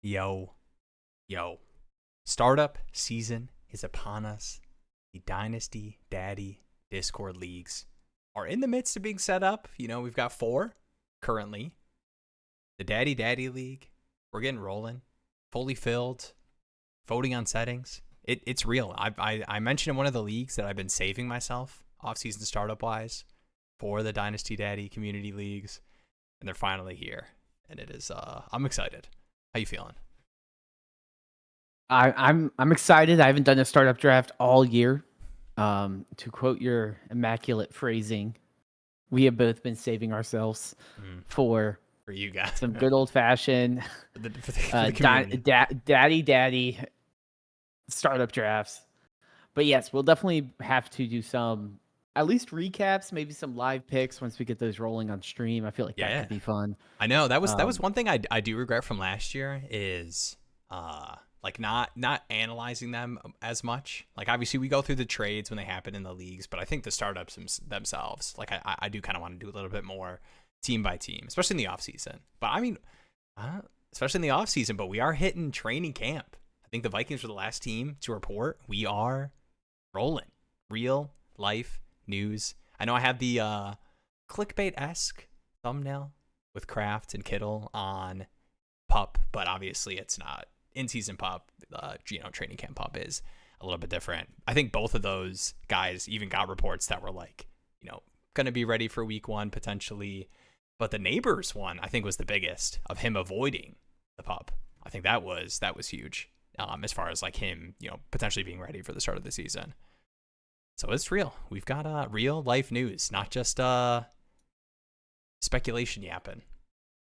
Yo, yo. Startup season is upon us. The Dynasty Daddy Discord leagues are in the midst of being set up. We've got 4 currently. The Daddy League, we're getting rolling. Fully filled. Voting on settings. It's real. I mentioned in one of the leagues that I've been saving myself off-season startup-wise for the Dynasty Daddy community leagues. And they're finally here. And it is, I'm excited. How you feeling? I'm excited. I haven't done a startup draft all year. To quote your immaculate phrasing, we have both been saving ourselves for you guys some good old fashioned daddy startup drafts. But yes, we'll definitely have to do some at least recaps, maybe some live picks once we get those rolling on stream. I feel like that could be fun. I know that was one thing I do regret from last year is like not analyzing them as much. Like obviously we go through the trades when they happen in the leagues, but I think the startups themselves, like I do kind of want to do a little bit more team by team, especially in the off season. But I mean, especially in the off season, but we are hitting training camp. I think the Vikings were the last team to report. We are rolling. Real life news. I know I have the clickbait-esque thumbnail with Kraft and Kittle on PUP, but obviously it's not. In-season PUP, training camp PUP is a little bit different. I think both of those guys even got reports that were like, going to be ready for week 1 potentially. But the Neighbors one, I think, was the biggest of him avoiding the PUP. I think that was huge as far as like him, potentially being ready for the start of the season. So it's real. We've got real life news, not just speculation yapping.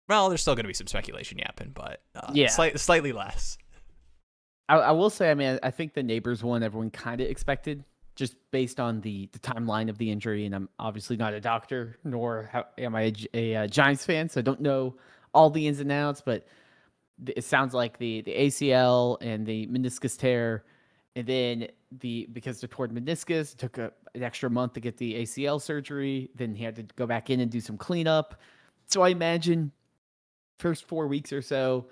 Well, there's still going to be some speculation yapping, but slightly less. I will say, I mean, I think the Neighbors one everyone kind of expected, just based on the timeline of the injury. And I'm obviously not a doctor, nor am I a Giants fan, so I don't know all the ins and outs. But it sounds like the ACL and the meniscus tear, and then because they're toward meniscus, it took an extra month to get the ACL surgery. Then he had to go back in and do some cleanup. So I imagine first 4 weeks or so,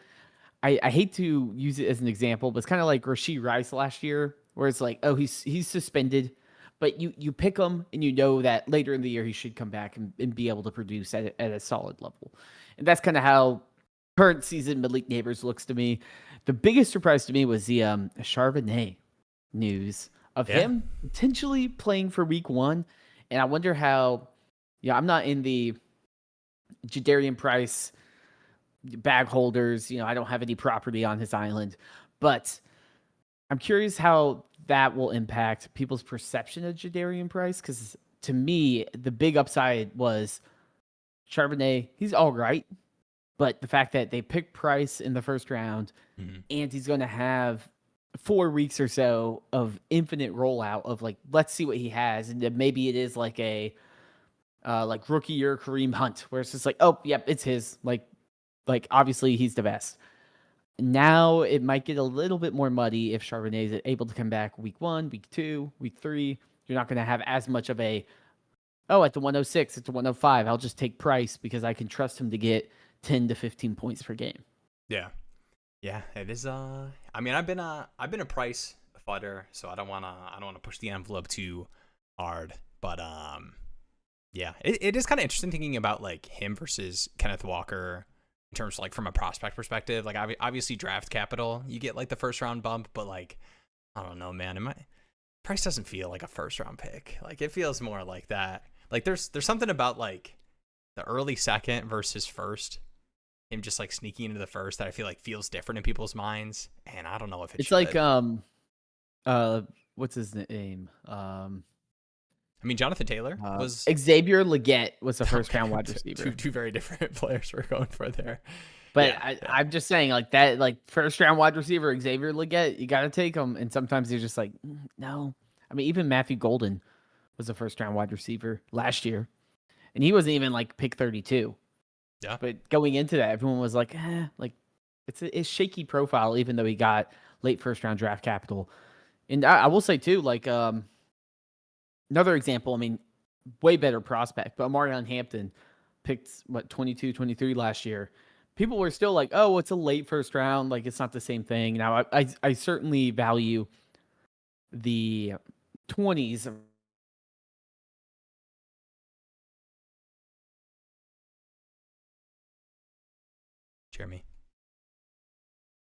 I hate to use it as an example, but it's kind of like Rashee Rice last year, where it's like, oh, he's suspended, but you pick him and you know that later in the year he should come back and be able to produce at a solid level. And that's kind of how current season Malik Neighbors looks to me. The biggest surprise to me was the Charbonnet news of him potentially playing for week 1. And I wonder how, I'm not in the Jadarian Price bag holders, I don't have any property on his island, but I'm curious how that will impact people's perception of Jadarian Price, because to me, the big upside was Charbonnet. He's all right, but the fact that they picked Price in the first round and he's going to have 4 weeks or so of infinite rollout of like, let's see what he has. And then maybe it is like a like rookie year Kareem Hunt, where it's just like, oh, yep, it's his. Like obviously he's the best. Now it might get a little bit more muddy if Charbonnet is able to come back week 1, week 2, week 3. You're not going to have as much of at the 106, at the 105, I'll just take Price because I can trust him to get 10 to 15 points per game. Yeah, it is. I mean, I've been a Price fodder, so I don't want to push the envelope too hard. But it is kind of interesting thinking about like him versus Kenneth Walker. In terms of like from a prospect perspective, like obviously draft capital, you get like the first round bump, but like, I don't know, man. Price doesn't feel like a first round pick. Like it feels more like that. Like there's something about like the early second versus first, him just like sneaking into the first, that I feel like feels different in people's minds. And I don't know if it's like, what's his name? I mean, Jonathan Taylor was Xavier Legette was a first round wide receiver. Two very different players we're going for there. But I'm just saying, like that, like first round wide receiver Xavier Legette, you got to take him. And sometimes you're just like, no. I mean, even Matthew Golden was a first round wide receiver last year, and he wasn't even like pick 32. Yeah. But going into that, everyone was like, like it's a shaky profile, even though he got late first round draft capital. And I will say too, like another example, I mean, way better prospect, but Marion Hampton picked 22, 23 last year, people were still like, "Oh, it's a late first round. Like it's not the same thing." Now, I certainly value the 20s. Jeremy,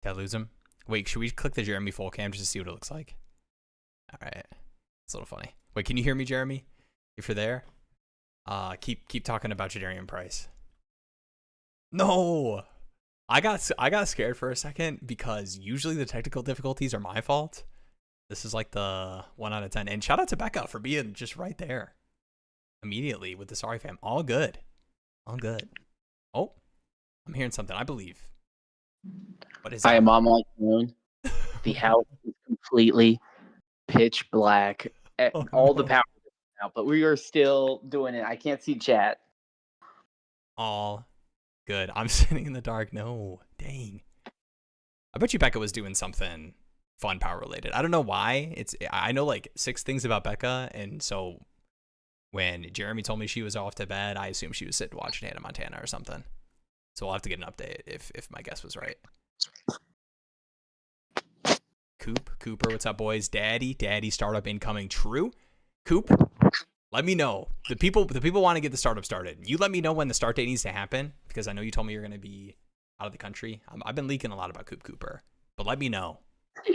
did I lose him? Wait, should we click the Jeremy full cam just to see what it looks like? All right, it's a little funny. Wait, can you hear me, Jeremy? If you're there, keep talking about Jadarian Price. No, I got scared for a second because usually the technical difficulties are my fault. This is like the 1 out of 10. And shout out to Becca for being just right there immediately with the sorry fam. All good. All good. Oh, I'm hearing something. I believe. What is I it? am on my phone. The house is completely pitch black. Oh, All no. the power is out, but we are still doing it. I can't see chat. All good. I'm sitting in the dark. No. Dang. I bet you Becca was doing something fun power related. I don't know why. I know like 6 things about Becca, and so when Jeremy told me she was off to bed, I assumed she was sitting watching Hannah Montana or something. So we'll have to get an update if my guess was right. Cooper, what's up, boys? Daddy startup incoming. True. Coop, let me know. The people want to get the startup started. You let me know when the start date needs to happen, because I know you told me you're going to be out of the country. I've been leaking a lot about Cooper, but let me know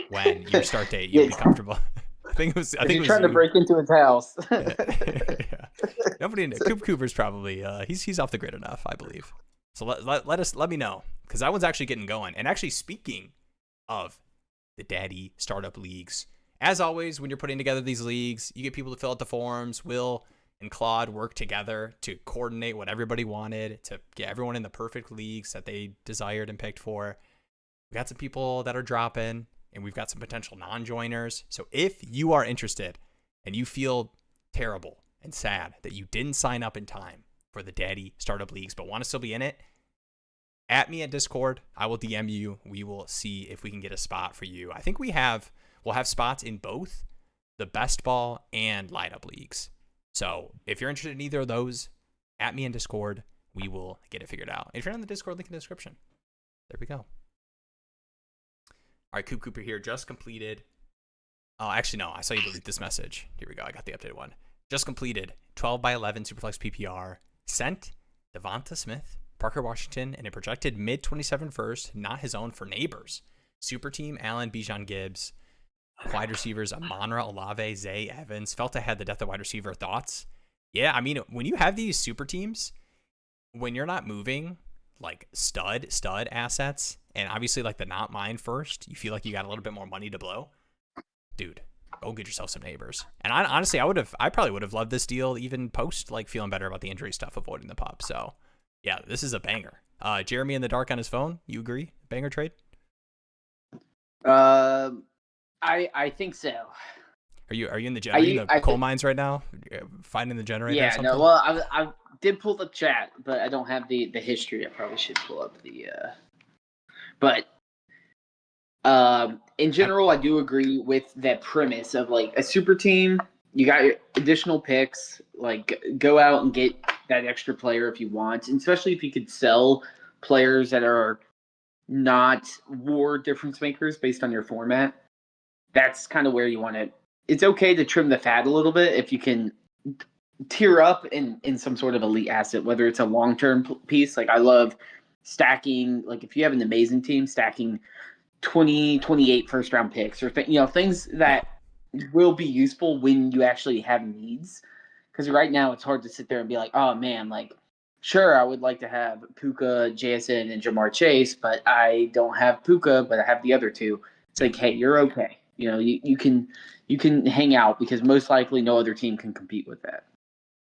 when your start date you'll be comfortable. I think it was trying to break into his house. Yeah. Nobody in Cooper's probably he's off the grid enough, I believe. So let me know, because that one's actually getting going. And actually, speaking of the Daddy startup leagues, as always, when you're putting together these leagues, you get people to fill out the forms. Will and Claude work together to coordinate what everybody wanted to get everyone in the perfect leagues that they desired and picked for. We got some people that are dropping, and we've got some potential non-joiners. So if you are interested and you feel terrible and sad that you didn't sign up in time for the Daddy startup leagues but want to still be in it, at me at Discord. I will DM you. We will see if we can get a spot for you. I think we'll have spots in both the best ball and light up leagues. So if you're interested in either of those, at me in Discord. We will get it figured out. If you're on the Discord, link in the description. There we go. All right, Cooper here. Just completed. Oh, actually, no. I saw you delete this message. Here we go. I got the updated one. Just completed 12 by 11 Superflex PPR. Sent Devonta Smith, Parker Washington, and a projected mid-27 first, not his own, for neighbors. Super team, Allen, Bijan Gibbs. Wide receivers, Amon-Ra, Olave, Zay, Evans. Felt I had the depth of wide receiver. Thoughts? Yeah, I mean, when you have these super teams, when you're not moving like stud assets, and obviously like the not mine first, you feel like you got a little bit more money to blow. Dude, go get yourself some neighbors. And honestly, I probably would have loved this deal even post like feeling better about the injury stuff, avoiding the pup. So yeah, this is a banger. Jeremy in the dark on his phone. You agree? Banger trade? I think so. Are you in the are you in the coal mines right now? Finding the generator? Yeah, or something? no. Well, I did pull the chat, but I don't have the history. I probably should pull up the. But in general, I do agree with that premise of like a super team. You got your additional picks. Like go out and get that extra player if you want, and especially if you could sell players that are not war difference makers based on your format. That's kind of where you want it. It's okay to trim the fat a little bit if you can tier up in some sort of elite asset, whether it's a long-term piece. Like I love stacking, like if you have an amazing team, stacking 20, 28 first-round picks or things that will be useful when you actually have needs. Because right now it's hard to sit there and be like, oh, man, like, sure, I would like to have Puka, JSN, and Jamar Chase, but I don't have Puka, but I have the other two. It's like, hey, you're okay. You can hang out because most likely no other team can compete with that.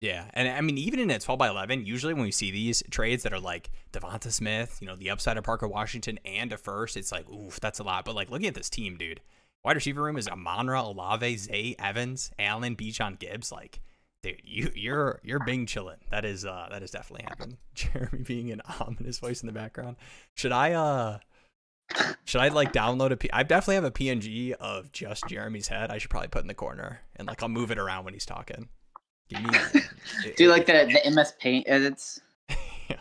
Yeah, and I mean, even in a 12 by 11, usually when we see these trades that are like Devonta Smith, the upside of Parker Washington and a first, it's like, oof, that's a lot. But like looking at this team, dude, wide receiver room is Amon-Ra, Olave, Zay, Evans, Allen, Bijan Gibbs. Like, dude, you're Bing chilling. That is definitely happened. Jeremy being an ominous voice in the background. Should I like download I definitely have a PNG of just Jeremy's head. I should probably put in the corner and like I'll move it around when he's talking. Do you like the MS Paint edits? Yeah.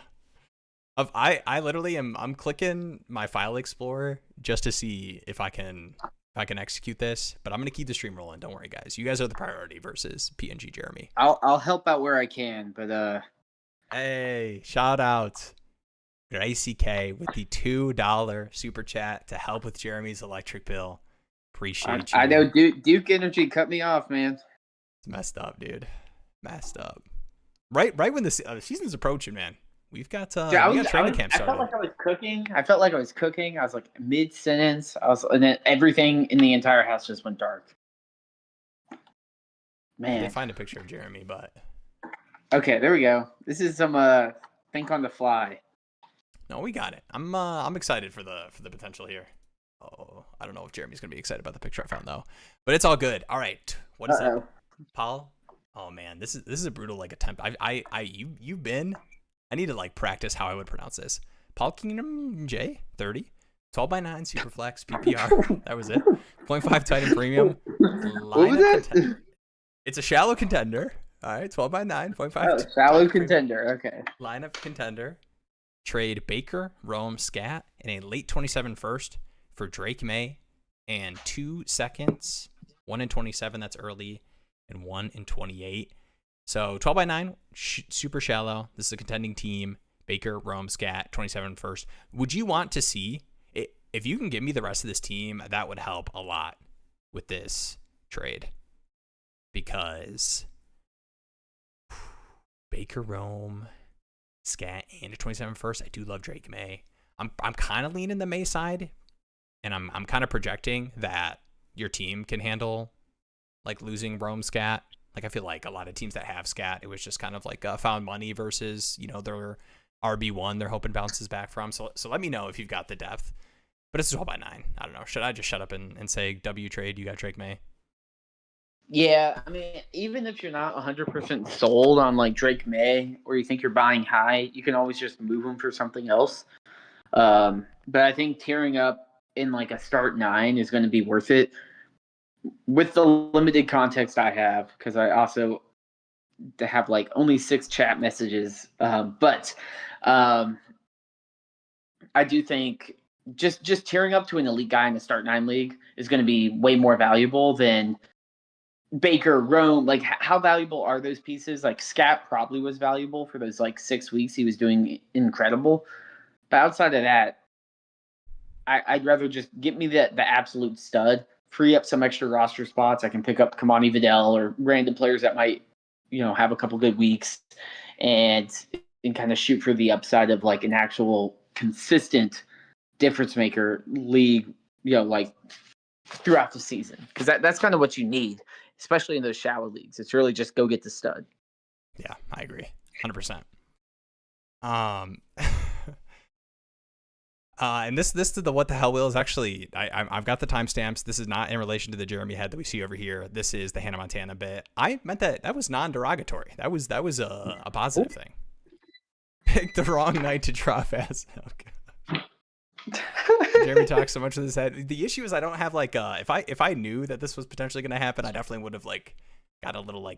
I literally I'm clicking my file explorer just to see if I can execute this, but I'm gonna keep the stream rolling. Don't worry, guys. You guys are the priority versus PNG Jeremy. I'll help out where I can, but Hey, shout out Gracie K with the $2 super chat to help with Jeremy's electric bill. Appreciate you. I know Duke Energy cut me off, man. It's messed up, dude. Messed up. Right when the season's approaching, man. We've got training camp started. I felt like I was cooking. I was like mid sentence. And then everything in the entire house just went dark. Man, They find a picture of Jeremy, but okay, there we go. This is some think on the fly. no, we got it. I'm excited for the potential here. Oh, I don't know if Jeremy's gonna be excited about the picture I found though, but it's all good. All right, what is that, Paul? Oh man, this is a brutal attempt. You've been. I need to practice how I would pronounce this. Paul Kingdom J 30, 12x9 Superflex PPR. That was it. 0.5 Titan Premium. What was that? It's a shallow contender. All right, 12x9, 0.5. Oh, shallow contender. Okay. Lineup contender. Trade Baker, Rome, Scat, and a late 27 first for Drake May, and 2 seconds, 1 in 27. That's early, and 1 in 28. So 12x9, super shallow. This is a contending team. Baker, Rome, Scat, 27 first. Would you want to see it? If you can give me the rest of this team, that would help a lot with this trade. Because Baker, Rome, Scat, and a 27 first. I do love Drake May. I'm kind of leaning the May side, and I'm kind of projecting that your team can handle losing Rome, Scat. I feel like a lot of teams that have Scat, it was just kind of found money versus, their RB1 they're hoping bounces back from. So let me know if you've got the depth. But it's 12x9. I don't know. Should I just shut up and say W trade? You got Drake May? Yeah, I mean, even if you're not 100% sold on Drake May, or you think you're buying high, you can always just move him for something else. But I think tearing up in a start 9 is going to be worth it. With the limited context I have, because I also have only 6 chat messages, but I do think just tearing up to an elite guy in a start 9 league is going to be way more valuable than Baker, Rome. How valuable are those pieces? Scat probably was valuable for those 6 weeks. He was doing incredible, but outside of that, I'd rather just get me the absolute stud. Free up some extra roster spots. I can pick up Kamani Vidal or random players that might, have a couple good weeks, and kind of shoot for the upside of an actual consistent difference maker league, throughout the season. Because that's kind of what you need, especially in those shallow leagues. It's really just go get the stud. Yeah, I agree, 100%. And this to the what the hell will is actually I've got the timestamps. This is not in relation to the Jeremy head that we see over here. This is the Hannah Montana bit. I meant that was non-derogatory. That was a positive thing. Pick the wrong night to drop ass. Okay. Jeremy talks so much with his head. The issue is I don't have if I knew that this was potentially going to happen, I definitely would have got a little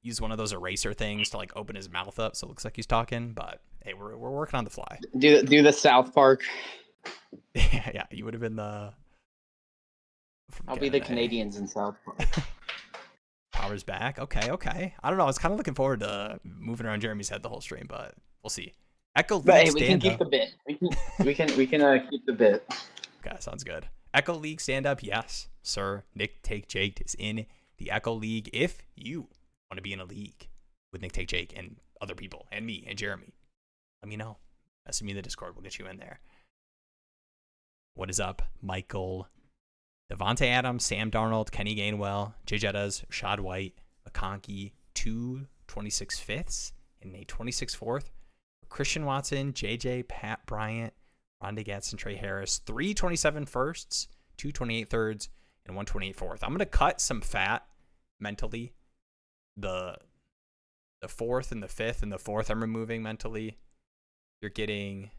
use one of those eraser things to open his mouth up so it looks like he's talking. But hey, we're working on the fly. Do the South Park. Yeah, you would have been the. I'll be the Canadians in South Park. Power's back. Okay. I don't know. I was kind of looking forward to moving around Jeremy's head the whole stream, but we'll see. Echo But League hey, we can keep the bit. We can keep the bit. Okay, sounds good. Echo League stand up, yes, sir. Nick Take Jake is in the Echo League. If you want to be in a league with Nick Take Jake and other people and me and Jeremy, let me know. Message me in the Discord. We'll get you in there. What is up, Michael? Devontae Adams, Sam Darnold, Kenny Gainwell, Jay Jettas, Shad White, McConkey, 2 26 fifths and a 26 fourth. Christian Watson, JJ, Pat Bryant, Rondé Gatson, Trey Harris, 3 27 firsts, 2 28 thirds, and 1 28 fourth. I'm going to cut some fat mentally. The fourth and the fifth and the fourth I'm removing mentally. You're trading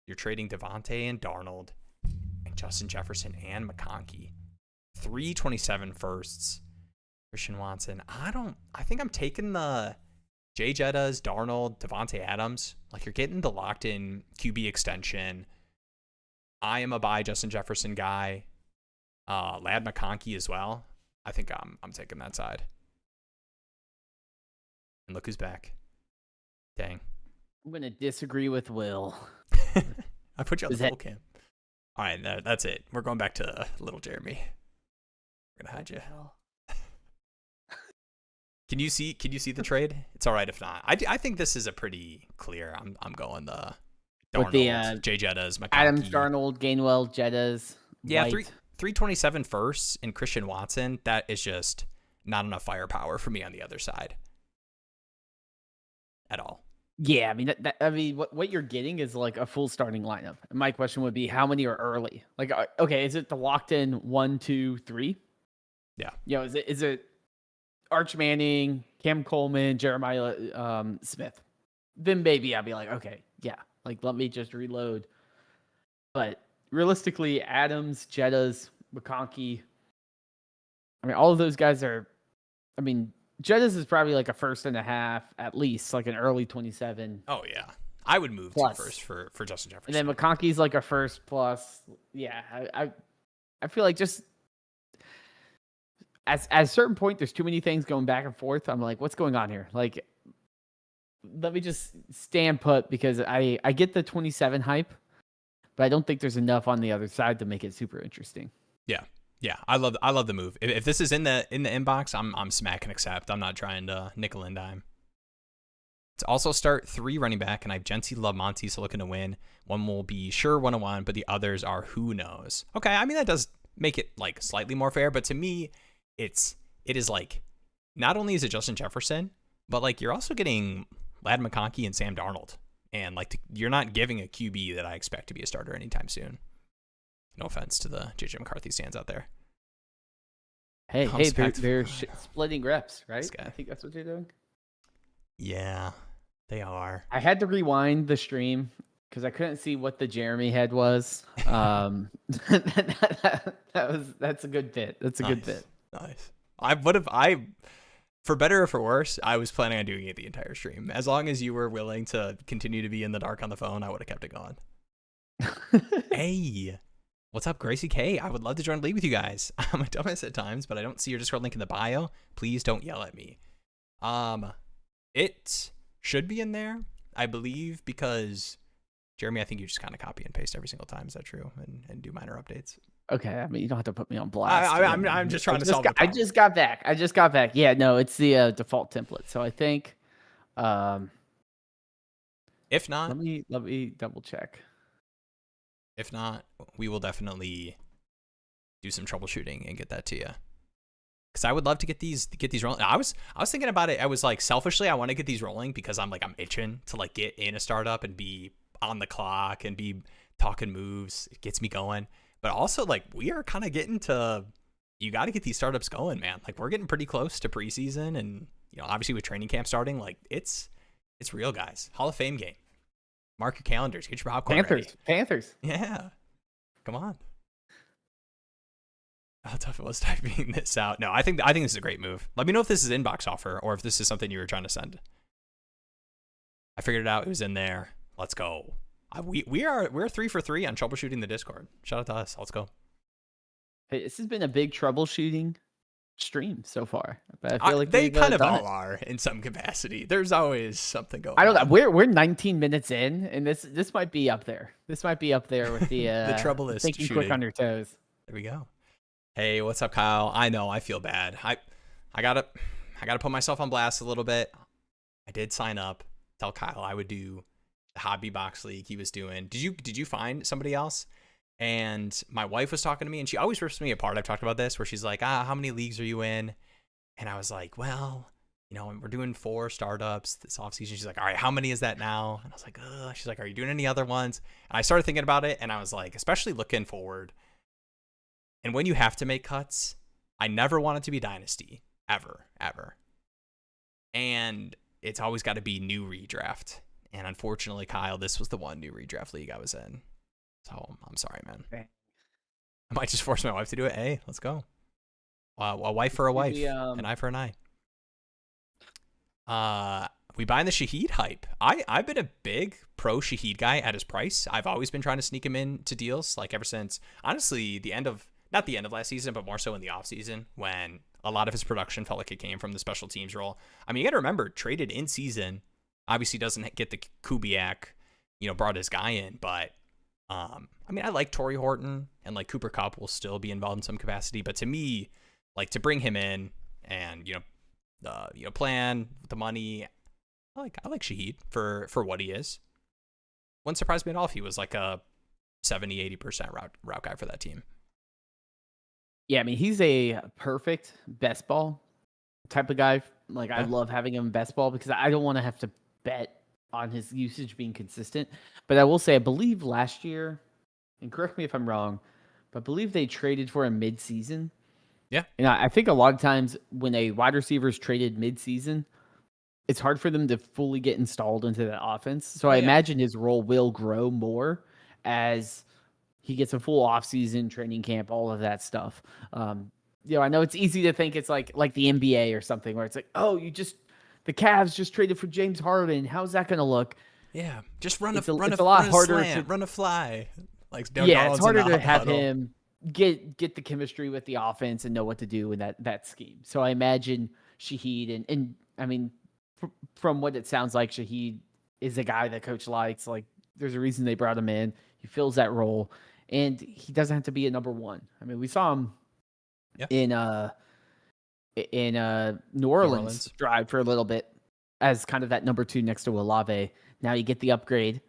Devontae and Darnold and Justin Jefferson and McConkey. 3 27 firsts. Christian Watson. I think I'm taking the Jay Jettas, Darnold, Devontae Adams. Like, you're getting the locked-in QB extension. I am a buy Justin Jefferson guy. Lad McConkey as well. I think I'm taking that side. And look who's back. Dang. I'm going to disagree with Will. I put you on the full camp. All right, that's it. We're going back to little Jeremy. We're gonna hide you. Can you see the trade? It's all right if not. I think this is a pretty clear. I'm going the Darnold, with the Jay Jettas, McConkey. Adams, Darnold, Gainwell, Jettas. Yeah, White. 327 first in Christian Watson. That is just not enough firepower for me on the other side at all. Yeah, I mean, what you're getting is like a full starting lineup. And my question would be, how many are early? Like, okay, is it the locked in 1, 2, 3? Yeah. You know, is it Arch Manning, Cam Coleman, Jeremiah Smith? Then maybe I'll be like, okay, yeah, like let me just reload. But realistically, Adams, Jettas, McConkey, I mean, all of those guys are, I mean, Jettas is probably like a 1.5 at least, like an early 27. Oh yeah, I would move plus. to first for Justin Jefferson. And then McConkey's like a first plus. Yeah, I feel like just at a certain point, there's too many things going back and forth. I'm like, what's going on here? Like, let me just stand put because I get the 27 hype, but I don't think there's enough on the other side to make it super interesting. Yeah, I love the move. If this is in the inbox, I'm smacking accept. I'm not trying to nickel and dime. To also start 3 running back, and I have Jency Love Monty, so looking to win. One will be sure 101, but the others are who knows. Okay, I mean that does make it like slightly more fair, but to me, it is like not only is it Justin Jefferson, but like you're also getting Lad McConkey and Sam Darnold, and like you're not giving a QB that I expect to be a starter anytime soon. No offense to the JJ McCarthy stands out there. Hey, they're splitting reps, right? I think that's what they're doing. Yeah, they are. I had to rewind the stream because I couldn't see what the Jeremy head was. That's a good bit. That's a good bit. Nice. For better or for worse, I was planning on doing it the entire stream. As long as you were willing to continue to be in the dark on the phone, I would have kept it going. Hey. What's up, Gracie K? I would love to join a league with you guys. I'm a dumbass at times, but I don't see your Discord link in the bio. Please don't yell at me. It should be in there, I believe, because Jeremy, I think you just kind of copy and paste every single time. Is that true? And do minor updates. Okay, I mean you don't have to put me on blast. I'm just trying to solve the problem. I just got back. Yeah, no, it's the default template. So I think, if not, let me double check. If not, we will definitely do some troubleshooting and get that to you. Because I would love to get these rolling. I was thinking about it. I was like, selfishly, I want to get these rolling because I'm itching to like get in a startup and be on the clock and be talking moves. It gets me going. But also, like, we are kind of getting to, you got to get these startups going, man. Like, we're getting pretty close to preseason, and you know, obviously with training camp starting, like it's real, guys. Hall of Fame game. Mark your calendars. Get your popcorn ready. Panthers. Yeah. Come on. How tough it was typing this out. No, I think this is a great move. Let me know if this is inbox offer or if this is something you were trying to send. I figured it out. It was in there. Let's go. We're 3 for 3 on troubleshooting the Discord. Shout out to us. Let's go. Hey, this has been a big troubleshooting stream so far, but I feel like they kind of all are in some capacity. There's always something going on. I don't know. We're 19 minutes in, and this might be up there. This might be up there with the the trouble is thinking shooting. Quick on your toes. There we go. Hey, what's up, Kyle? I know I feel bad. I gotta put myself on blast a little bit. I did sign up. Tell Kyle I would do the hobby box league he was doing. Did you find somebody else? And my wife was talking to me, and she always rips me apart. I've talked about this, where she's like, how many leagues are you in? And I was like, well, you know, we're doing 4 startups this offseason. She's like, all right, how many is that now? And I was like, ugh. She's like, are you doing any other ones? And I started thinking about it, and I was like, especially looking forward. And when you have to make cuts, I never want it to be Dynasty, ever. And it's always got to be new redraft. And unfortunately, Kyle, this was the one new redraft league I was in. So I'm sorry, man. Okay. I might just force my wife to do it. Hey, let's go. A wife for a wife, an eye for an eye. we buying the Shaheed hype. I've been a big pro Shaheed guy at his price. I've always been trying to sneak him into deals, like ever since, honestly, not the end of last season, but more so in the offseason when a lot of his production felt like it came from the special teams role. I mean, you got to remember, traded in season, obviously doesn't get the Kubiak, brought his guy in, but I mean, I like Torrey Horton, and like Cooper Kupp will still be involved in some capacity, but to me, like to bring him in and plan with the money, I like Shaheed for what he is. Wouldn't surprise me at all if he was like a 70-80% route guy for that team. Yeah, I mean, he's a perfect best ball type of guy. Like, I Yeah. love having him in best ball because I don't want to have to bet on his usage being consistent. But I will say, I believe last year, and correct me if I'm wrong, but I believe they traded for him mid-season. Yeah. And I think a lot of times when a wide receiver is traded mid-season, it's hard for them to fully get installed into that offense. So I imagine his role will grow more as he gets a full offseason, training camp, all of that stuff. I know it's easy to think it's like the NBA or something where it's like, oh, the Cavs just traded for James Harden. How's that going to look? Yeah, just It's a lot harder to run a fly. Like it's harder to have him get the chemistry with the offense and know what to do in that scheme. So I imagine Shaheed and I mean, from what it sounds like, Shaheed is a guy that coach likes. Like, there's a reason they brought him in. He fills that role, and he doesn't have to be a number one. I mean, we saw him in New Orleans drive for a little bit as kind of that number two next to Olave. Now you get the upgrade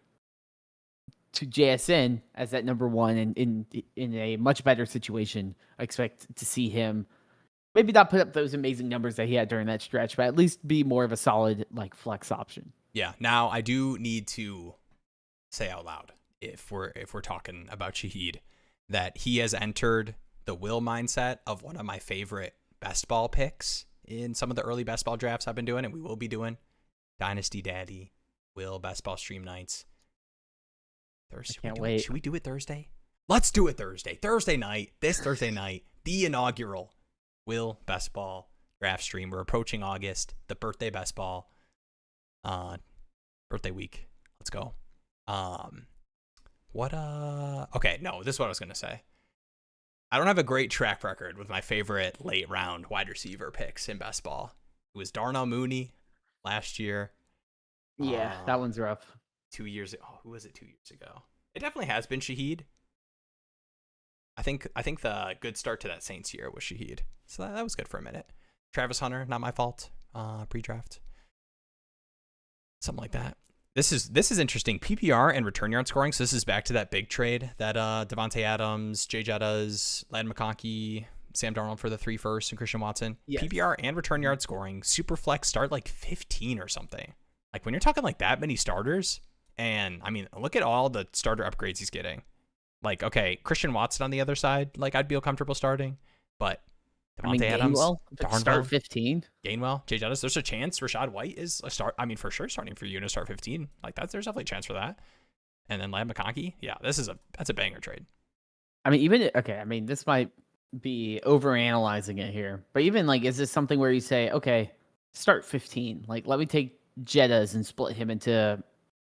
to JSN as that number one, and in a much better situation. I expect to see him maybe not put up those amazing numbers that he had during that stretch, but at least be more of a solid like flex option. Yeah. Now I do need to say out loud, if we're talking about Shaheed, that he has entered the Will mindset of one of my favorite best ball picks in some of the early best ball drafts I've been doing, and we will be doing. Dynasty Daddy, Will best ball stream nights. Thursday. I can't wait. Should we do it Thursday? Let's do it Thursday. This Thursday night, the inaugural Will best ball draft stream. We're approaching August, the birthday best ball, birthday week. Let's go. Okay, no, this is what I was going to say. I don't have a great track record with my favorite late round wide receiver picks in best ball. It was Darnell Mooney last year. Yeah, that one's rough. 2 years ago. Oh, who was it 2 years ago? It definitely has been Shaheed. I think the good start to that Saints year was Shaheed. So that was good for a minute. Travis Hunter, not my fault. Pre-draft. Something like that. This is interesting. PPR and return yard scoring. So this is back to that big trade that Devontae Adams, Jay Jettas, Ladd McConkey, Sam Darnold for the 3 firsts, and Christian Watson. Yes. PPR and return yard scoring. Super flex start like 15 or something. Like when you're talking like that many starters, and I mean, look at all the starter upgrades he's getting. Like, okay, Christian Watson on the other side, like I'd feel comfortable starting, but Devontae Adams, start 15. Gainwell, Jay Jettas. There's a chance Rachaad White is a start. I mean, for sure, starting for you to start 15. Like there's definitely a chance for that. And then Ladd McConkey, yeah, that's a banger trade. I mean, this might be overanalyzing it here, but even like, is this something where you say, okay, start 15? Like, let me take Jettas and split him into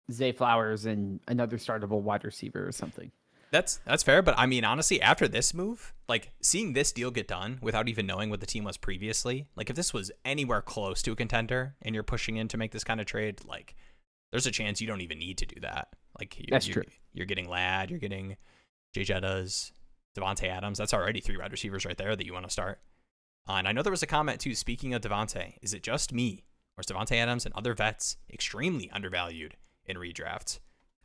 Zay Flowers and another startable wide receiver or something. That's fair, but I mean, honestly, after this move, like seeing this deal get done without even knowing what the team was previously, like if this was anywhere close to a contender and you're pushing in to make this kind of trade, like there's a chance you don't even need to do that. Like that's true. You're getting Ladd, you're getting Jay Jettas, Devontae Adams. That's already 3 wide receivers right there that you want to start. And I know there was a comment too. Speaking of Devontae, is it just me, or is Devontae Adams and other vets extremely undervalued in redrafts?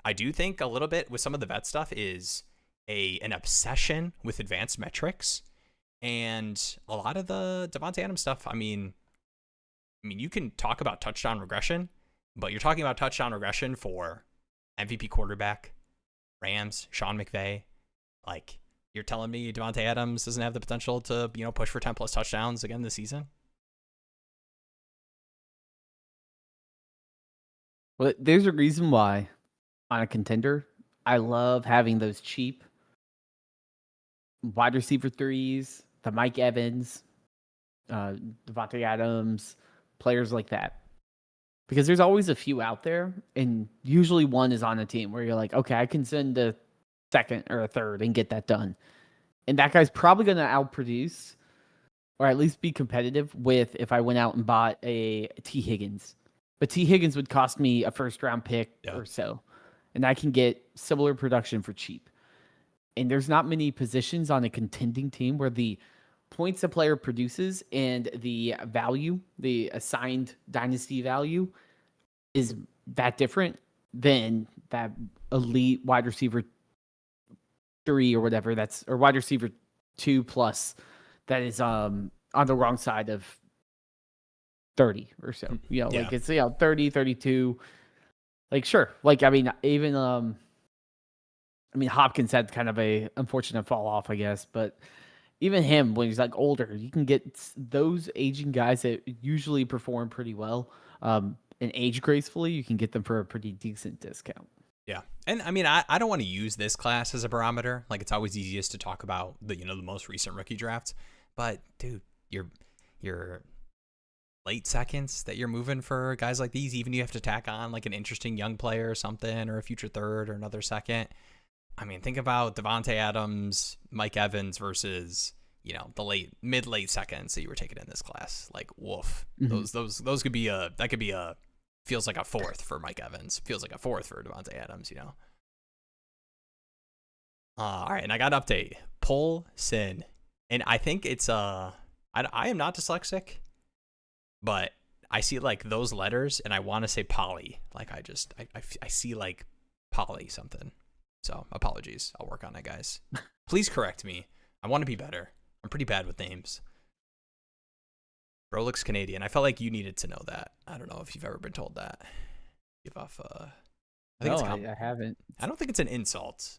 I do think a little bit with some of the vet stuff is an obsession with advanced metrics, and a lot of the Devontae Adams stuff. I mean, you can talk about touchdown regression, but you're talking about touchdown regression for MVP quarterback, Rams, Sean McVay. Like, you're telling me Devontae Adams doesn't have the potential to push for 10+ touchdowns again this season? Well, there's a reason why on a contender, I love having those cheap wide receiver 3s, the Mike Evans, Devontae Adams, players like that. because there's always a few out there, and usually one is on a team where you're like, okay, I can send a second or a third and get that done. And that guy's probably going to outproduce or at least be competitive with if I went out and bought a T. Higgins. But T. Higgins would cost me a first-round pick or so, and I can get similar production for cheap. And there's not many positions on a contending team where the points a player produces and the value, the assigned dynasty value, is that different than that elite wide receiver 3 or whatever or wide receiver 2 plus that is on the wrong side of 30 or so. Like it's 30, 32. Like sure. Like I mean even Hopkins had kind of a unfortunate fall off, I guess, but even him, when he's like older, you can get those aging guys that usually perform pretty well and age gracefully. You can get them for a pretty decent discount. Yeah. And I mean, I don't want to use this class as a barometer. Like it's always easiest to talk about the most recent rookie drafts. But dude, your late seconds that you're moving for guys like these, even you have to tack on like an interesting young player or something, or a future third or another second. I mean, think about Devontae Adams, Mike Evans versus, the mid-late seconds that you were taking in this class. Like, woof. Mm-hmm. Those could be feels like a fourth for Mike Evans. Feels like a fourth for Devontae Adams, All right, and I got an update. Pull Sin. And I think it's, I am not dyslexic, but I see like those letters and I want to say poly. Like I see like poly something. So apologies. I'll work on it, guys. Please correct me. I want to be better. I'm pretty bad with names. Bro looks Canadian. I felt like you needed to know that. I don't know if you've ever been told that. Give off. I haven't. I don't think it's an insult.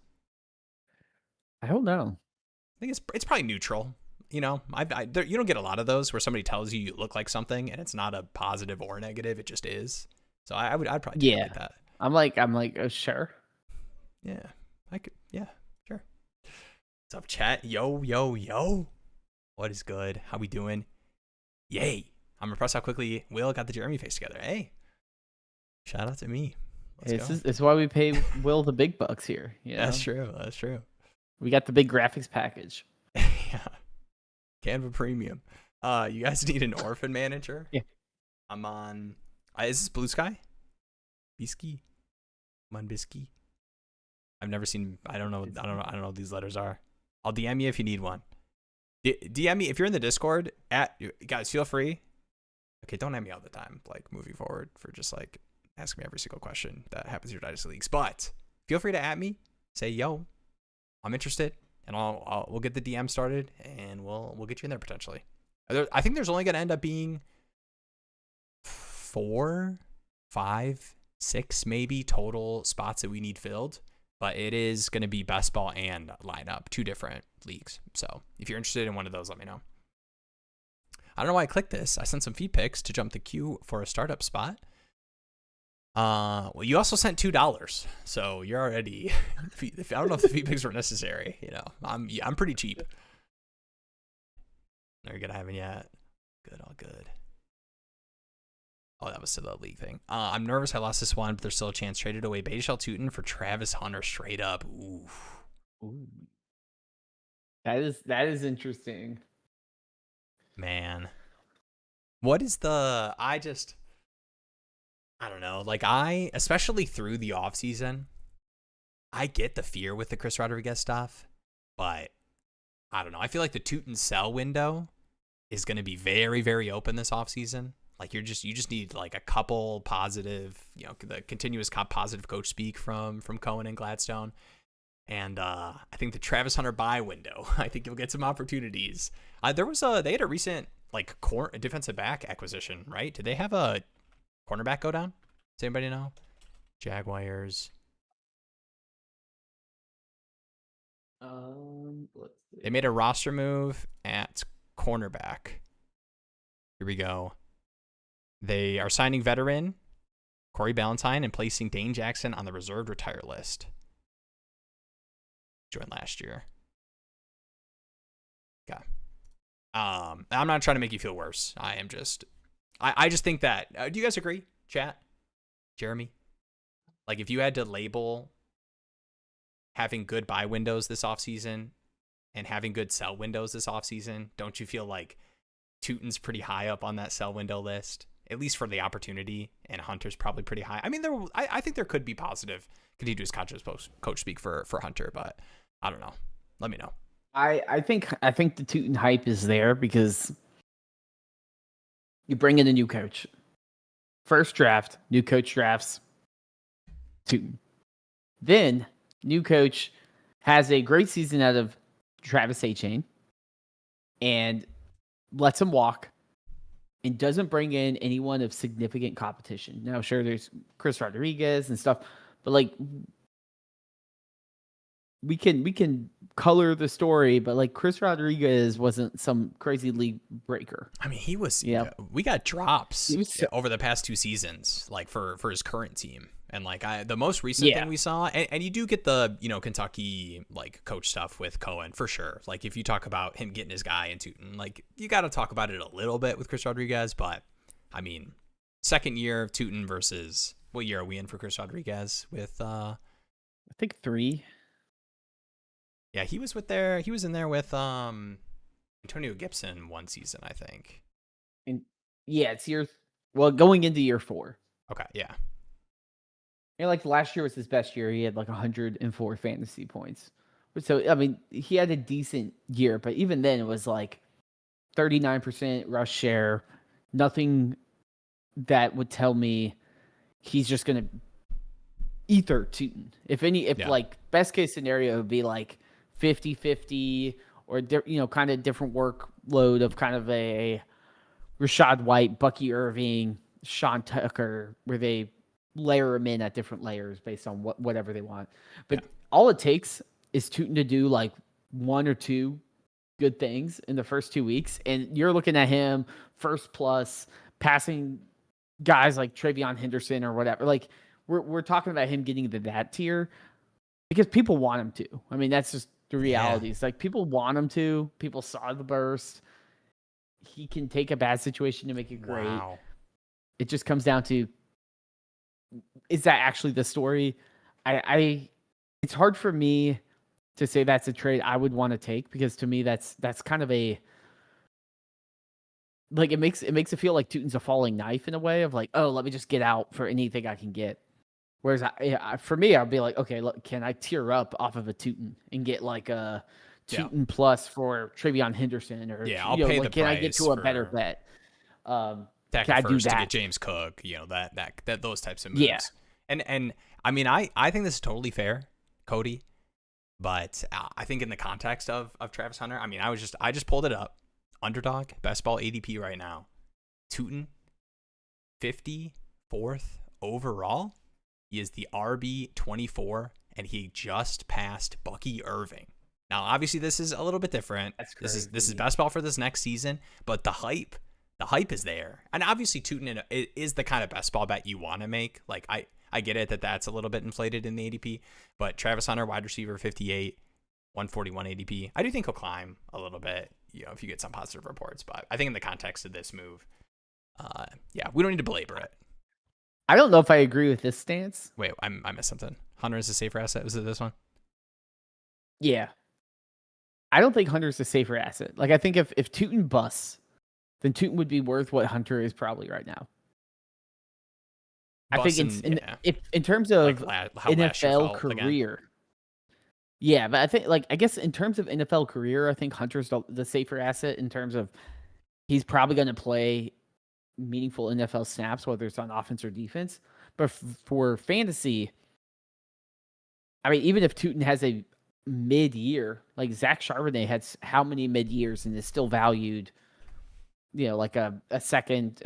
I don't know. I think it's probably neutral. You don't get a lot of those where somebody tells you look like something and it's not a positive or negative. It just is. So I'd probably do it like that. I'm like, oh, sure. Yeah, I could. Yeah, sure. What's up, chat? Yo. What is good? How we doing? Yay. I'm impressed how quickly Will got the Jeremy face together. Hey, shout out to me. This is why we pay Will the big bucks here. That's true. We got the big graphics package. Yeah. Canva Premium. You guys need an orphan manager? Yeah. I'm on. Is this Blue Sky? Bisky? Bisky? I've never seen. I don't know what these letters are. I'll DM you if you need one. DM me if you're in the Discord. Guys, feel free. Okay, don't at me all the time. Like moving forward, for just like ask me every single question that happens in your Dynasty leagues. But feel free to at me. Say yo, I'm interested, and we'll get the DM started, and we'll get you in there potentially. I think there's only going to end up being 4, 5, 6 maybe total spots that we need filled. But it is going to be best ball and lineup, 2 different leagues. So if you're interested in one of those, let me know. I don't know why I clicked this. I sent some feed pics to jump the queue for a startup spot. Well, you also sent $2, so you're already. I don't know if the feed pics were necessary. I'm pretty cheap. Never gonna have it yet. Good, all good. Oh, that was still the league thing. I'm nervous I lost this one, but there's still a chance. Traded away Bajal Tootin for Travis Hunter straight up. Ooh. That is interesting. Man. What is I don't know. Like especially through the offseason, I get the fear with the Chris Rodriguez stuff, but I don't know. I feel like the Tootin sell window is going to be very, very open this offseason. Like you just need like a couple positive, the continuous positive coach speak from Cohen and Gladstone. And I think the Travis Hunter buy window, I think you'll get some opportunities. They had a recent like defensive back acquisition, right? Did they have a cornerback go down? Does anybody know? Jaguars. Let's see. They made a roster move at cornerback. Here we go. They are signing veteran Corey Ballantyne and placing Dane Jackson on the reserved retire list. Joined last year. Okay. I'm not trying to make you feel worse. I just think that. Do you guys agree? chat, Jeremy? Like, if you had to label having good buy windows this offseason and having good sell windows this offseason, don't you feel like Tootin's pretty high up on that sell window list, at least for the opportunity, and Hunter's probably pretty high? I mean, I think there could be positive continuous coach speak for Hunter, but I don't know. Let me know. I think the Tootin hype is there because you bring in a new coach. First draft, new coach drafts Tootin. Then new coach has a great season out of Travis Etienne and lets him walk and doesn't bring in anyone of significant competition. Now, sure, there's Chris Rodriguez and stuff, but like we can color the story, but like Chris Rodriguez wasn't some crazy league breaker. I mean, he was. Yeah, we got drops over the past 2 seasons, like for his current team, and like the most recent thing we saw, and you do get the Kentucky like coach stuff with Cohen for sure. Like if you talk about him getting his guy in Tootin, like you got to talk about it a little bit with Chris Rodriguez, but I mean, second year of Tootin versus what year are we in for Chris Rodriguez with? I think 3. Yeah, he was in there with Antonio Gibson one season, I think. And yeah, it's going into year 4. Okay, yeah. And like last year was his best year. He had like 104 fantasy points. So I mean, he had a decent year, but even then it was like 39% rush share. Nothing that would tell me he's just gonna ether Tootin. If like best case scenario would be like 50-50 or kind of different workload of kind of a Rashad White, Bucky Irving, Sean Tucker, where they layer them in at different layers based on whatever they want. But all it takes is Tootin to do like 1 or 2 good things in the first 2 weeks, and you're looking at him first plus passing guys like Travion Henderson or whatever. Like we're talking about him getting to that tier because people want him to. I mean, that's just the reality. It's like people want him to. People saw the burst. He can take a bad situation to make it great. Wow. It just comes down to, is that actually the story? It's hard for me to say that's a trade I would want to take, because to me that's kind of a, like, it makes it feel like Tootin's a falling knife in a way of like, oh, let me just get out for anything I can get. Whereas for me, I'll be like, okay, look, can I tier up off of a Tootin and get like a Tootin plus for Travion Henderson, or I'll pay the can price I get to a better bet? Can I do that? To get James Cook, that those types of moves. Yeah. And I mean, I think this is totally fair, Cody, but I think in the context of Travis Hunter, I mean, I just pulled it up. Underdog best ball ADP right now, Tootin 54th overall. He is the RB 24, and he just passed Bucky Irving. Now, obviously, this is a little bit different. This is best ball for this next season, but the hype is there. And obviously, Tootin is the kind of best ball bet you want to make. Like, I get it that's a little bit inflated in the ADP, but Travis Hunter, wide receiver, 58, 141 ADP. I do think he'll climb a little bit, if you get some positive reports. But I think in the context of this move, we don't need to belabor it. I don't know if I agree with this stance. Wait, I missed something. Hunter is a safer asset. Was it this one? Yeah. I don't think Hunter's a safer asset. Like, I think if Tootin busts, then Tootin would be worth what Hunter is probably right now. I think in terms of like NFL career. Again. Yeah, but I think, like, I guess in terms of NFL career, I think Hunter's the safer asset in terms of he's probably going to play meaningful NFL snaps, whether it's on offense or defense. But for fantasy, I mean, even if Tootin has a mid-year, like Zach Charbonnet had how many mid-years and is still valued, like a second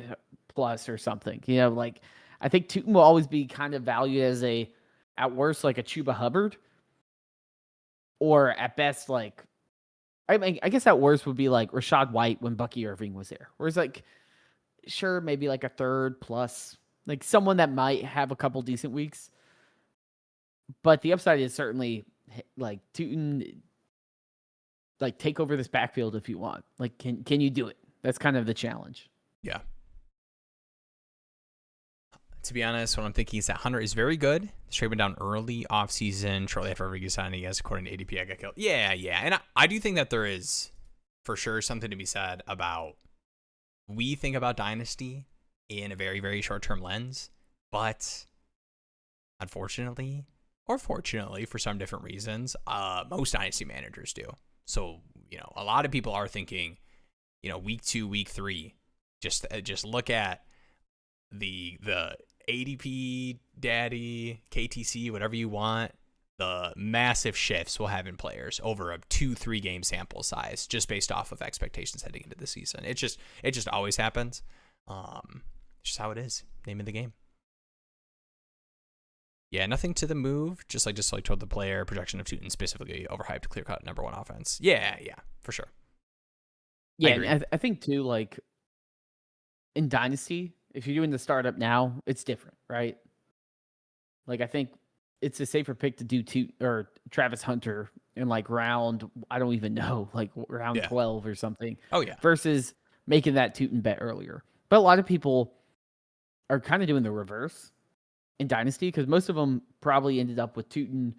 plus or something, like I think Tootin will always be kind of valued as at worst, like a Chuba Hubbard, or at best, like, I mean, I guess at worst would be like Rashad White when Bucky Irving was there. Whereas, like, sure, maybe like a third plus, like someone that might have a couple decent weeks. But the upside is certainly like Tootin, like, take over this backfield if you want. Like, can you do it? That's kind of the challenge. Yeah. To be honest, what I'm thinking is that Hunter is very good. The trade went down early offseason, shortly after Rodriguez signing, yes, according to ADP, I got killed. Yeah. And I do think that there is, for sure, something to be said about, we think about Dynasty in a very, very short-term lens, but unfortunately, or fortunately, for some different reasons, most Dynasty managers do. So, a lot of people are thinking, week 2, week 3, just look at the ADP, Daddy, KTC, whatever you want, the massive shifts we'll have in players over a 2-3 game sample size, just based off of expectations heading into the season. It just always happens. It's just how it is. Name of the game. Yeah, nothing to the move. Just like told the player, projection of Tootin specifically overhyped, clear cut number 1 offense. Yeah, for sure. Yeah, I think too, like in Dynasty, if you're doing the startup now, it's different, right? Like I think it's a safer pick to do Travis Hunter in like round, I don't even know, like round 12 or something. Oh yeah. Versus making that Tootin bet earlier. But a lot of people are kind of doing the reverse in Dynasty because most of them probably ended up with Tootin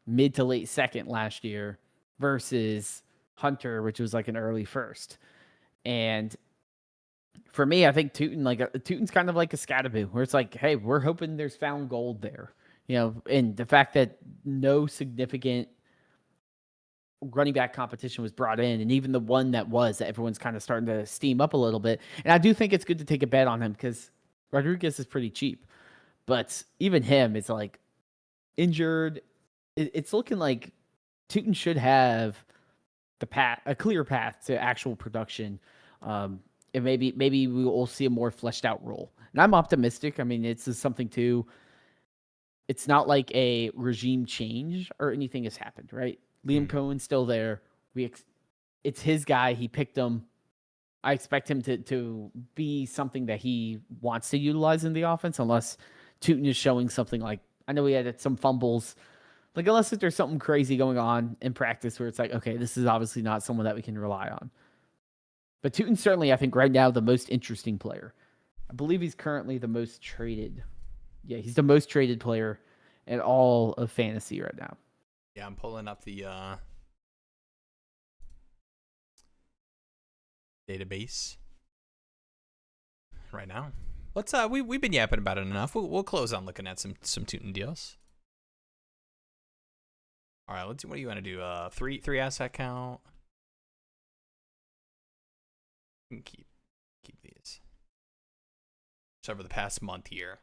mid to late second last year versus Hunter, which was like an early first. And for me, I think Tootin's kind of like a Scatterboo, where it's like, hey, we're hoping there's found gold there. And the fact that no significant running back competition was brought in, and even the one that everyone's kind of starting to steam up a little bit. And I do think it's good to take a bet on him because Rodriguez is pretty cheap. But even him, it's like injured. It's looking like Tootin should have a clear path to actual production. And maybe we will see a more fleshed out role. And I'm optimistic. I mean, it's something too. It's not like a regime change or anything has happened, right? Liam Cohen's still there. It's his guy. He picked him. I expect him to be something that he wants to utilize in the offense, unless Tootin is showing something like, I know he had some fumbles. Like, unless there's something crazy going on in practice where it's like, okay, this is obviously not someone that we can rely on. But Tootin's certainly, I think, right now the most interesting player. I believe he's currently the most traded. Yeah, he's the most traded player in all of fantasy right now. Yeah, I'm pulling up the database right now. Let's we've been yapping about it enough. We'll close on looking at some Tootin deals. All right, let's. What do you want to do? Three asset count. Keep these. So over the past month here.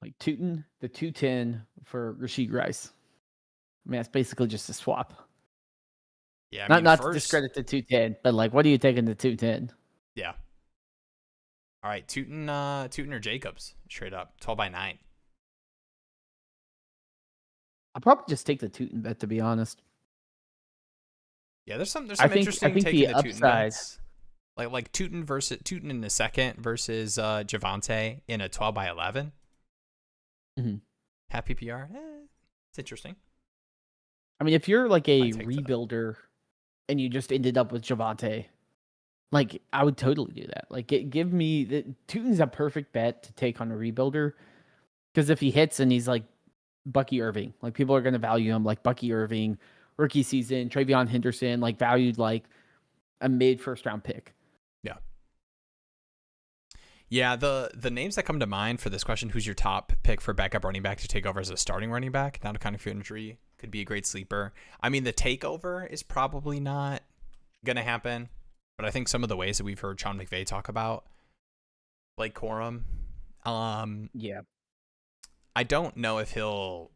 Like Tootin, the 210 for Rashid Rice. I mean, that's basically just a swap. Yeah, I mean, not to discredit the 210, but like, what are you taking the 210? Yeah. All right, Tootin or Jacobs straight up 12/9. I'll probably just take the Tootin bet, to be honest. Yeah, there's some interesting taking the Tootin bets. Like Tootin in the second versus Javonte in a 12/11. Mm-hmm. Happy PR. It's interesting. I mean, if you're like a rebuilder and you just ended up with Javonte, like I would totally do that. Like, give me Tootin's a perfect bet to take on a rebuilder because if he hits and he's like Bucky Irving, like people are going to value him like Bucky Irving, rookie season, Travion Henderson, like valued like a mid first round pick. Yeah. Yeah, the names that come to mind for this question, who's your top pick for backup running back to take over as a starting running back, not accounting for injury, could be a great sleeper. I mean, the takeover is probably not going to happen, but I think some of the ways that we've heard Sean McVay talk about, Blake Corum, yeah. I don't know if he'll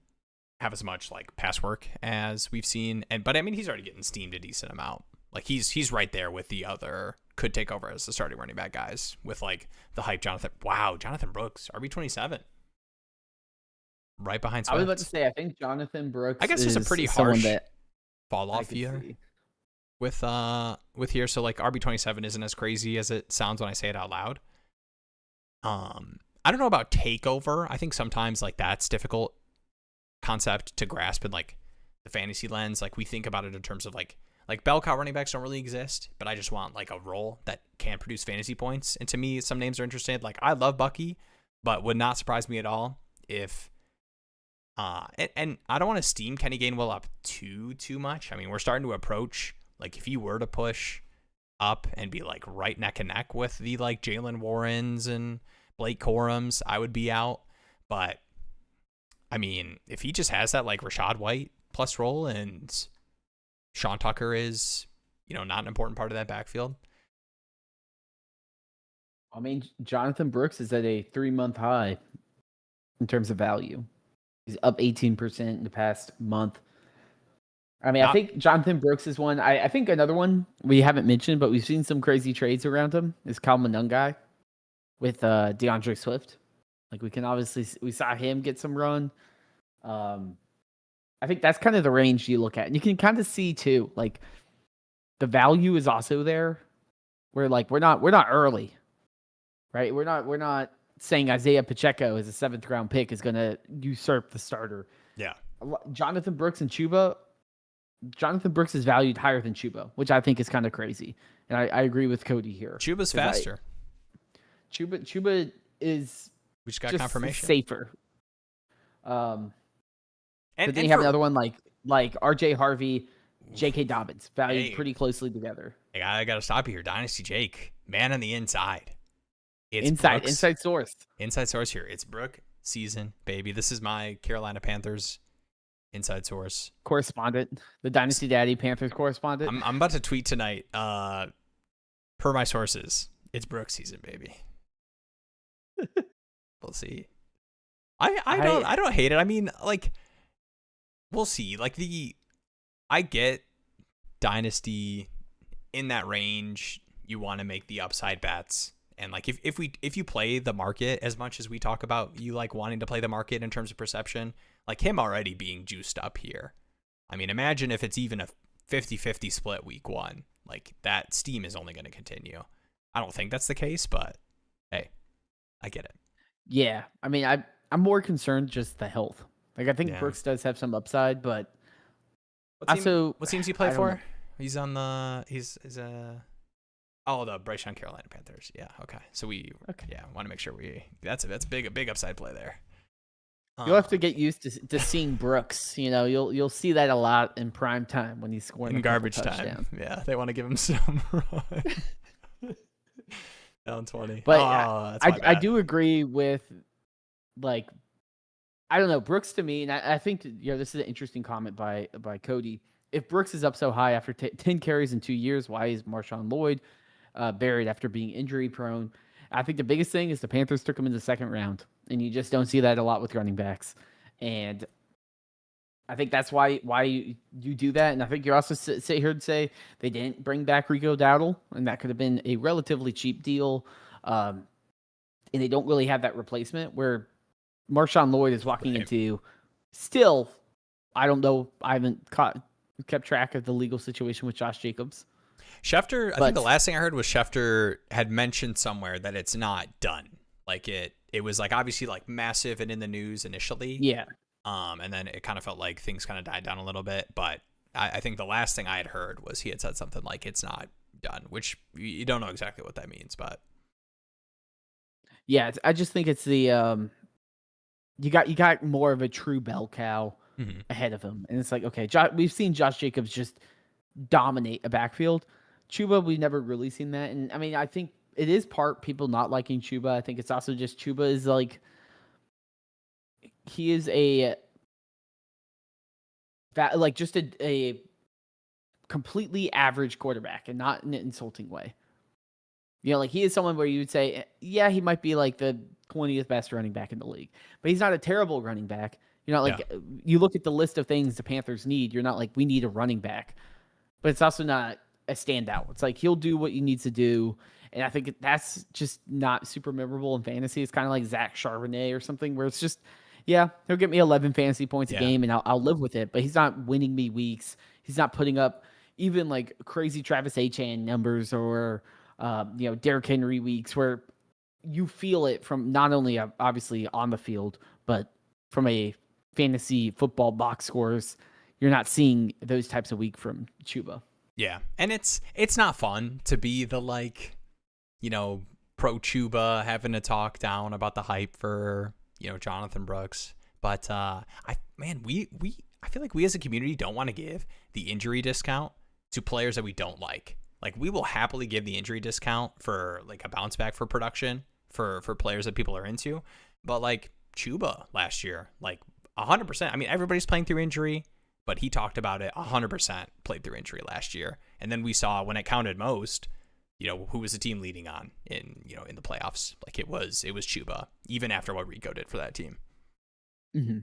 have as much like pass work as we've seen, but I mean, he's already getting steamed a decent amount. Like he's right there with the other could take over as the starting running back guys with like the hype Jonathan Brooks, RB27. Right behind Swift. I was about to say, I think Jonathan Brooks I guess there's a pretty harsh fall off here with here. So like RB27 isn't as crazy as it sounds when I say it out loud. I don't know about takeover. I think sometimes like that's difficult concept to grasp in like the fantasy lens. Like we think about it in terms of like bell cow running backs don't really exist, but I just want like a role that can produce fantasy points. And to me, some names are interesting. Like I love Bucky, but would not surprise me at all if and I don't want to steam Kenny Gainwell up too much. I mean, we're starting to approach, like, if he were to push up and be like right neck and neck with the like Jalen Warrens and Blake Corums, I would be out. But I mean, if he just has that like Rashad White plus role and Sean Tucker is, not an important part of that backfield. I mean, Jonathan Brooks is at a 3-month high in terms of value. He's up 18% in the past month. I mean, I think Jonathan Brooks is one. I think another one we haven't mentioned, but we've seen some crazy trades around him, is Kyle Monungai with DeAndre Swift. Like, we saw him get some run. I think that's kind of the range you look at. And you can kind of see too, like, the value is also there. We're not early, right? We're not saying Isaiah Pacheco as a 7th round pick is going to usurp the starter. Yeah. Jonathan Brooks and Chuba. Jonathan Brooks is valued higher than Chuba, which I think is kind of crazy. And I agree with Cody here. Chuba's faster. Chuba is we just got confirmation. Safer. And then you have another one like RJ Harvey, J.K. Dobbins, valued pretty closely together. I got to stop you here. Dynasty Jake, man on the inside. It's inside source. Inside source here. It's Brook season, baby. This is my Carolina Panthers inside source. Correspondent. The Dynasty Daddy Panthers correspondent. I'm about to tweet tonight. Per my sources, it's Brook season, baby. We'll see. I don't hate it. I mean, like, we'll see. Like, I get Dynasty in that range. You want to make the upside bets. And like, if you play the market as much as we talk about, you like wanting to play the market in terms of perception, like him already being juiced up here. I mean, imagine if it's even a 50-50 split week 1, like that steam is only going to continue. I don't think that's the case, but hey, I get it. Yeah. I mean, I'm more concerned just the health. Like, I think Brooks does have some upside, but what teams he play for? He's on the the Bryce Young Carolina Panthers. Yeah, okay. So want to make sure that's a big upside play there. You'll have to get used to seeing Brooks. You'll see that a lot in prime time when he's scoring in garbage time. Yeah, they want to give him some run. Down 20. But I do agree with, like, I don't know, Brooks to me, and I think this is an interesting comment by Cody. If Brooks is up so high after 10 carries in 2 years, why is Marshawn Lloyd buried after being injury prone? I think the biggest thing is the Panthers took him in the 2nd round, and you just don't see that a lot with running backs. And I think that's why you do that. And I think you also sit here and say they didn't bring back Rico Dowdle, and that could have been a relatively cheap deal. And they don't really have that replacement where Marshawn Lloyd is walking into. Still, I don't know. I haven't kept track of the legal situation with Josh Jacobs. Schefter, I think the last thing I heard was Schefter had mentioned somewhere that it's not done. Like it was like obviously like massive and in the news initially. Yeah. And then it kind of felt like things kind of died down a little bit. But I think the last thing I had heard was he had said something like it's not done, which you don't know exactly what that means. But yeah, I just think it's the you got more of a true bell cow ahead of him, and it's like, okay, we've seen Josh Jacobs just dominate a backfield. Chuba, we've never really seen that, and I mean, I think it is part people not liking Chuba. I think it's also just Chuba is like, he is just a completely average quarterback, and not in an insulting way. Like, he is someone where you would say, yeah, he might be like the 20th best running back in the league, but he's not a terrible running back. You look at the list of things the Panthers need. You're not like, we need a running back, but it's also not a standout. It's like, he'll do what he needs to do. And I think that's just not super memorable in fantasy. It's kind of like Zach Charbonnet or something, where it's just, yeah, he'll get me 11 fantasy points a game and I'll live with it, but he's not winning me weeks. He's not putting up even like crazy Travis Etienne numbers or, Derrick Henry weeks where you feel it from not only obviously on the field, but from a fantasy football box scores. You're not seeing those types of week from Chuba. Yeah. And it's not fun to be the, like, pro Chuba having to talk down about the hype for, Jonathan Brooks. But I feel like we as a community don't want to give the injury discount to players that we don't like. Like, we will happily give the injury discount for like a bounce back for production for players that people are into. But like Chuba last year, like 100%. I mean, everybody's playing through injury, but he talked about it 100% played through injury last year. And then we saw when it counted most, who was the team leading on in the playoffs. Like it was Chuba, even after what Rico did for that team. Mm-hmm.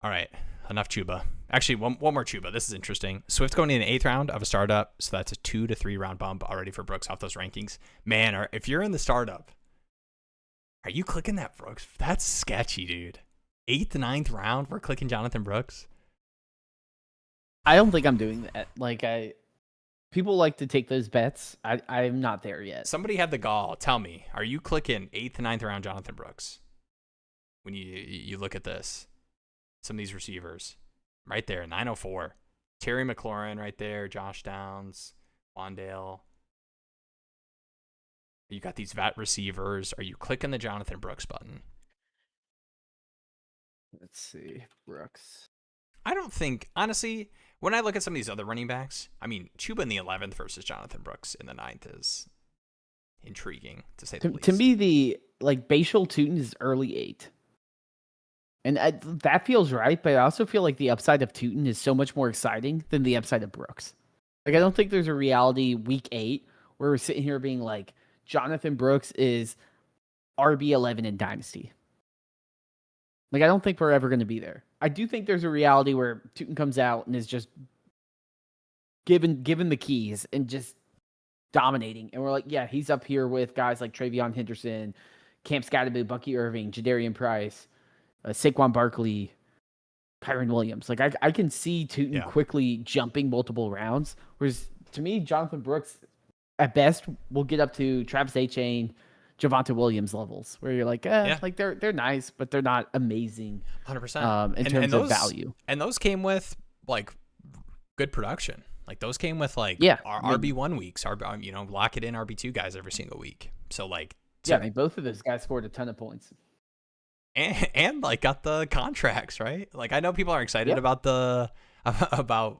All right, enough Chuba. Actually, one more Chuba. This is interesting. Swift going in the 8th round of a startup, so that's a 2 to 3 round bump already for Brooks off those rankings. Man, if you're in the startup, are you clicking that Brooks? That's sketchy, dude. 8th, 9th round, we're clicking Jonathan Brooks. I don't think I'm doing that. Like people like to take those bets. I'm not there yet. Somebody had the gall. Tell me, are you clicking 8th, 9th round Jonathan Brooks when you look at this? Some of these receivers right there, 904. Terry McLaurin right there, Josh Downs, Wandale. You got these vet receivers. Are you clicking the Jonathan Brooks button? Let's see. Brooks. I don't think, honestly, when I look at some of these other running backs, I mean, Chuba in the 11th versus Jonathan Brooks in the 9th is intriguing, to say the least. To me, the Bashal Tootin is early 8. And that feels right, but I also feel like the upside of Tootin is so much more exciting than the upside of Brooks. Like, I don't think there's a reality week 8 where we're sitting here being like, Jonathan Brooks is RB11 in Dynasty. Like, I don't think we're ever going to be there. I do think there's a reality where Tootin comes out and is just given the keys and just dominating. And we're like, yeah, he's up here with guys like Travion Henderson, Cam Scatterby, Bucky Irving, Jadarian Price, Saquon Barkley, Kyron Williams. Like, I can see Tootin quickly jumping multiple rounds. Whereas, to me, Jonathan Brooks, at best, will get up to Travis Etienne, Javonte Williams levels, where you're like, like they're nice, but they're not amazing. 100%. In terms of value. And those came with like good production. Like those came with like RB1 weeks, lock it in RB2 guys every single week. So like, I mean, both of those guys scored a ton of points. And like got the contracts, right? Like, I know people are excited about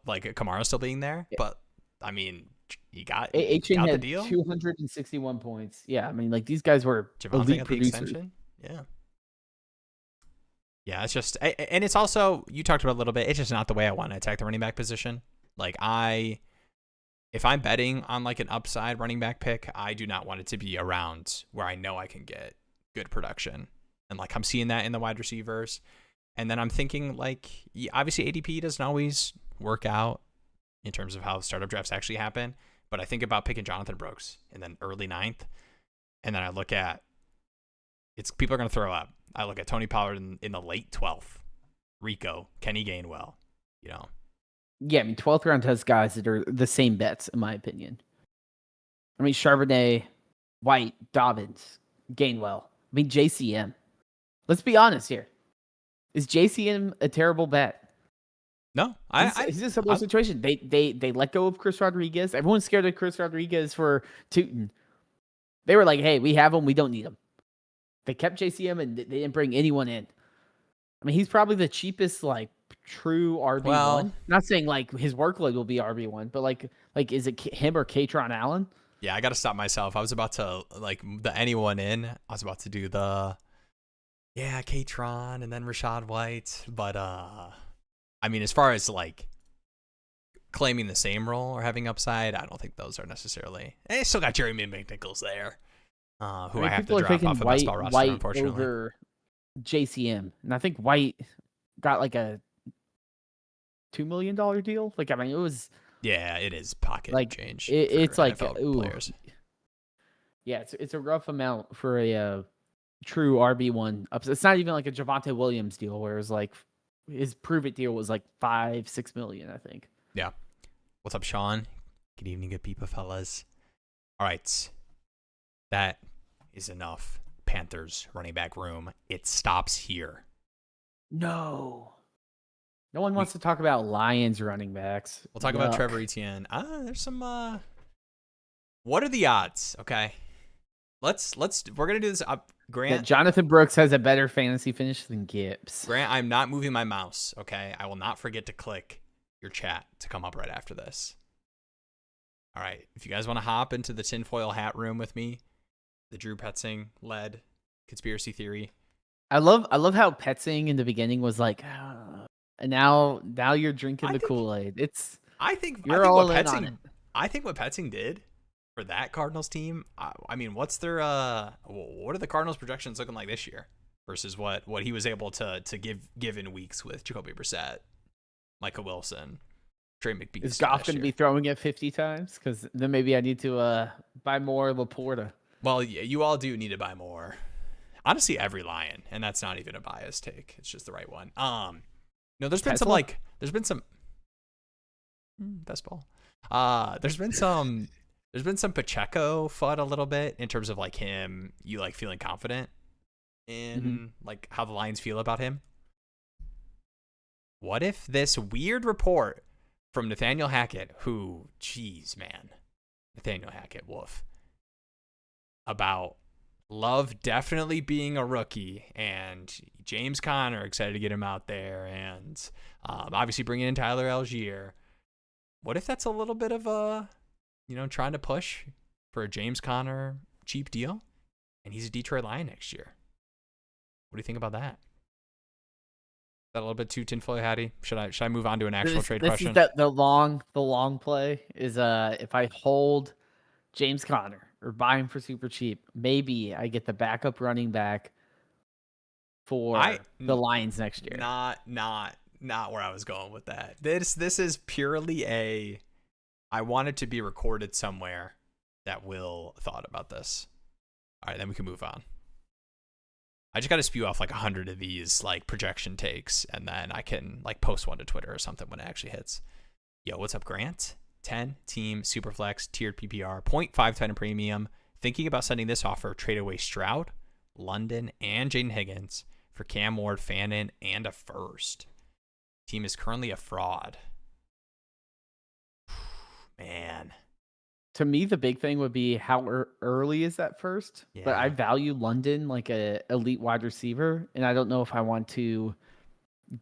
like Kamara still being there, but I mean, you got the deal. 261 points. Yeah, I mean, like these guys were elite producers. Yeah, it's just, and it's also, you talked about a little bit, it's just not the way I want to attack the running back position. Like if I'm betting on like an upside running back pick, I do not want it to be around where I know I can get good production. And like, I'm seeing that in the wide receivers. And then I'm thinking like, obviously ADP doesn't always work out in terms of how startup drafts actually happen. But I think about picking Jonathan Brooks in the early 9th. And then I look at, people are going to throw up. I look at Tony Pollard in the late 12th, Rico, Kenny Gainwell, Yeah, I mean, 12th round has guys that are the same bets, in my opinion. I mean, Charbonnet, White, Dobbins, Gainwell. I mean, JCM. Let's be honest here. Is JCM a terrible bet? No, he's in a similar situation. They let go of Chris Rodriguez. Everyone's scared of Chris Rodriguez for Tootin. They were like, hey, we have him. We don't need him. They kept JCM and they didn't bring anyone in. I mean, he's probably the cheapest, like, true RB1. Well, not saying like his workload will be RB1, but like is it him or Katron Allen? Yeah, I got to stop myself. I was about to like the anyone in. I was about to do the Katron and then Rashad White, but I mean, as far as like claiming the same role or having upside, I don't think those are necessarily. They still got Jeremy McNichols there, who I have to drop off the best ball roster, unfortunately. Over JCM, and I think White got like a $2 million deal. Like, I mean, it was. Yeah, it is pocket like, change. It's like players. Yeah, it's a rough amount for a true RB1. It's not even like a Javonte Williams deal where it was like his prove it deal was like $5-6 million, I think. Yeah. What's up, Sean? Good evening, good people, fellas. All right, that is enough. Panthers running back room. It stops here. No one wants to talk about Lions running backs. We'll talk about Trevor Etienne. There's some. What are the odds? Okay, we're gonna do this. That Grant, Jonathan Brooks has a better fantasy finish than Gibbs. Grant, I'm not moving my mouse. Okay, I will not forget to click your chat to come up right after this. All right, if you guys want to hop into the tinfoil hat room with me, the Drew Petzing led conspiracy theory. I love how Petzing in the beginning was like, and now you're drinking the Kool-Aid. I think all in on it. I think what Petzing did for that Cardinals team, I mean, what's their what are the Cardinals projections looking like this year versus what he was able to give in weeks with Jacoby Brissett, Michael Wilson, Trey McBeast. Is Goff going to be throwing it 50 times? Because then maybe I need to buy more Laporta. Well, you all do need to buy more. Honestly, every Lion, and that's not even a biased take. It's just the right one. No, there's been Tesla? some best ball. There's been some Pacheco FUD a little bit in terms of like him, you like feeling confident in like how the Lions feel about him. What if this weird report from Nathaniel Hackett, who, geez, man, Nathaniel Hackett, woof, about Love definitely being a rookie and James Conner excited to get him out there and obviously bringing in Tyler Algier. What if that's a little bit of a, trying to push for a James Conner cheap deal and he's a Detroit Lion next year? What do you think about that? Is that a little bit too tinfoil hatty? Should I move on to an actual trade question? This is the long play is if I hold James Conner or buy him for super cheap, maybe I get the backup running back for the Lions next year. Not where I was going with that. This is purely I want it to be recorded somewhere that Will thought about this. All right, then we can move on. I just got to spew off like 100 of these like projection takes, and then I can like post one to Twitter or something when it actually hits. Yo, what's up, Grant? 10 team Superflex tiered PPR 0.5 tight premium. Thinking about sending this offer: trade away Stroud, London, and Jaden Higgins for Cam Ward, Fannin, and a first. Team is currently a fraud. Man. To me, the big thing would be how early is that first? Yeah. But I value London like a elite wide receiver, and I don't know if I want to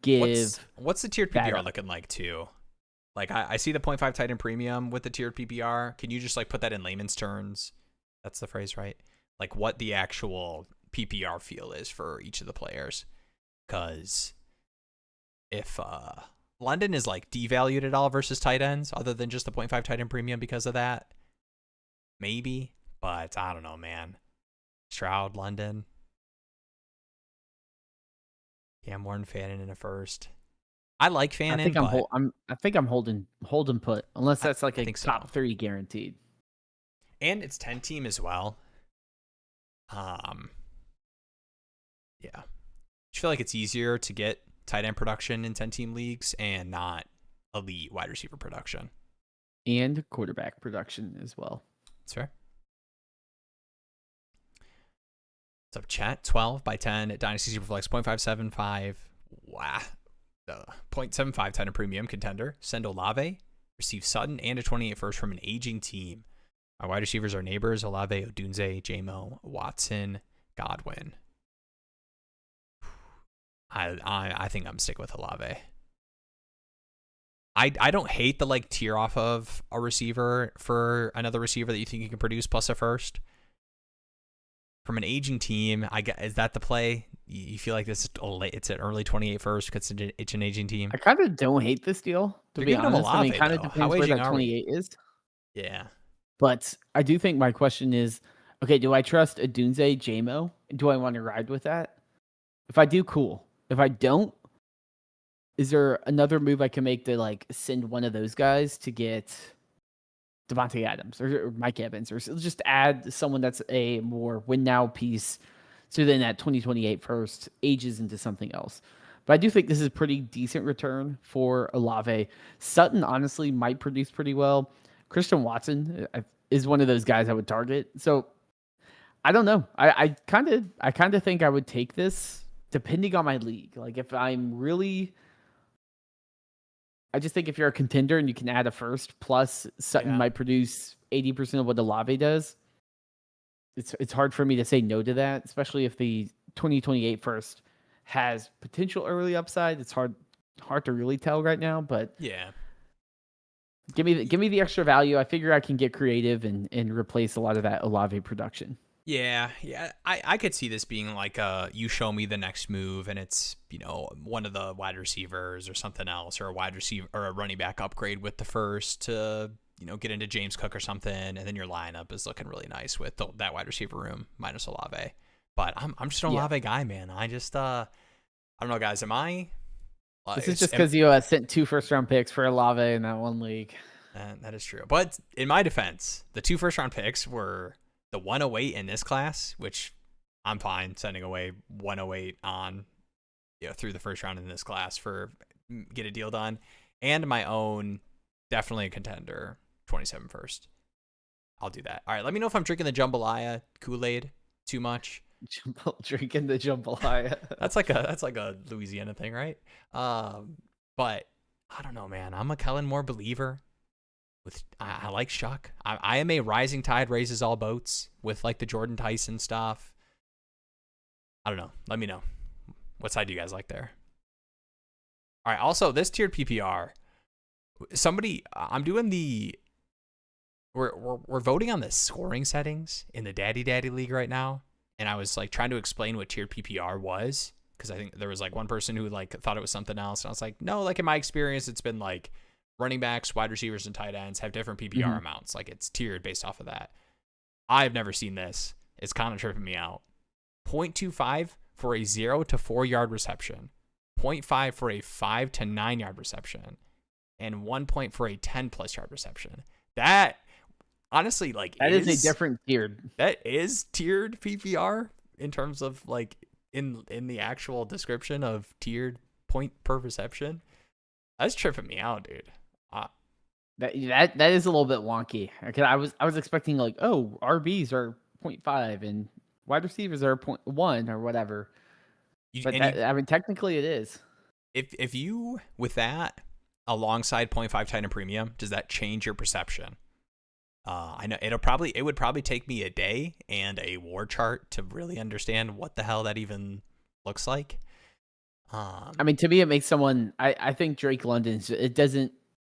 give. What's the tiered PPR looking like too? Like I see the 0.5 tight end premium with the tiered PPR. Can you just like put that in layman's terms? That's the phrase, right? Like what the actual PPR feel is for each of the players. Because if London is like devalued at all versus tight ends, other than just the 0.5 tight end premium because of that, maybe. But I don't know, man. Stroud, London, Cam Warren, Fannin in a first. I like Fannin. I think I'm holding put unless that's like a top 3 guaranteed. And it's 10 team as well. Yeah. I feel like it's easier to get tight end production in 10 team leagues and not elite wide receiver production. And quarterback production as well. That's fair. What's up, chat? 12 by 10 at Dynasty Superflex 0.575. Wow. 0.75 tight end premium contender. Send Olave. Receive Sutton and a 28 first from an aging team. Our wide receivers are neighbors: Olave, Odunze, J-Mo, Watson, Godwin. I think I'm sticking with Olave. I don't hate the like tier off of a receiver for another receiver that you think you can produce plus a first. From an aging team, is that the play? You feel like this is it's an early 28 first because it's an aging team? I kind of don't hate this deal, to be honest. Olave, it kind of depends where that 28 is. Yeah. But I do think my question is, okay, do I trust Odunze, J-Mo? Do I want to ride with that? If I do, cool. If I don't, is there another move I can make to like send one of those guys to get Devontae Adams or Mike Evans, or just add someone that's a more win now piece, so then that 2028 first ages into something else? But I do think this is a pretty decent return for Olave. Sutton honestly might produce pretty well. Christian Watson is one of those guys I would target. So I don't know. I kind of think I would take this depending on my league. Like if I'm really, I just think if you're a contender and you can add a first plus Sutton might produce 80% of what Olave does, it's hard for me to say no to that, especially if the 2028 first has potential early upside. It's hard to really tell right now, but Yeah. give me the extra value. I figure I can get creative and replace a lot of that Olave production. Yeah. I could see this being like you show me the next move and it's, one of the wide receivers or something else, or a wide receiver or a running back upgrade with the first to, get into James Cook or something, and then your lineup is looking really nice with that wide receiver room minus Olave. But I'm just an Olave guy, man. I just I don't know, guys. Am I? This is just because you sent 2 first-round picks for Olave in that one league. That is true. But in my defense, the 2 first-round picks were the 108 in this class, which I'm fine sending away 108 on, through the first round in this class for get a deal done, and my own, definitely a contender, 27 first. I'll do that. All right, let me know if I'm drinking the jambalaya Kool-Aid too much. Drinking the jambalaya. That's like a Louisiana thing, right? But I don't know, man. I'm a Kellen Moore believer. I like Shuck. I am a rising tide raises all boats with like the Jordan Tyson stuff. I don't know. Let me know. What side do you guys like there? All right. Also, this tiered PPR. I'm doing the. We're voting on the scoring settings in the Daddy League right now, and I was like trying to explain what tiered PPR was, because I think there was like one person who like thought it was something else, and I was like, no, like in my experience, it's been like running backs, wide receivers, and tight ends have different PPR amounts. Like it's tiered based off of that. I've never seen this. It's kind of tripping me out. 0.25 for a 0 to 4 yard reception, 0.5 for a 5 to 9 yard reception, and 1 point for a 10 plus yard reception. That honestly, like, that is a different tiered. That is tiered PPR in terms of like in the actual description of tiered point per reception. That's tripping me out, dude. That is a little bit wonky. Okay, I was expecting like, oh, RBs are 0.5 and wide receivers are 0.1 or whatever. I mean, technically it is. If you with that alongside 0.5 tight end premium, does that change your perception? I know it would probably take me a day and a war chart to really understand what the hell that even looks like. I mean, to me, it makes someone. I think Drake London. It doesn't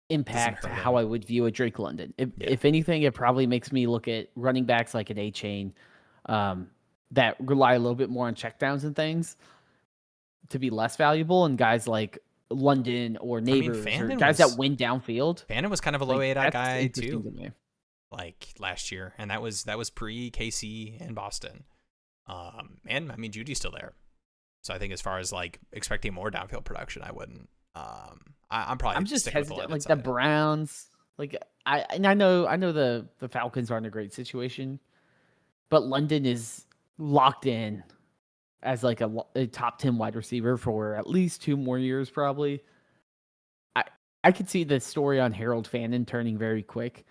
impact how I would view a Drake London. If anything, it probably makes me look at running backs like an A-Chain, that rely a little bit more on checkdowns and things to be less valuable, and guys like London or Neighbors, or guys that win downfield. Fannin was kind of a low ADOT guy too, like last year, and that was pre KC and Boston. And I mean Judy's still there. So I think as far as like expecting more downfield production, I wouldn't. I'm just hesitant. Like the Browns, like I know the Falcons aren't in a great situation, but London is locked in as like a top 10 wide receiver for at least 2 more years, probably. I could see the story on Harold Fannin turning very quick,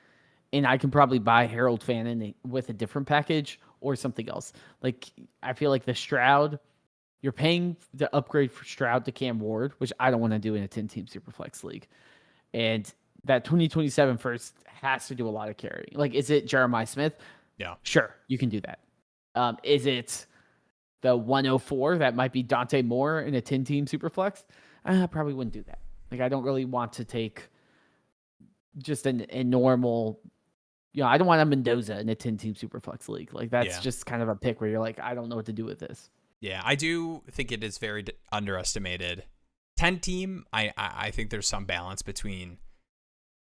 and I can probably buy Harold Fannin with a different package or something else. Like I feel like the Stroud. You're paying the upgrade for Stroud to Cam Ward, which I don't want to do in a 10-team Superflex league. And that 2027 first has to do a lot of carrying. Like, is it Jeremiah Smith? Yeah. Sure, you can do that. Is it the 104 that might be Dante Moore in a 10-team Superflex? I probably wouldn't do that. Like, I don't really want to take just a normal... I don't want a Mendoza in a 10-team Superflex league. Like, that's just kind of a pick where you're like, I don't know what to do with this. Yeah, I do think it is very underestimated. 10-team, I think there's some balance between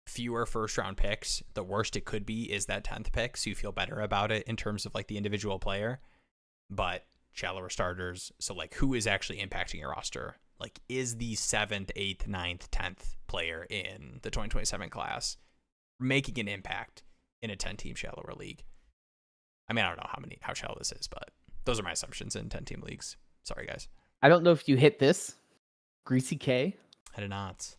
fewer first-round picks. The worst it could be is that 10th pick, so you feel better about it in terms of like the individual player. But shallower starters, so like who is actually impacting your roster? Like is the 7th, 8th, 9th, 10th player in the 2027 class making an impact in a 10-team shallower league? I mean, I don't know how shallow this is, but those are my assumptions in 10-team leagues. Sorry, guys. I don't know if you hit this. Greasy K. I did not.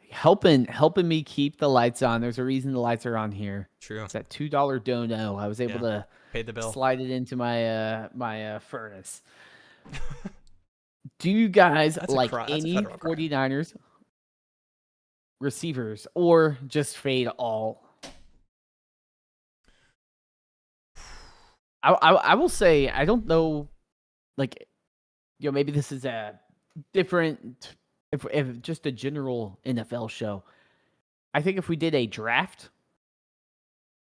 Helping me keep the lights on. There's a reason the lights are on here. True. It's that $2 dono. I was able to pay the bill. Slide it into my furnace. Do you guys like any 49ers receivers or just fade all? I will say I don't know, like, maybe this is a different, if just a general NFL show. I think if we did a draft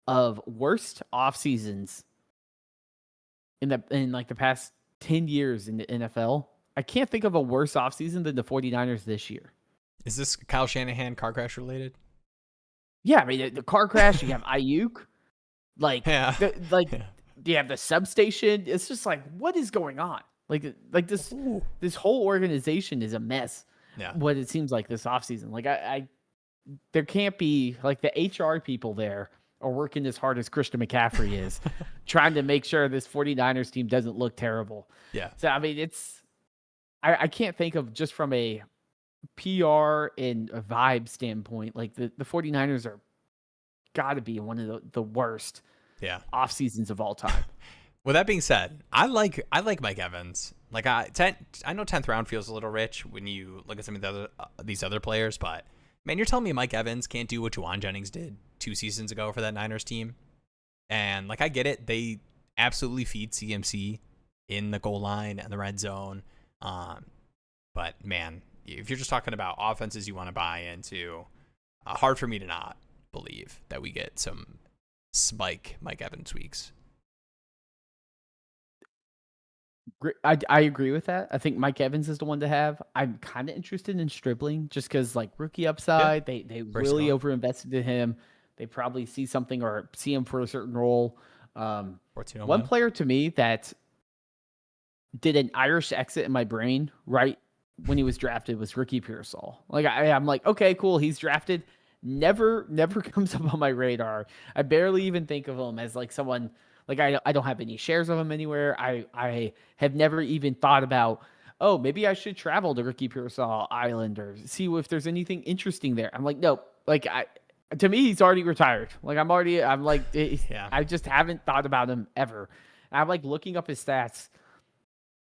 of worst off seasons in like the past 10 years in the NFL, I can't think of a worse off season than the 49ers this year. Is this Kyle Shanahan car crash related? Yeah, I mean the car crash. You have Ayuk, like, Yeah. you have the substation. It's just like, what is going on? Like this whole organization is a mess. Yeah. What it seems like this offseason. Like I there can't be, like, the HR people there are working as hard as Christian McCaffrey is, trying to make sure this 49ers team doesn't look terrible. Yeah. So I mean, I can't think of, just from a PR and a vibe standpoint, like the 49ers are got to be one of the worst off seasons of all time. With that being said, I like Mike Evans. Like I know 10th round feels a little rich when you look at some of the these other players, but man, you're telling me Mike Evans can't do what Juwan Jennings did 2 seasons ago for that Niners team? And like, I get it, they absolutely feed CMC in the goal line and the red zone. But man, if you're just talking about offenses you want to buy into, hard for me to not believe that we get some spike Mike Evans weeks. I agree with that. I think Mike Evans is the one to have. I'm kind of interested in Stribling, just because, like, rookie upside. Yeah. They really overinvested in him. They probably see something or see him for a certain role. One player to me that did an Irish exit in my brain right when he was drafted was Ricky Pearsall. Like, I'm like, okay, cool, he's drafted. Never comes up on my radar. I barely even think of him as, like, someone. Like, I don't have any shares of him anywhere. I have never even thought about, oh, maybe I should travel to Ricky Pearsall Island or see if there's anything interesting there. I'm like, nope. Like, to me, he's already retired. Like, I just haven't thought about him ever. And I'm like looking up his stats,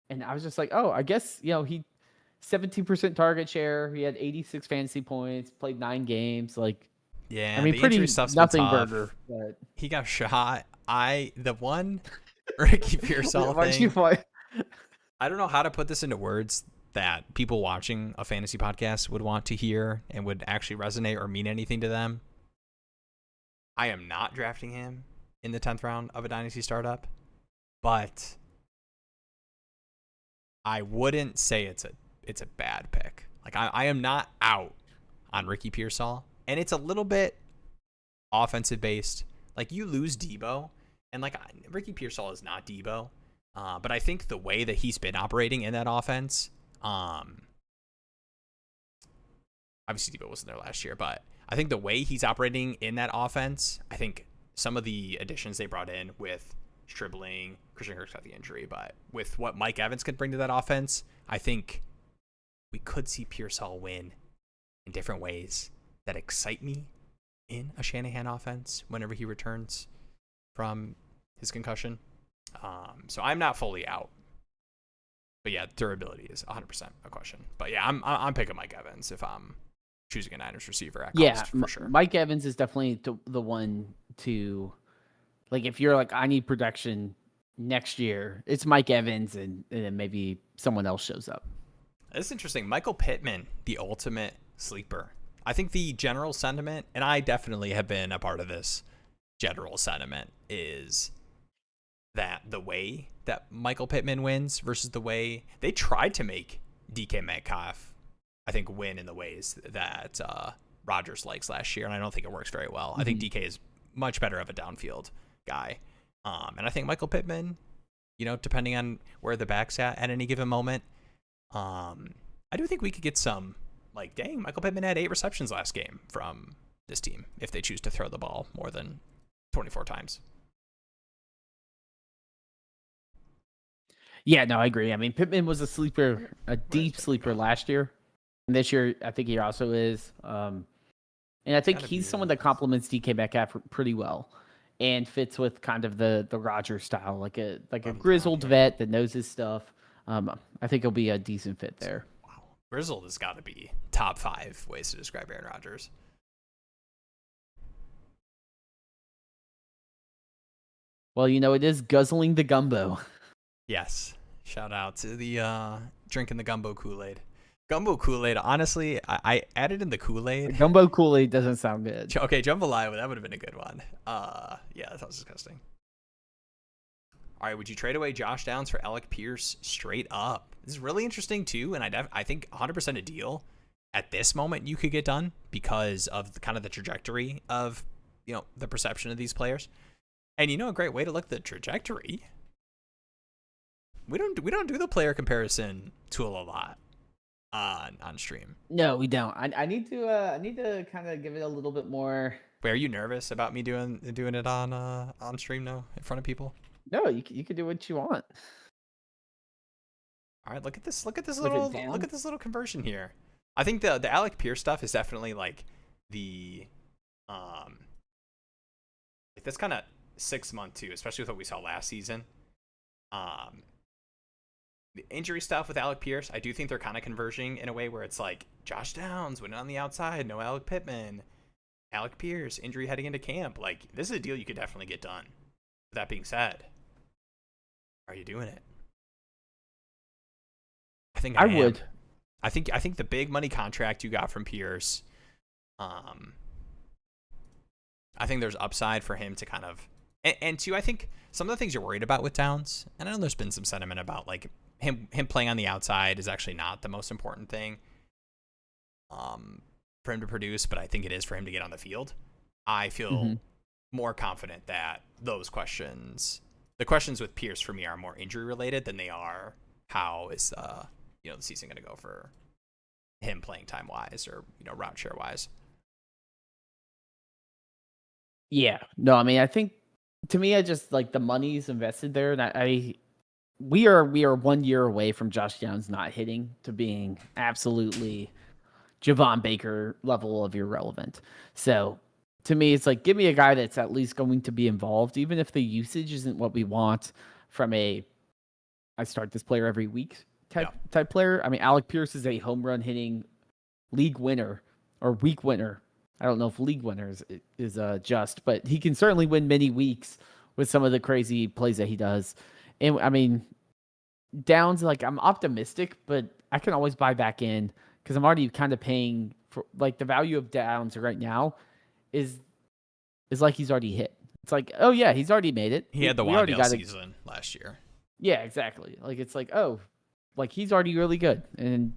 and I was just like, oh, I guess, he 17% target share. He had 86 fantasy points, played 9 games. Like, yeah, I mean, pretty nothing burger. But he got shot. The one Ricky Pearsall thing. I don't know how to put this into words that people watching a fantasy podcast would want to hear and would actually resonate or mean anything to them. I am not drafting him in the 10th round of a dynasty startup, but I wouldn't say it's a bad pick. Like, I am not out on Ricky Pearsall, and it's a little bit offensive based. Like, you lose Debo, and like, Ricky Pearsall is not Debo, but I think the way that he's been operating in that offense, obviously Debo wasn't there last year, but I think the way he's operating in that offense, I think some of the additions they brought in with Stribling, Christian Kirk's got the injury, but with what Mike Evans could bring to that offense, I think we could see Pearsall win in different ways that excite me in a Shanahan offense whenever he returns from his concussion. So I'm not fully out. But yeah, durability is 100% a question. But yeah, I'm picking Mike Evans if I'm choosing a Niners receiver at cost, for sure. Mike Evans is definitely the one to, like, if you're like, I need production next year, it's Mike Evans, and then maybe someone else shows up. It's interesting. Michael Pittman, the ultimate sleeper. I think the general sentiment, and I definitely have been a part of this general sentiment, is that the way that Michael Pittman wins versus the way they tried to make DK Metcalf, I think, win in the ways that Rodgers likes last year, and I don't think it works very well. I think DK is much better of a downfield guy. And I think Michael Pittman, depending on where the back's at any given moment, I do think we could get some, like, dang, Michael Pittman had 8 receptions last game from this team if they choose to throw the ball more than 24 times. Yeah, no, I agree. I mean, Pittman was a sleeper, a deep sleeper last year. And this year, I think he also is. And I think he's someone that complements DK Metcalf pretty well and fits with kind of the Rodgers style, like a grizzled vet that knows his stuff. I think he'll be a decent fit there. Wow. Grizzled has got to be top 5 ways to describe Aaron Rodgers. Well, it is guzzling the gumbo. Yes. Shout out to the drinking the gumbo Kool-Aid. Gumbo Kool-Aid, honestly, I added in the Kool-Aid. Gumbo Kool-Aid doesn't sound good. Okay, jambalaya, that would have been a good one. Yeah, that sounds disgusting. All right, would you trade away Josh Downs for Alec Pierce straight up? This is really interesting too, and I think 100% a deal at this moment you could get done because of the trajectory of the perception of these players. And a great way to look at the trajectory. We don't do the player comparison tool a lot on stream. No, we don't. I need to kind of give it a little bit more. Wait, are you nervous about me doing it on stream now in front of people? No, you can do what you want. All right, look at this little conversion here. I think the Alec Pierce stuff is definitely like the that's kind of 6 month too, especially with what we saw last season. The injury stuff with Alec Pierce, I do think they're kind of converging in a way where it's like Josh Downs winning on the outside, no Alec Pittman, Alec Pierce injury heading into camp. Like, this is a deal you could definitely get done. With that being said, are you doing it? I think I would. I think the big money contract you got from Pierce, I think there's upside for him to kind of, and two, I think some of the things you're worried about with Downs, and I know there's been some sentiment about like him playing on the outside is actually not the most important thing for him to produce, but I think it is for him to get on the field. I feel more confident that the questions with Pierce for me are more injury related than they are how is the season going to go for him playing time wise or route share wise. Yeah, no, I mean, I think to me, I just like the money's invested there, and we are 1 year away from Josh Downs not hitting to being absolutely Javon Baker level of irrelevant. So to me, it's like, give me a guy that's at least going to be involved, even if the usage isn't what we want from I start this player every week type player. I mean, Alec Pierce is a home run hitting league winner or week winner. I don't know if league winner is just, but he can certainly win many weeks with some of the crazy plays that he does. And I mean, Downs, like, I'm optimistic, but I can always buy back in because I'm already kind of paying for, like, the value of Downs right now is like he's already hit. It's like, oh yeah, he's already made it. He had the Wandale season last year. Yeah, exactly. Like, it's like, oh, like he's already really good, and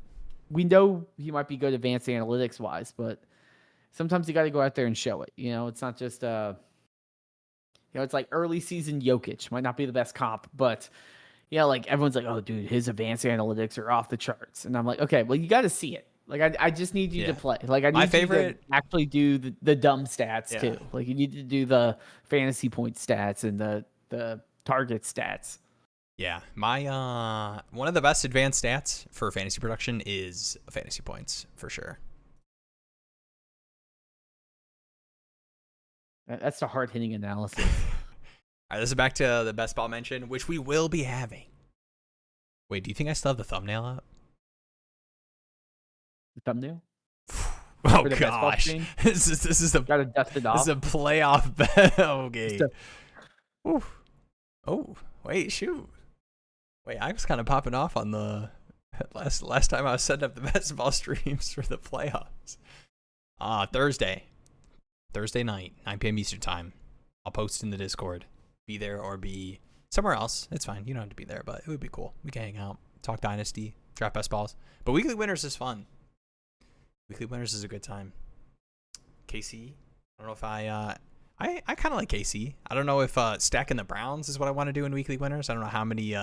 we know he might be good advanced analytics wise, but sometimes you got to go out there and show it. It's not just it's like early season Jokic might not be the best comp, but like everyone's like, oh dude, his advanced analytics are off the charts, and I'm like, okay, well you got to see it. Like I just need you to play. Like I need you to actually do the dumb stats too. Like you need to do the fantasy point stats and the target stats. Yeah, my one of the best advanced stats for fantasy production is fantasy points for sure. That's the hard hitting analysis. All right, this is back to the best ball mention, which we will be having. Wait, do you think I still have the thumbnail up? The thumbnail? Oh gosh, this is the gotta dust it off. This is a playoff okay. Oh wait, shoot. Wait, I was kind of popping off on the last time I was setting up the best ball streams for the playoffs. Thursday night, 9 p.m. Eastern time. I'll post in the Discord. Be there or be somewhere else. It's fine. You don't have to be there, but it would be cool. We can hang out, talk Dynasty, draft best balls. But weekly winners is fun. Weekly winners is a good time. KC, I don't know if I kind of like KC. I don't know if stacking the Browns is what I want to do in weekly winners. I don't know how many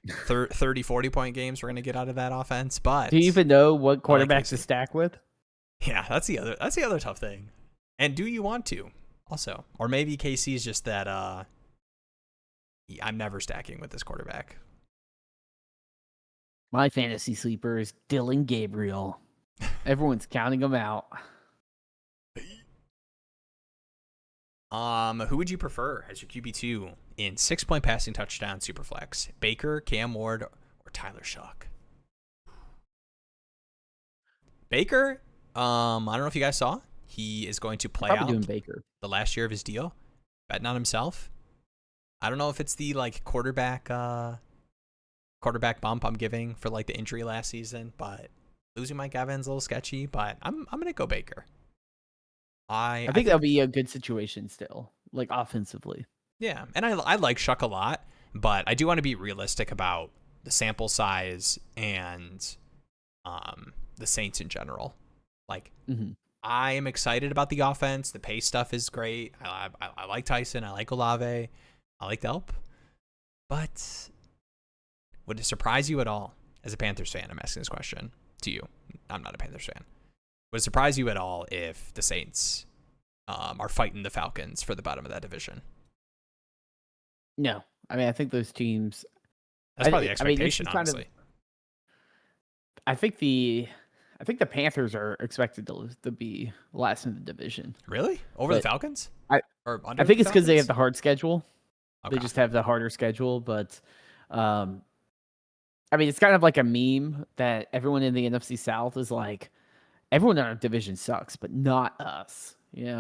30, 40 point games we're going to get out of that offense. But do you even know what quarterback to stack with? Yeah, that's the other tough thing. And do you want to also? Or maybe KC is just that I'm never stacking with this quarterback. My fantasy sleeper is Dylan Gabriel. Everyone's counting him out. Who would you prefer as your QB2 in 6-point passing touchdown superflex? Baker, Cam Ward, or Tyler Shuck? Baker, I don't know if you guys saw. He is going to play out doing Baker. The last year of his deal, betting on himself. I don't know if it's the like quarterback bump I'm giving for like the injury last season, but losing Mike Evans a little sketchy. But I'm gonna go Baker. I think that'll be a good situation still, like offensively. Yeah, and I like Shuck a lot, but I do want to be realistic about the sample size and the Saints in general. Like, I am excited about the offense. The pace stuff is great. I like Tyson. I like Olave. I like Delp. But would it surprise you at all, as a Panthers fan? I'm asking this question to you. I'm not a Panthers fan. Would it surprise you at all if the Saints are fighting the Falcons for the bottom of that division? No, I mean I think those teams. That's probably the expectation, honestly. I think the Panthers are expected to be last in the division. Really? Over the Falcons? I think it's because they have the hard schedule. Okay. They just have the harder schedule, but I mean, it's kind of like a meme that everyone in the NFC South is like, everyone in our division sucks, but not us.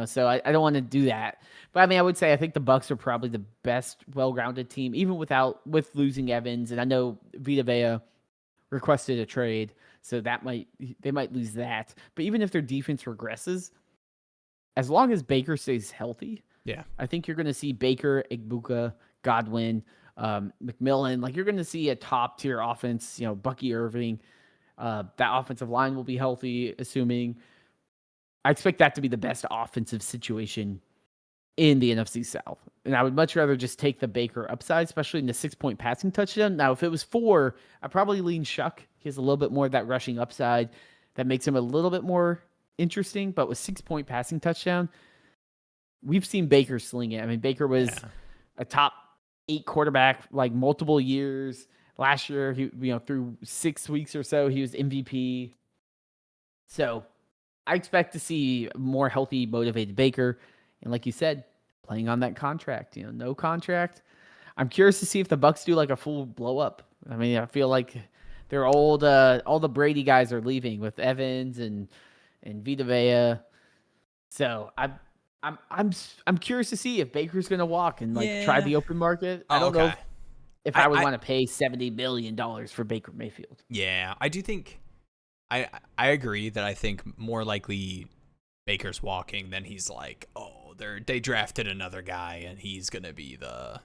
So I don't want to do that. But I mean, I would say I think the Bucs are probably the best, well-grounded team, even with losing Evans. And I know Vita Vea requested a trade, so they might lose that. But even if their defense regresses, as long as Baker stays healthy, yeah, I think you're going to see Baker, Igbuka, Godwin, McMillan. Like, you're going to see a top tier offense. Bucky Irving. That offensive line will be healthy, assuming. I expect that to be the best offensive situation in the NFC South. And I would much rather just take the Baker upside, especially in the 6-point passing touchdown. Now, if it was 4, I'd probably lean Shuck. He has a little bit more of that rushing upside that makes him a little bit more interesting. But with 6-point passing touchdown, we've seen Baker sling it. I mean, Baker was a top 8 quarterback like multiple years. Last year, he through 6 weeks or so, he was MVP. So I expect to see more healthy, motivated Baker. And like you said, playing on that contract, no contract. I'm curious to see if the Bucs do like a full blow up. I mean, I feel like they're old. All the Brady guys are leaving with Evans and Vita Vea. So I'm curious to see if Baker's going to walk and try the open market. I don't know if I would want to pay $70 million for Baker Mayfield. Yeah, I do think I agree that I think more likely Baker's walking than he's like, oh, they drafted another guy and he's gonna be the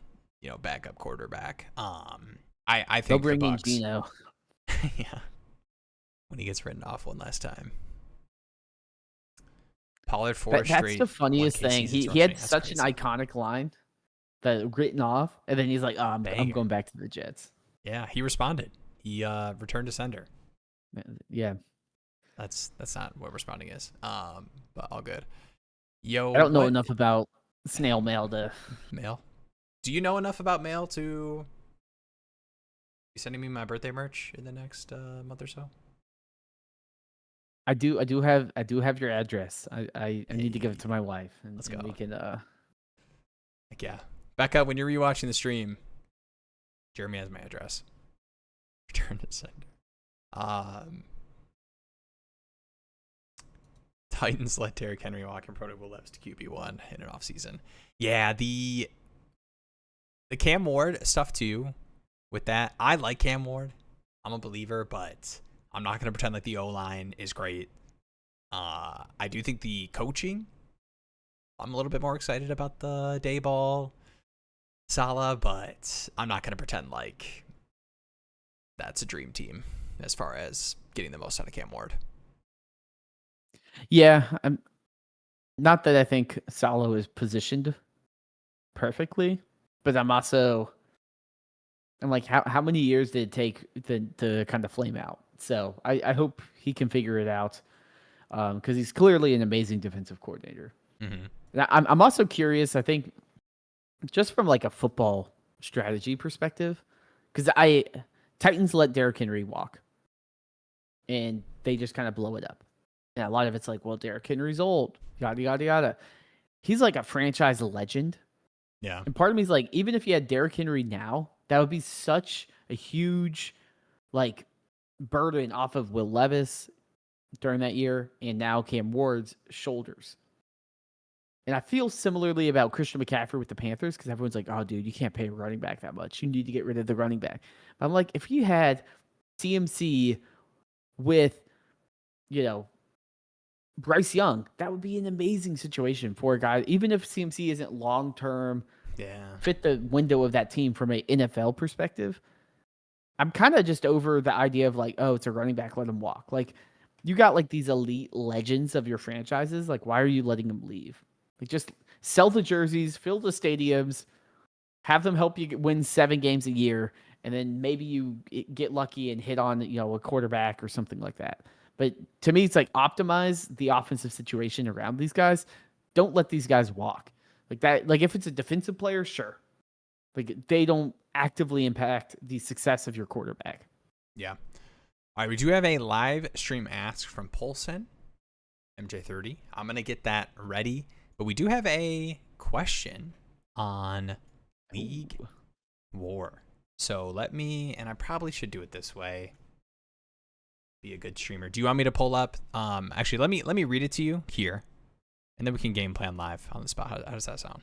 backup quarterback. I think they'll bring the in Bucs, Gino. yeah, when he gets written off one last time. Pollard 4 straight. That's the funniest thing. He had such crazy. an iconic line that written off, and then he's like, "Oh, I'm going back to the Jets." Yeah, he responded. He returned to sender. Yeah, that's not what responding is. But all good. Yo, I don't know enough about snail mail to mail. Do you know enough about mail to be sending me my birthday merch in the next month or so? I do have your address. I need to give it to my wife, and let's go. We can yeah, Becca, when you're rewatching the stream, Jeremy has my address. Return to sender. Titans let Derrick Henry walk and Proto Williams to QB1 in an offseason. Yeah, the Cam Ward stuff too. With that, I like Cam Ward. I'm a believer, but I'm not going to pretend like the O-line is great. I do think the coaching, I'm a little bit more excited about the Dayball, Salah, but I'm not going to pretend like that's a dream team as far as getting the most out of Cam Ward. Yeah, I'm not that I think Salah is positioned perfectly, but I'm like, how many years did it take to kind of flame out? So I hope he can figure it out because he's clearly an amazing defensive coordinator. Mm-hmm. And I'm also curious, I think, just from like a football strategy perspective, because Titans let Derrick Henry walk, and they just kind of blow it up. And a lot of it's like, well, Derrick Henry's old, yada, yada, yada. He's like a franchise legend. Yeah. And part of me is like, even if you had Derrick Henry now, that would be such a huge, like, burden off of Will Levis during that year, and now Cam Ward's shoulders. And I feel similarly about Christian McCaffrey with the Panthers because everyone's like, oh, dude, you can't pay a running back that much. You need to get rid of the running back. But I'm like, if you had CMC with, Bryce Young, that would be an amazing situation for a guy, even if CMC isn't long term, fit the window of that team from an NFL perspective. I'm kind of just over the idea of like, oh, it's a running back, let him walk. Like, you got like these elite legends of your franchises. Like, why are you letting them leave? Like, just sell the jerseys, fill the stadiums, have them help you win 7 games a year, and then maybe you get lucky and hit on, a quarterback or something like that. But to me, it's like optimize the offensive situation around these guys. Don't let these guys walk like that. Like if it's a defensive player, sure. Like they don't actively impact the success of your quarterback. Yeah. All right, we do have a live stream ask from Polson, MJ30. I'm going to get that ready. But we do have a question on League War. So and I probably should do it this way. Be a good streamer. Do you want me to pull up? Actually, let me read it to you here, and then we can game plan live on the spot. How does that sound?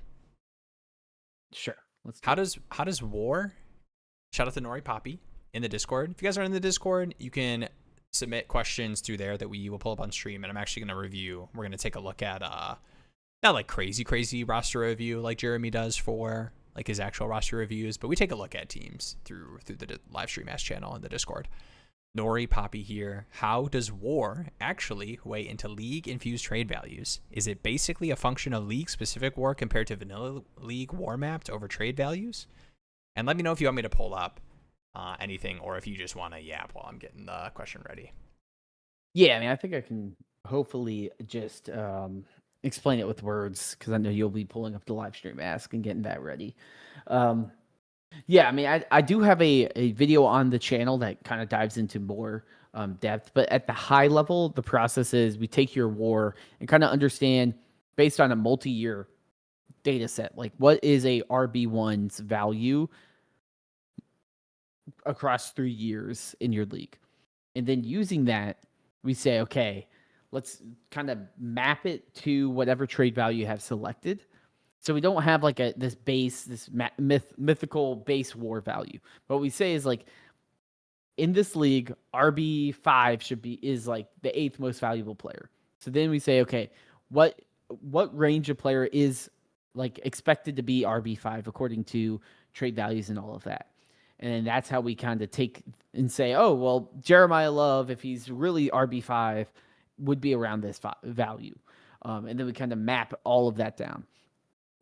Sure. How does War? Shout out to Nori Poppy in the Discord. If you guys are in the Discord, you can submit questions through there that we will pull up on stream, and I'm actually going to review. We're going to take a look at not like crazy roster review like Jeremy does for like his actual roster reviews, but we take a look at teams through the live stream ask channel in the Discord. Nori Poppy here. How does War actually weigh into league-infused trade values? Is it basically a function of league-specific War compared to vanilla league War mapped over trade values? And let me know if you want me to pull up anything or if you just want to yap while I'm getting the question ready. Yeah, I mean, I think I can hopefully just explain it with words because I know you'll be pulling up the live stream ask and getting that ready. Yeah, I mean, I do have a video on the channel that kind of dives into more depth, but at the high level, the process is we take your War and kind of understand based on a multi-year data set, like what is a RB1's value across 3 years in your league. And then using that, we say, okay, let's kind of map it to whatever trade value you have selected. So we don't have like this mythical base War value. What we say is like in this league, RB5 is like the 8th most valuable player. So then we say, okay, what range of player is like expected to be RB5 according to trade values and all of that. And then that's how we kind of take and say, oh, well, Jeremiah Love, if he's really RB5, would be around this value. And then we kind of map all of that down.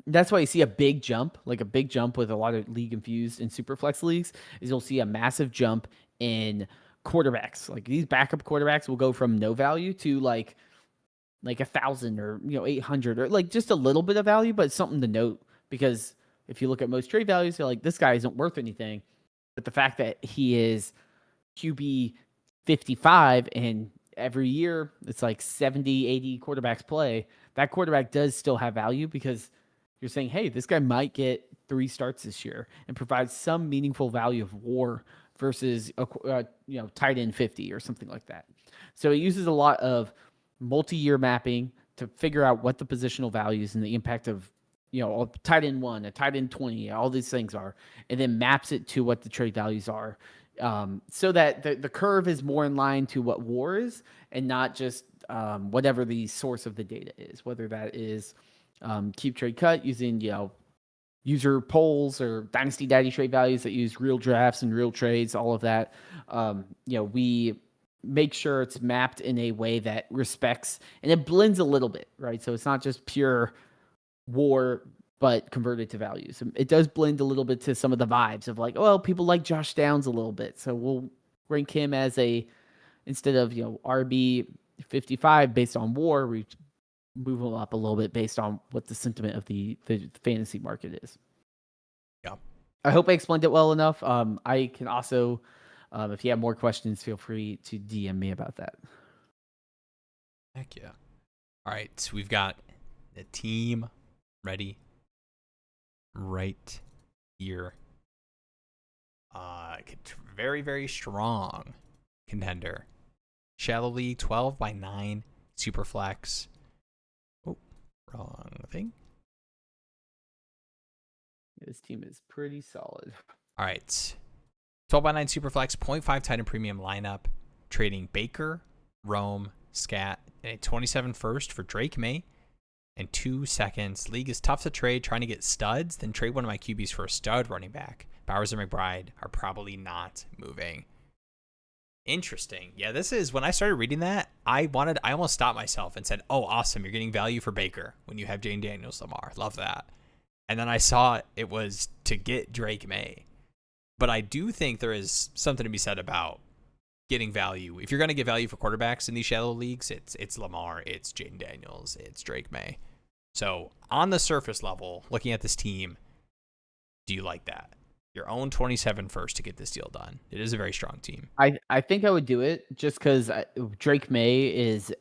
That's why you see a big jump with a lot of league infused and super flex leagues is you'll see a massive jump in quarterbacks. Like these backup quarterbacks will go from no value to like 1,000 or 800 or like just a little bit of value, but it's something to note because if you look at most trade values, you're like, this guy isn't worth anything. But the fact that he is QB 55 and every year it's like 70, 80 quarterbacks play, that quarterback does still have value because you're saying, hey, this guy might get 3 starts this year and provide some meaningful value of War versus tight end 50 or something like that. So it uses a lot of multi-year mapping to figure out what the positional values and the impact of a tight end 1, a tight end 20, all these things are, and then maps it to what the trade values are, so that the curve is more in line to what War is and not just whatever the source of the data is, whether that is KeepTradeCut using user polls or Dynasty Daddy trade values that use real drafts and real trades, all of that. We make sure it's mapped in a way that respects and it blends a little bit, right? So it's not just pure War but converted to values. It does blend a little bit to some of the vibes of like, well, people like Josh Downs a little bit, so we'll rank him as instead of RB 55 based on War, we move them up a little bit based on what the sentiment of the fantasy market is. Yeah. I hope I explained it well enough. I can also, if you have more questions, feel free to DM me about that. Heck yeah. All right. So we've got the team ready right here. Very, very strong contender. Shallow League, 12 by 9, super flex. Wrong thing. This team is pretty solid. All right. 12x9 Superflex, 0.5 tight end premium lineup, trading Baker, Rome, Scat, and a 27 first for Drake May, and 2 seconds. League is tough to trade, trying to get studs, then trade one of my QBs for a stud running back. Bowers and McBride are probably not moving. Interesting. Yeah, this is, when I started reading that, I almost stopped myself and said, oh, awesome, you're getting value for Baker when you have Jane Daniels Lamar. Love that. And then I saw it was to get Drake May. But I do think there is something to be said about getting value. If you're going to get value for quarterbacks in these shallow leagues, it's Lamar, it's Jaden Daniels, it's Drake May. So on the surface level, looking at this team, do you like that? Your own 27 first to get this deal done. It is a very strong team. I think I would do it just because Drake May is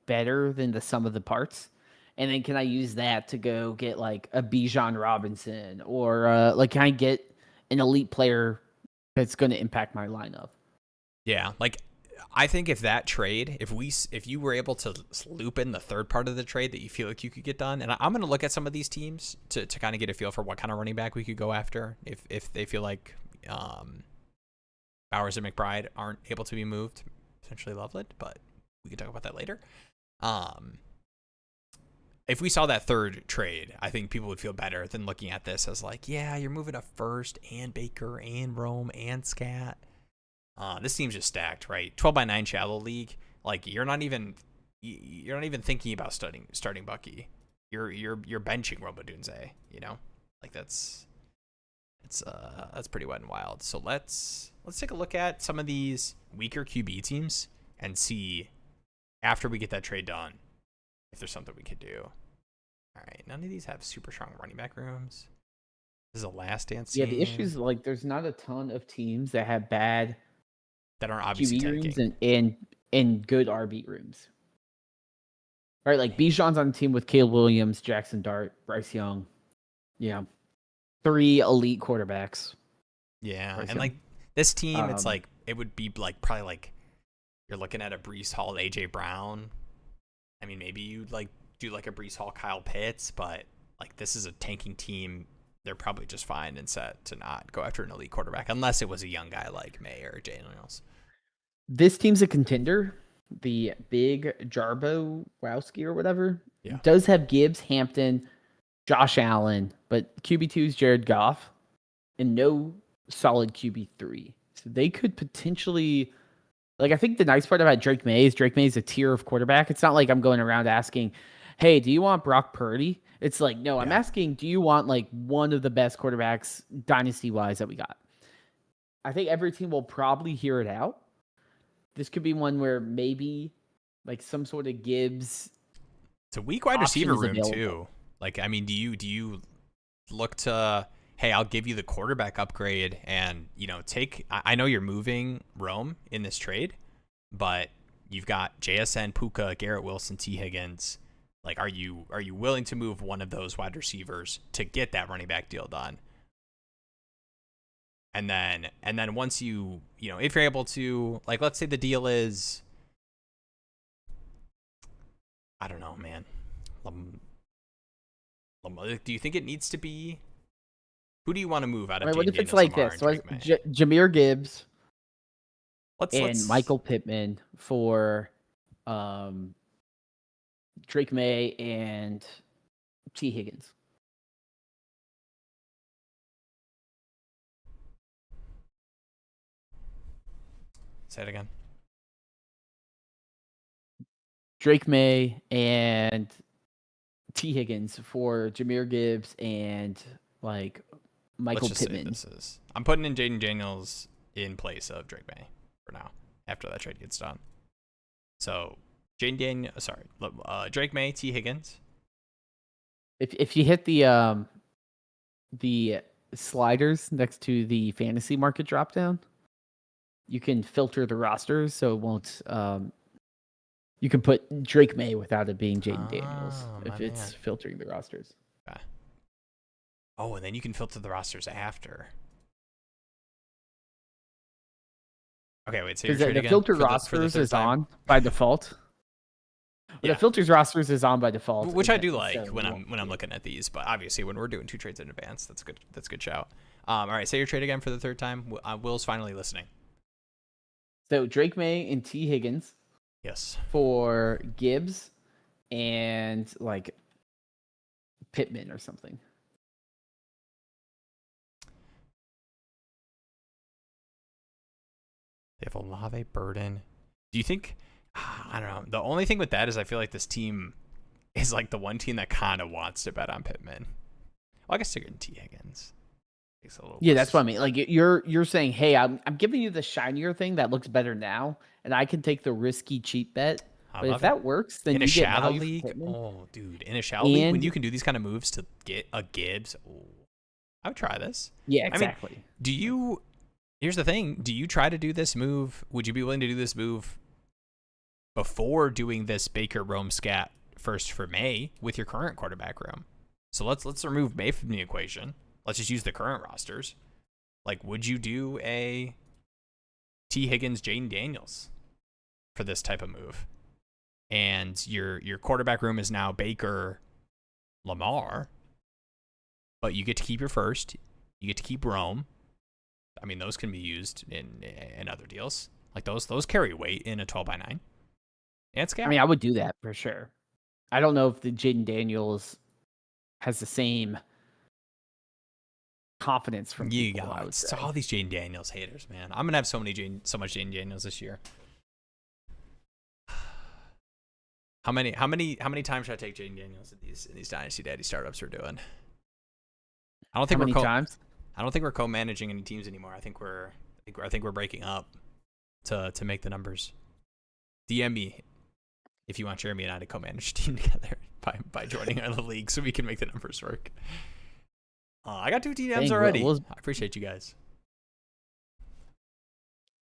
better than the sum of the parts. And then can I use that to go get like a Bijan Robinson or like can I get an elite player that's going to impact my lineup? Yeah, like I think if that trade, if you were able to loop in the third part of the trade that you feel like you could get done, and I'm going to look at some of these teams to kind of get a feel for what kind of running back we could go after if they feel like Bowers and McBride aren't able to be moved, potentially Loveland, but we can talk about that later. If we saw that third trade, I think people would feel better than looking at this as like, yeah, you're moving a first and Baker and Rome and Scat. This team's just stacked, right? 12x9 shallow league. Like you're not even thinking about starting Bucky. You're benching Roma Dunze, you know? Like that's pretty wet and wild. So let's take a look at some of these weaker QB teams and see after we get that trade done if there's something we could do. All right, none of these have super strong running back rooms. This is a last dance team. Yeah, the issue is like there's not a ton of teams that have bad that aren't obviously QB tanking. rooms and good RB rooms. Right, like Bijan's on the team with Caleb Williams, Jackson Dart, Bryce Young. Yeah. 3 elite quarterbacks. Yeah, Bryce and Young. like this team, it's like it would be like probably like you're looking at a Breece Hall, AJ Brown. I mean, maybe you'd like do like a Breece Hall, Kyle Pitts, but like this is a tanking team. They're probably just fine and set to not go after an elite quarterback unless it was a young guy like May or Daniels. This team's a contender. The big Jarbo Wowski or whatever does have Gibbs, Hampton, Josh Allen, but QB2 is Jared Goff and no solid QB3. So they could potentially, like, I think the nice part about Drake May is a tier of quarterback. It's not like I'm going around asking, hey, do you want Brock Purdy? It's like, no, I'm asking, do you want like one of the best quarterbacks dynasty-wise that we got? I think every team will probably hear it out. This could be one where maybe like some sort of Gibbs. It's a weak wide receiver room too. Like, I mean, do you look to, hey, I'll give you the quarterback upgrade and, you know, I know you're moving Rome in this trade, but you've got JSN, Puka, Garrett Wilson, T. Higgins. Like, are you willing to move one of those wide receivers to get that running back deal done? And then once you know, if you're able to, like, let's say the deal is, I don't know, man. Do you think it needs to be? Who do you want to move out of? What if it's like this? So Jahmyr Gibbs and Michael Pittman for Drake May and T. Higgins. Say it again. Drake May and T. Higgins for Jahmyr Gibbs and like Michael Pittman. I'm putting in Jaden Daniels in place of Drake May for now after that trade gets done. So Drake May, T. Higgins. If you hit the sliders next to the fantasy market drop down, you can filter the rosters so it won't. You can put Drake May without it being Jaden Daniels if it's filtering the rosters. Okay. Oh, and then you can filter the rosters after. Okay, wait. So the filter rosters is on by default. But the filters rosters is on by default, which I and do so like when you won't I'm see it. looking at these. But obviously, when we're doing 2 trades in advance, that's good. That's a good shout. All right, say your trade again for the third time. Will's finally listening. So Drake May and T Higgins Yes. for Gibbs and like Pittman or something. They have Olave, Burden. Do you think? I don't know. The only thing with that is I feel like this team is like the one team that kind of wants to bet on Pittman. Well, I guess they're getting T Higgins. Yeah, that's what I mean. Like you're saying, hey, I'm giving you the shinier thing that looks better now, and I can take the risky cheap bet. But if that works, then in you a get shadow value league. for Pittman. Oh, dude, in a shadow league, when you can do these kind of moves to get a Gibbs, I would try this. Yeah, exactly. I mean, do you? Here's the thing: do you try to do this move? Would you be willing to do this move before doing this Baker Rome scat first for May with your current quarterback room? So let's remove May from the equation. Let's just use the current rosters. Like, would you do a T Higgins, Jaden Daniels for this type of move? And your quarterback room is now Baker, Lamar, but you get to keep your first. You get to keep Rome. I mean, those can be used in other deals. Like those carry weight in a 12x9. And it's I mean, I would do that for sure. I don't know if the Jaden Daniels has the same confidence from people. I would say. All these Jaden Daniels haters, man. I'm gonna have so much Jaden Daniels this year. How many times should I take Jaden Daniels in these Dynasty Daddy startups we're doing? I don't think times? I don't think we're co-managing any teams anymore. I think we're breaking up to make the numbers. DM me if you want Jeremy and I to co-manage a team together by joining the league so we can make the numbers work. I got 2 DMs already. I appreciate you guys.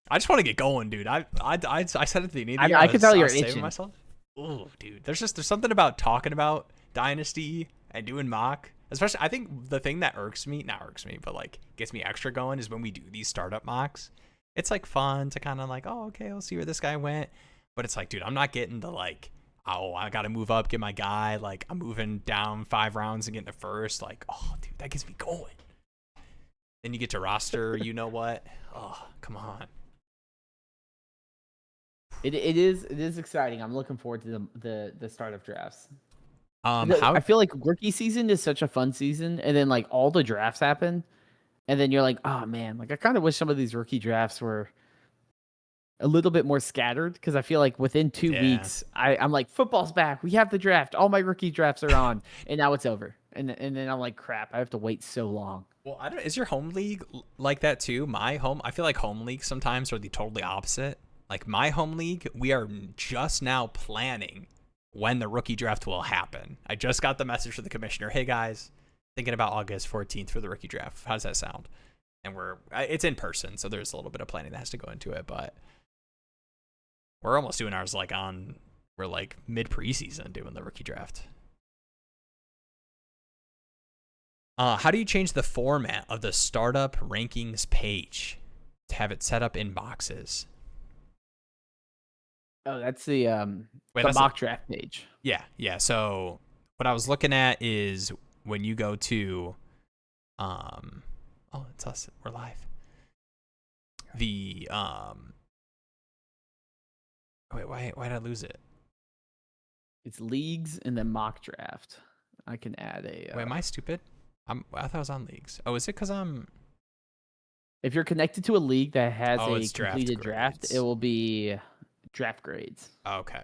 I just want to get going, dude. I said at the beginning of the year, I can tell you're saving itching. myself. Oh, dude. There's something about talking about Dynasty and doing mock. Especially, I think the thing that not irks me, but like gets me extra going is when we do these startup mocks. It's like fun to kind of like, oh, okay, I'll see where this guy went. But it's like, dude, I'm not getting the like, oh, I got to move up, get my guy. Like, I'm moving down 5 rounds and getting the first. Like, oh, dude, that gets me going. Then you get to roster, you know what? Oh, come on. It is exciting. I'm looking forward to the startup drafts. I feel like rookie season is such a fun season, and then like all the drafts happen, and then you're like, oh man, like I kind of wish some of these rookie drafts were a little bit more scattered, because I feel like within 2 weeks, I'm like, football's back. We have the draft. All my rookie drafts are on, and now it's over. And then I'm like, crap, I have to wait so long. Well, I don't. Is your home league like that too? I feel like home leagues sometimes are the totally opposite. Like my home league, we are just now planning when the rookie draft will happen. I just got the message from the commissioner. Hey guys, thinking about August 14th for the rookie draft. How does that sound? And it's in person, so there's a little bit of planning that has to go into it, but we're almost doing ours we're like mid preseason doing the rookie draft. How do you change the format of the startup rankings page to have it set up in boxes? Oh, that's the mock draft page. Yeah. So what I was looking at is when you go to, oh, it's us. We're live. The wait, why did I lose it? It's leagues and then mock draft. I can add a. Wait, am I stupid? I thought I was on leagues. Oh, is it because I'm? If you're connected to a league that has a it's completed draft, it will be draft grades. Okay.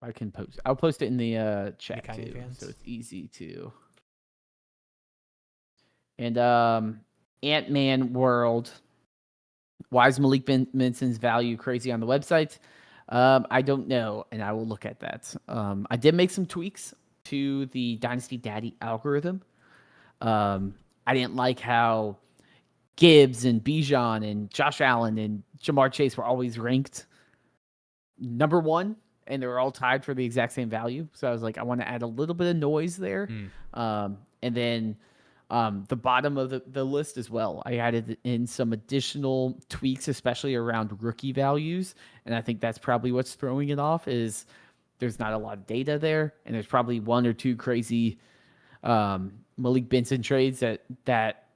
I can post. I'll post it in the chat too, fans? so it's easy to. And Ant-Man World. Why is Malik Benson's value crazy on the website? I don't know, and I will look at that. I did make some tweaks to the Dynasty Daddy algorithm. I didn't like how Gibbs and Bijan and Josh Allen and Jamar Chase were always ranked number 1, and they were all tied for the exact same value. So I was like, I want to add a little bit of noise there. And then The bottom of the list as well, I added in some additional tweaks, especially around rookie values. And I think that's probably what's throwing it off is there's not a lot of data there. And there's probably one or two crazy Malik Benson trades that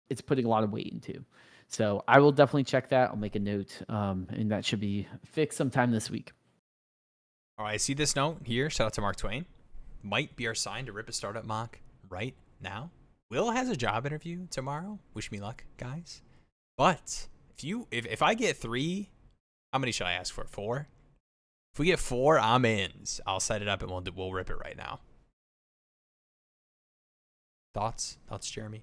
it's putting a lot of weight into. So I will definitely check that. I'll make a note. And that should be fixed sometime this week. All right, I see this note here. Shout out to Mark Twain. Might be our sign to rip a startup mock right now. Will has a job interview tomorrow. Wish me luck, guys. But if I get 3, how many should I ask for? 4? If we get 4, I'm in. I'll set it up and we'll rip it right now. Thoughts, Jeremy?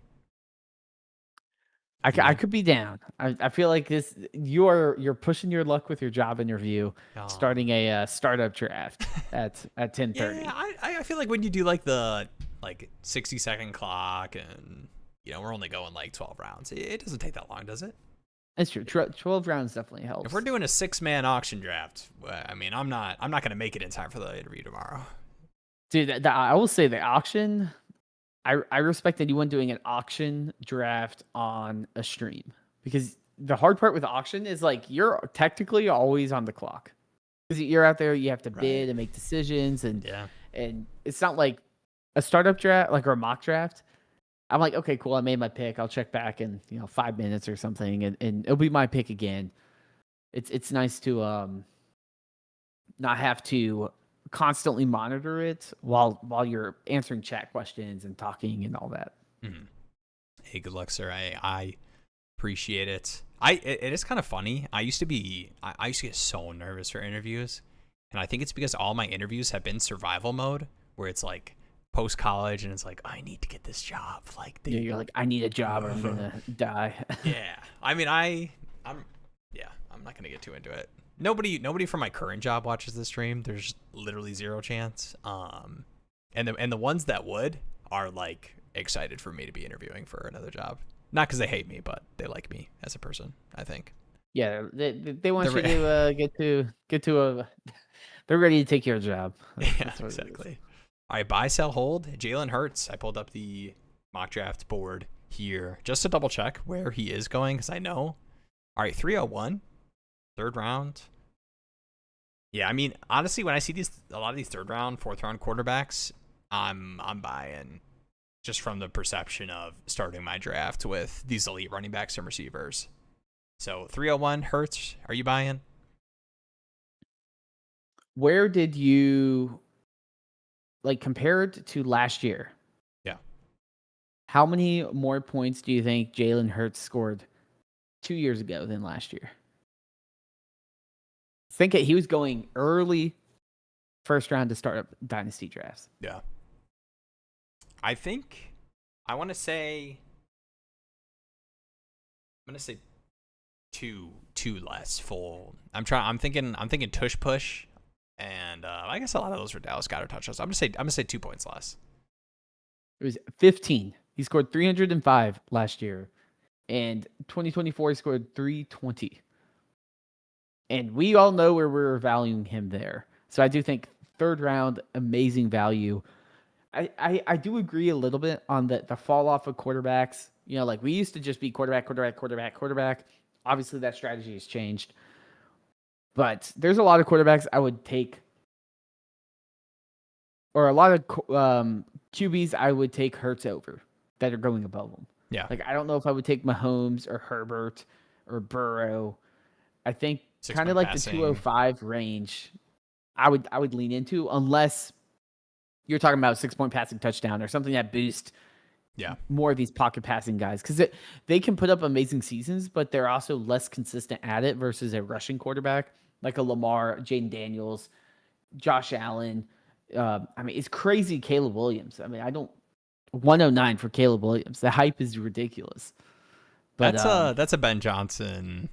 I could be down. I feel like you're pushing your luck with your job interview, starting a startup draft at 10:30. Yeah, I feel like when you do like the 60-second clock and we're only going 12 rounds, it doesn't take that long, does it? That's true. 12 rounds definitely helps. If we're doing a 6-man auction draft, I mean, I'm not gonna make it in time for the interview tomorrow. Dude, I will say the auction. I respect anyone doing an auction draft on a stream, because the hard part with auction is you're technically always on the clock, because you're out there, you have to bid and make decisions, and it's not like a startup draft or a mock draft. I'm like, okay, cool, I made my pick, I'll check back in 5 minutes or something, and it'll be my pick again. It's nice to not have to constantly monitor it while you're answering chat questions and talking and all that. Mm-hmm. Hey, good luck, sir. I appreciate it. It is kind of funny. I used to get so nervous for interviews, and I think it's because all my interviews have been survival mode, where it's post college, and it's I need to get this job. You're I need a job or I'm gonna die. Yeah, I mean, I'm not gonna get too into it. Nobody from my current job watches this stream. There's literally zero chance. And the ones that would are excited for me to be interviewing for another job. Not because they hate me, but they like me as a person, I think. Yeah, they want you to get to a. They're ready to take your job. That's exactly. All right, buy, sell, hold. Jalen Hurts. I pulled up the mock draft board here just to double check where he is going, because I know. All right, 301. 3rd round. Yeah, I mean, honestly, when I see a lot of these 3rd round, 4th round quarterbacks, I'm buying, just from the perception of starting my draft with these elite running backs and receivers. So 301 Hurts, are you buying? Where did you compare it to last year? Yeah. How many more points do you think Jalen Hurts scored 2 years ago than last year? Think he was going early 1st round to start up dynasty drafts. Yeah. I think I want to say two less full. I'm thinking tush push, and I guess a lot of those were Dallas Goedert touchdowns. I'm gonna say 2 points less. It was 15. He scored 305 last year, and 2024 he scored 320. And we all know where we're valuing him there. So I do think 3rd round, amazing value. I do agree a little bit on the fall off of quarterbacks. We used to just be quarterback. Obviously, that strategy has changed. But there's a lot of quarterbacks I would take, or a lot of QBs I would take Hurts over that are going above them. Yeah. I don't know if I would take Mahomes or Herbert or Burrow. I think kind of the 205 range I would lean into, unless you're talking about 6-point passing touchdown or something that boosts more of these pocket passing guys, because they can put up amazing seasons, but they're also less consistent at it versus a rushing quarterback like a Lamar, Jaden Daniels, Josh Allen. I mean, it's crazy. Caleb Williams. I mean, 109 for Caleb Williams. The hype is ridiculous. But that's a Ben Johnson.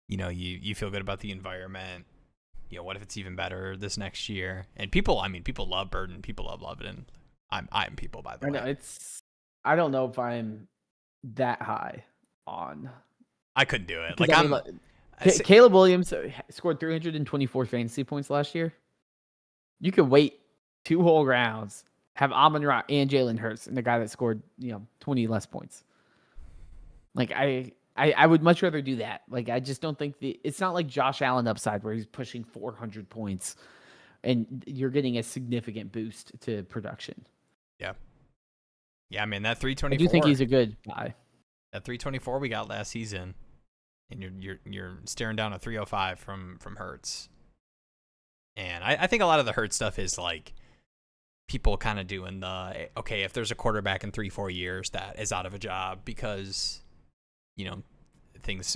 You feel good about the environment. What if it's even better this next year? And people love Burden. People love Lebanon. I'm people, by the way. I know, I don't know if I'm that high on. I couldn't do it. Caleb Williams scored 324 fantasy points last year. You could wait 2 whole rounds, have Amon-Ra and Jalen Hurts and the guy that scored 20 less points. Like I would much rather do that. Like I just don't think it's not like Josh Allen upside where he's pushing 400 points and you're getting a significant boost to production. Yeah. Yeah, I mean that I 324. do think he's a good guy. That 324 we got last season, and you're staring down a 305 from Hurts. And I think a lot of the Hurts stuff is like people kind of doing the okay, if there's a quarterback in 3-4 years that is out of a job because things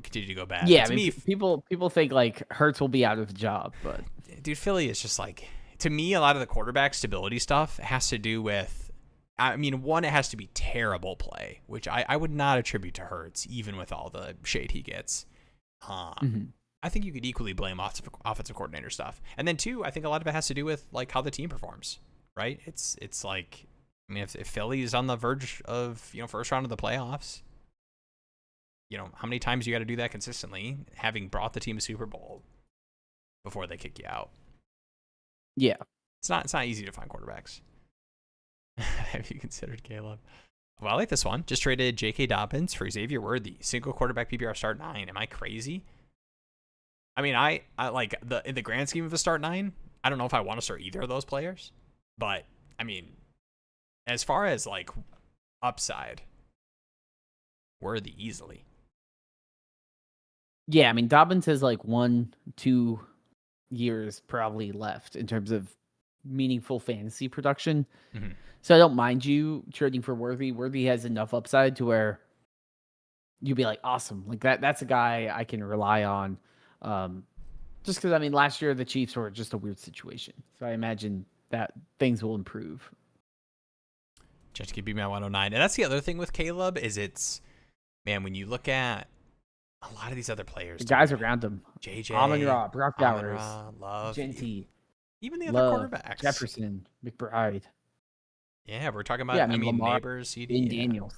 continue to go bad. Yeah, to me, people think like Hurts will be out of a job, but dude, Philly is just like, to me, a lot of the quarterback stability stuff has to do with, I mean, one, it has to be terrible play, which I would not attribute to Hurts, even with all the shade he gets. I think you could equally blame offensive coordinator stuff. And then two, I think a lot of it has to do with like how the team performs, right? It's like, I mean, if Philly is on the verge of, first round of the playoffs, how many times you got to do that consistently, having brought the team to Super Bowl before they kick you out. Yeah. It's not easy to find quarterbacks. Have you considered Caleb? Well, I like this one. Just traded J.K. Dobbins for Xavier Worthy. Single quarterback PPR start 9. Am I crazy? I mean, I like in the grand scheme of a start 9, I don't know if I want to start either of those players. But, I mean, as far as like upside, Worthy easily. Yeah, I mean, Dobbins has like 1-2 years probably left in terms of meaningful fantasy production. Mm-hmm. So I don't mind you trading for Worthy. Worthy has enough upside to where you'd be like, awesome. Like that's a guy I can rely on. Just because, I mean, last year the Chiefs were just a weird situation. So I imagine that things will improve. Just keep beating me at 109. And that's the other thing with Caleb is man, when you look at a lot of these other players, the guys around him, JJ, Amon-Ra, Brock Bowers, Love, Genty, even the Love, other quarterbacks, Jefferson, McBride. Yeah, we're talking about. I mean Lamar, Neighbors, CD, Jayden Daniels.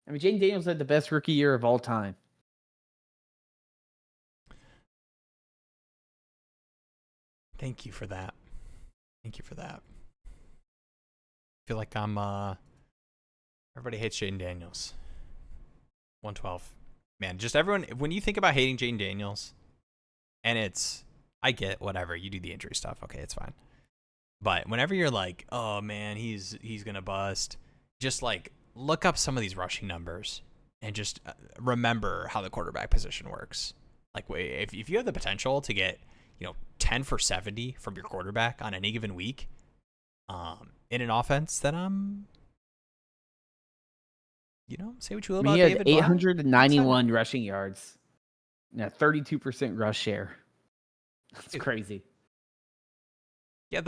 I mean, Jayden Daniels had the best rookie year of all time. Thank you for that. Thank you for that. I feel like I'm. Everybody hates Jayden Daniels. 112. Man, just everyone, when you think about hating Jayden Daniels, and I get whatever, you do the injury stuff, okay, it's fine. But whenever you're like, oh man, he's gonna bust, just like look up some of these rushing numbers and just remember how the quarterback position works. Like, if you have the potential to get 10 for 70 from your quarterback on any given week, in an offense that say what you will about David. David. He had 891 rushing yards, and a 32% rush share. That's crazy. Yeah,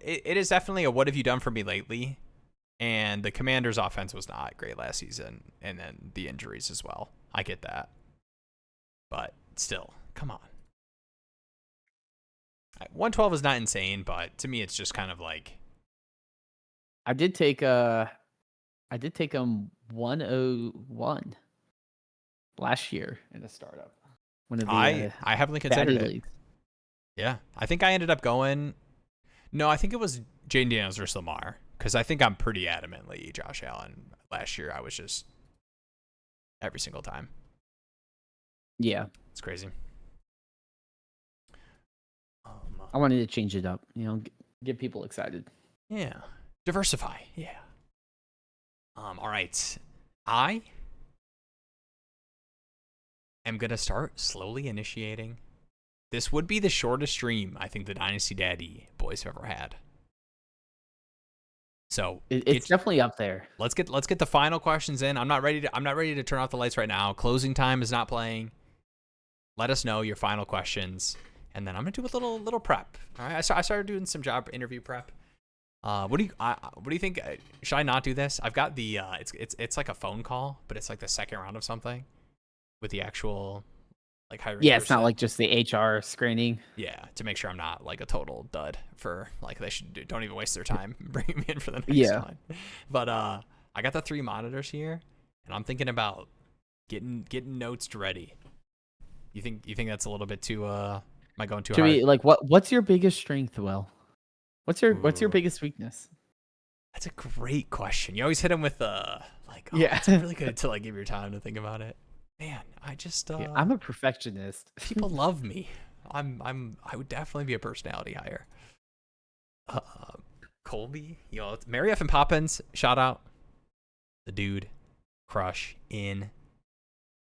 it is definitely a what have you done for me lately, and the Commanders' offense was not great last season, and then the injuries as well. I get that, but still, come on. 112 is not insane, but to me, it's just kind of like. I did take him 101 last year in a startup. One of the I heavily considered it. Leagues. Yeah, I think I ended up going. No, I think it was Jayden Daniels versus Lamar, because I think I'm pretty adamantly Josh Allen. Last year, I was just every single time. Yeah, it's crazy. I wanted to change it up, get people excited. Yeah, diversify. Yeah. All right, I am gonna start slowly initiating. This would be the shortest stream I think the Dynasty Daddy boys have ever had. So it's definitely up there. Let's get the final questions in. I'm not ready to turn off the lights right now. Closing time is not playing. Let us know your final questions, and then I'm gonna do a little prep. All right, I started doing some job interview prep. What do you think? Should I not do this? I've got the it's like a phone call, but it's like the second round of something with the actual like hiring. Yeah, it's not like just the HR screening. Yeah, to make sure I'm not like a total dud for like they should don't even waste their time bringing me in for the next one. But I got the 3 monitors here, and I'm thinking about getting notes ready. You think that's a little bit too? Am I going too hard? Like what's your biggest strength, Will? What's your Ooh. biggest weakness? That's a great question. You always hit him with like, oh, Yeah. it's really good to like give your time to think about it. Man, I just Yeah, I'm a perfectionist. people love me. I would definitely be a personality hire. Colby, Mary F and Poppins, shout out the dude crush in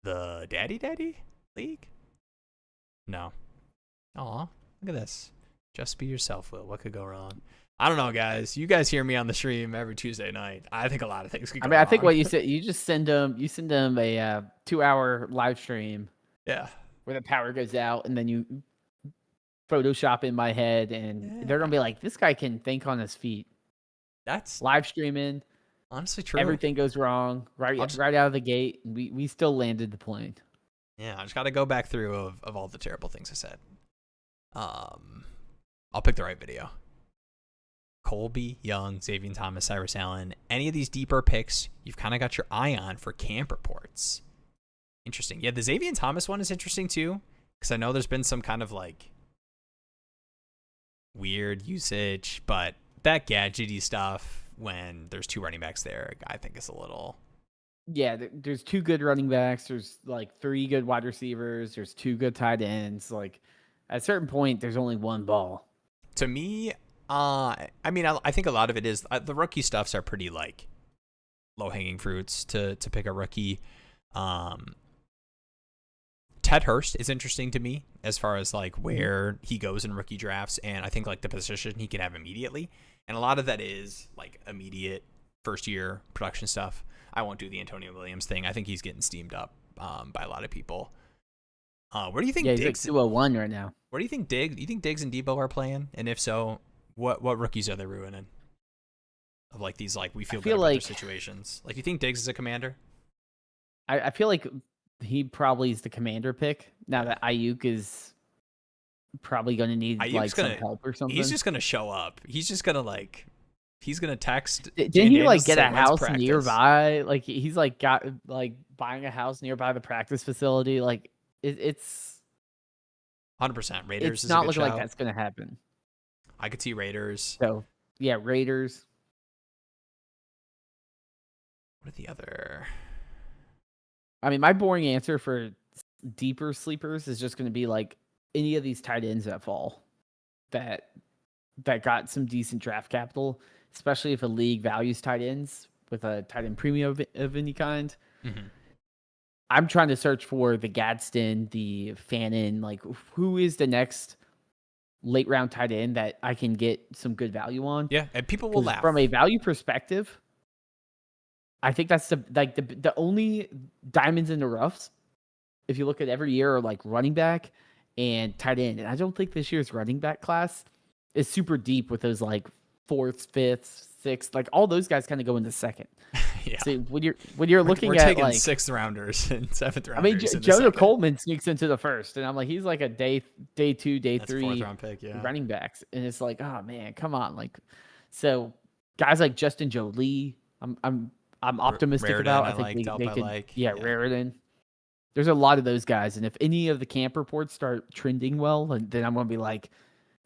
the Daddy League. No, aw, look at this. Just be yourself, Will. What could go wrong? I don't know, guys. You guys hear me on the stream every Tuesday night. I think a lot of things could go wrong. I think what you said, you just send them a 2-hour live stream. Yeah. Where the power goes out, and then you Photoshop in my head, and they're gonna be like, "This guy can think on his feet." That's live streaming. Honestly, true. Everything goes wrong right out of the gate, and we still landed the plane. Yeah, I just got to go back through of all the terrible things I said. I'll pick the right video. Colby, Young, Xavier Thomas, Cyrus Allen. Any of these deeper picks, you've kind of got your eye on for camp reports. Interesting. Yeah, the Xavier Thomas one is interesting too, because I know there's been some kind of like weird usage, but that gadgety stuff when there's 2 running backs there, I think is a little. Yeah, there's 2 good running backs. There's like 3 good wide receivers. There's 2 good tight ends. Like at a certain point, there's only one ball. To me, I mean, I think a lot of it is the rookie stuffs are pretty like low hanging fruits to pick a rookie. Ted Hurst is interesting to me as far as like where he goes in rookie drafts, and I think like the position he can have immediately, and a lot of that is like immediate first year production stuff. I won't do the Antonio Williams thing. I think he's getting steamed up by a lot of people. Where do you think Diggs? Diggs? He's like 201 right now. Where do you think Diggs? You think Diggs and Debo are playing? And if so, what rookies are they ruining? Of like these like we feel good about their situations. Like, you think Diggs is a commander? I feel like he probably is the commander pick now that Ayuk is probably going to need Ayuk's some help or something. He's just going to show up. He's just going to like. He's gonna text. Didn't he like get a house nearby? Like he's like got like buying a house nearby the practice facility. Like it's 100%. Raiders. It's not looking like that's gonna happen. I could see Raiders. So yeah, Raiders. What are the other? I mean, my boring answer for deeper sleepers is just gonna be like any of these tight ends that fall that got some decent draft capital. Especially if a league values tight ends with a tight end premium of any kind. Mm-hmm. I'm trying to search for the Gadsden, the Fannin, like who is the next late round tight end that I can get some good value on. Yeah, and people will laugh. From a value perspective, I think that's the only diamonds in the roughs. If you look at every year, are like running back and tight end. And I don't think this year's running back class is super deep with those like 4th, 5th, 6th, like all those guys kind of go into 2nd. Yeah. So when you're looking we're at taking like 6th rounders and 7th rounders. I mean, Jonah Coleman sneaks into the 1st, and I'm like, he's like a day 2, day 3 4th round pick, yeah. running backs, and it's like, oh man, come on, like, so guys like Justin Jolie, I'm optimistic Raritan, about. I think they could, yeah, Raritan. There's a lot of those guys, and if any of the camp reports start trending well, then I'm gonna be like,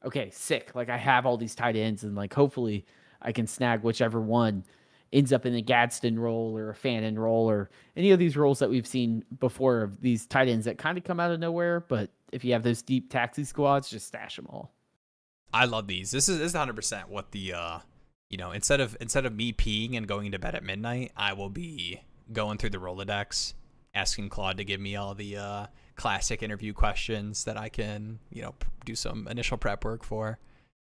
okay, sick. Like I have all these tight ends, and like hopefully I can snag whichever one ends up in a Gadsden role or a Fannin role or any of these roles that we've seen before of these tight ends that kind of come out of nowhere. But if you have those deep taxi squads, just stash them all. I love these. This is 100% what the instead of me peeing and going to bed at midnight, I will be going through the Rolodex, asking Claude to give me all the classic interview questions that I can, do some initial prep work for.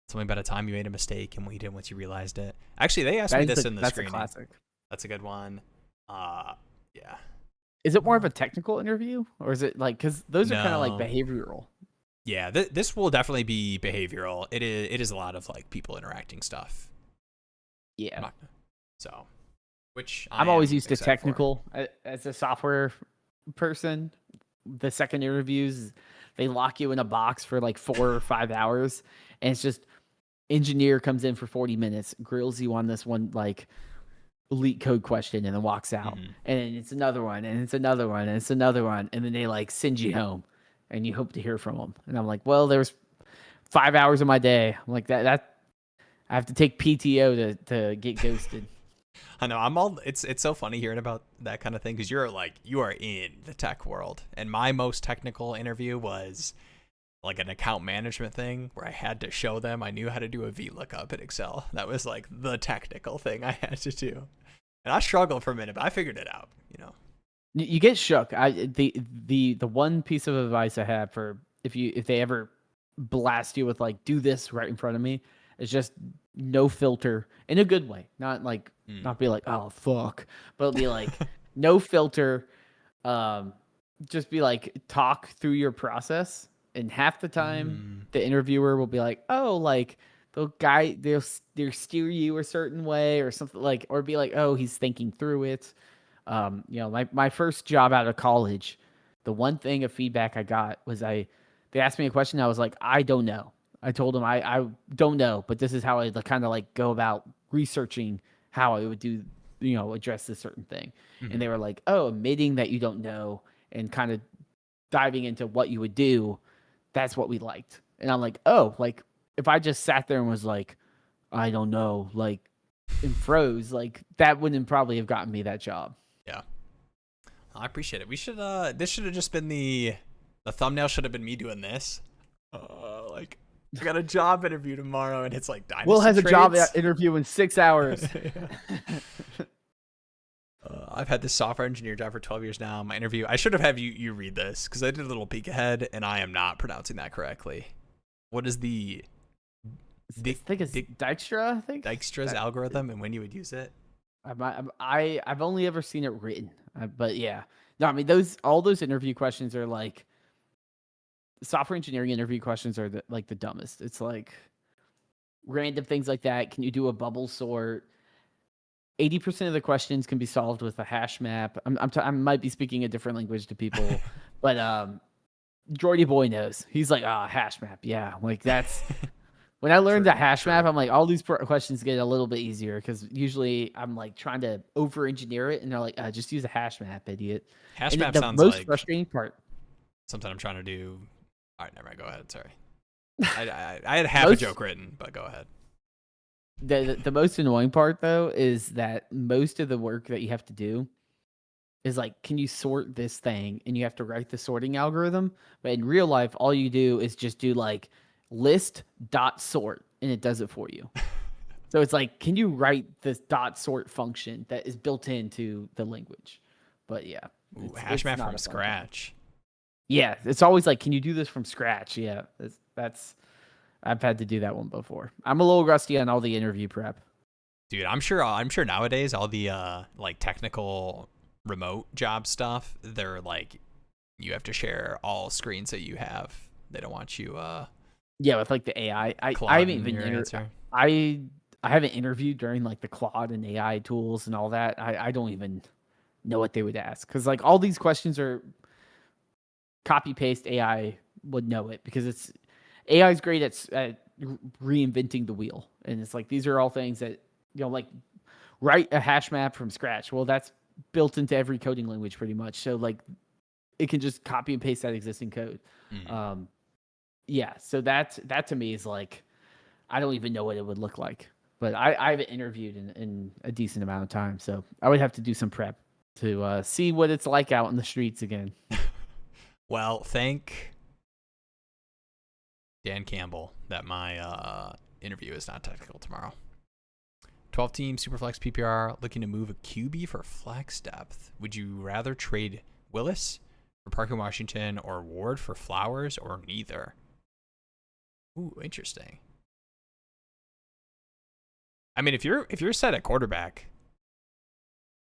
Tell me about a time you made a mistake and what you did once you realized it. Actually, they asked me this in the screening. That's a classic. That's a good one. Yeah. Is it more of a technical interview, or is it like, because those are kind of like behavioral? Yeah, this will definitely be behavioral. It is a lot of like people interacting stuff. Yeah. So, which I'm always used to technical as a software person. The second interviews, they lock you in a box for like 4 or 5 hours, and it's just engineer comes in for 40 minutes, grills you on this one like elite code question, and then walks out. Mm-hmm. And it's another one, and it's another one, and it's another one, and then they like send you home, and you hope to hear from them. And I'm like, well, there's 5 hours of my day. I'm like that I have to take PTO to get ghosted. I know it's so funny hearing about that kind of thing because you are in the tech world, and my most technical interview was like an account management thing where I had to show them I knew how to do a VLOOKUP in Excel. That was like the technical thing I had to do, and I struggled for a minute, but I figured it out. You get shook. The one piece of advice I have for if they ever blast you with like do this right in front of me is just no filter in a good way, not like not be like oh fuck, but be like no filter. Just be like talk through your process, and half the time the interviewer will be like oh like the guy they'll steer you a certain way or something like, or be like oh he's thinking through it. My first job out of college, the one thing of feedback I got was they asked me a question. I was like, I don't know. I told them I don't know, but this is how I kind of like go about researching how I would do, address this certain thing. Mm-hmm. And they were like, oh, admitting that you don't know and kind of diving into what you would do. That's what we liked. And I'm like, oh, like if I just sat there and was like, I don't know, like and froze, like that wouldn't probably have gotten me that job. Yeah. I appreciate it. We should this should have just been the thumbnail should have been me doing this. Like I got a job interview tomorrow and it's like Dynasty Will has Trades. A job interview in 6 hours. I've had this software engineer job for 12 years now. My interview, I should have had you read this because I did a little peek ahead and I am not pronouncing that correctly. What is the I think it's Dijkstra, I think. Dijkstra's algorithm and when you would use it? I've only ever seen it written, but yeah. No, I mean all those interview questions are like software engineering interview questions are the dumbest. It's like random things like that. Can you do a bubble sort? 80% of the questions can be solved with a hash map. I might be speaking a different language to people, but Jordy Boy knows. He's like, hash map, yeah. Like that's. When I learned the hash map, I'm like, all these questions get a little bit easier because usually I'm like trying to over-engineer it, and they're like, just use a hash map, idiot. Hash map sounds like the most like frustrating part. Something I'm trying to do. All right, never mind. Go ahead. Sorry. I had half a joke written, but go ahead. The most annoying part, though, is that most of the work that you have to do is like, can you sort this thing? And you have to write the sorting algorithm. But in real life, all you do is just do like, list.sort and it does it for you. So it's like, can you write this .sort function that is built into the language? But yeah. Hash map from scratch. Yeah. It's always like, can you do this from scratch? Yeah. That's I've had to do that one before. I'm a little rusty on all the interview prep. Dude, I'm sure nowadays all the like technical remote job stuff, they're like you have to share all screens that you have. They don't want you yeah, with like the AI, I haven't even I haven't interviewed during like the Claude and AI tools and all that. I don't even know what they would ask because like all these questions are copy paste. AI would know it because AI is great at reinventing the wheel, and it's like these are all things that like write a hash map from scratch. Well, that's built into every coding language pretty much, so like it can just copy and paste that existing code. Mm-hmm. Yeah, so that to me is like, I don't even know what it would look like. But I haven't interviewed in a decent amount of time, so I would have to do some prep to see what it's like out in the streets again. Well, thank Dan Campbell that my interview is not technical tomorrow. 12-team Superflex PPR looking to move a QB for flex depth. Would you rather trade Willis for Parker Washington or Ward for Flowers or neither? Ooh, interesting. I mean, if you're set at quarterback,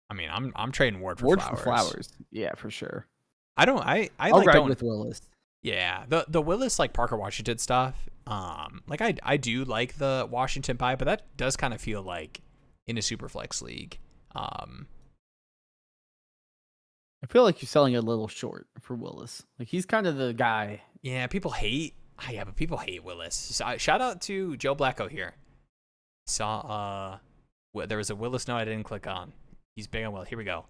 I mean, I'm trading Ward for Flowers. Yeah, for sure. I'll like ride with Willis. Yeah, the Willis like Parker Washington stuff. Like I do like the Washington buy, but that does kind of feel like in a super flex league. I feel like you're selling a little short for Willis. Like he's kind of the guy. Yeah, people hate. Yeah, but people hate Willis. So, shout out to Joe Blacko here. Saw there was a Willis note I didn't click on. He's big on Willis. Here we go.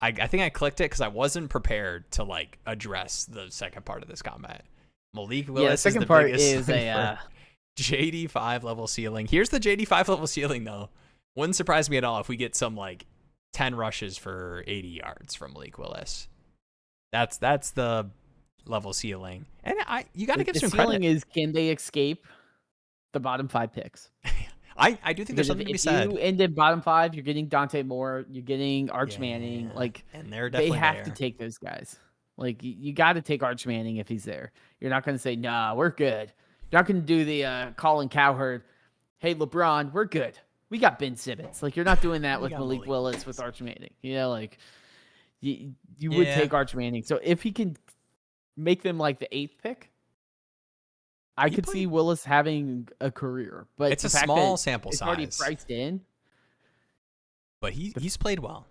I think I clicked it because I wasn't prepared to like address the second part of this comment. Malik Willis. Yeah, the second part is a JD5 level ceiling. Here's the JD5 level ceiling, though. Wouldn't surprise me at all if we get some, like, 10 rushes for 80 yards from Malik Willis. That's the level ceiling. And you got to give some credit. The ceiling is, can they escape the bottom 5 picks? I do think there's something to be said. If you end in bottom 5, you're getting Dante Moore, you're getting Arch Manning. Like, and they're definitely they have to take those guys. Like, you got to take Arch Manning if he's there. You're not going to say, nah, we're good. You're not going to do the Colin Cowherd, hey, LeBron, we're good. We got Ben Simmons. Like, you're not doing that with Malik Willis, with Arch Manning. You know, like, you would take Arch Manning. So if he can make them like the 8th pick, I could see Willis having a career. But it's a small sample size. It's already priced in. But he's played well.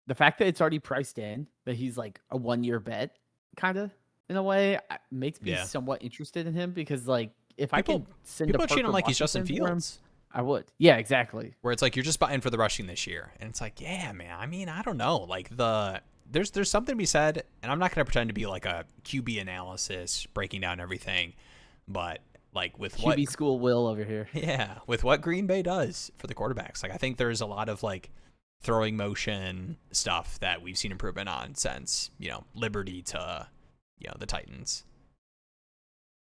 The fact that it's already priced in, that he's like a 1-year bet, kind of, in a way, makes me somewhat interested in him, because, like, if I can send people treat him like he's Justin Fields. I would. Yeah, exactly. Where it's like, you're just buying for the rushing this year. And it's like, yeah, man. I mean, I don't know. Like, there's something to be said, and I'm not going to pretend to be like a QB analysis, breaking down everything. But, like, with QB what... QB school Will over here. Yeah, with what Green Bay does for the quarterbacks. Like, I think there's a lot of, like, throwing motion stuff that we've seen improvement on since, Liberty to, the Titans.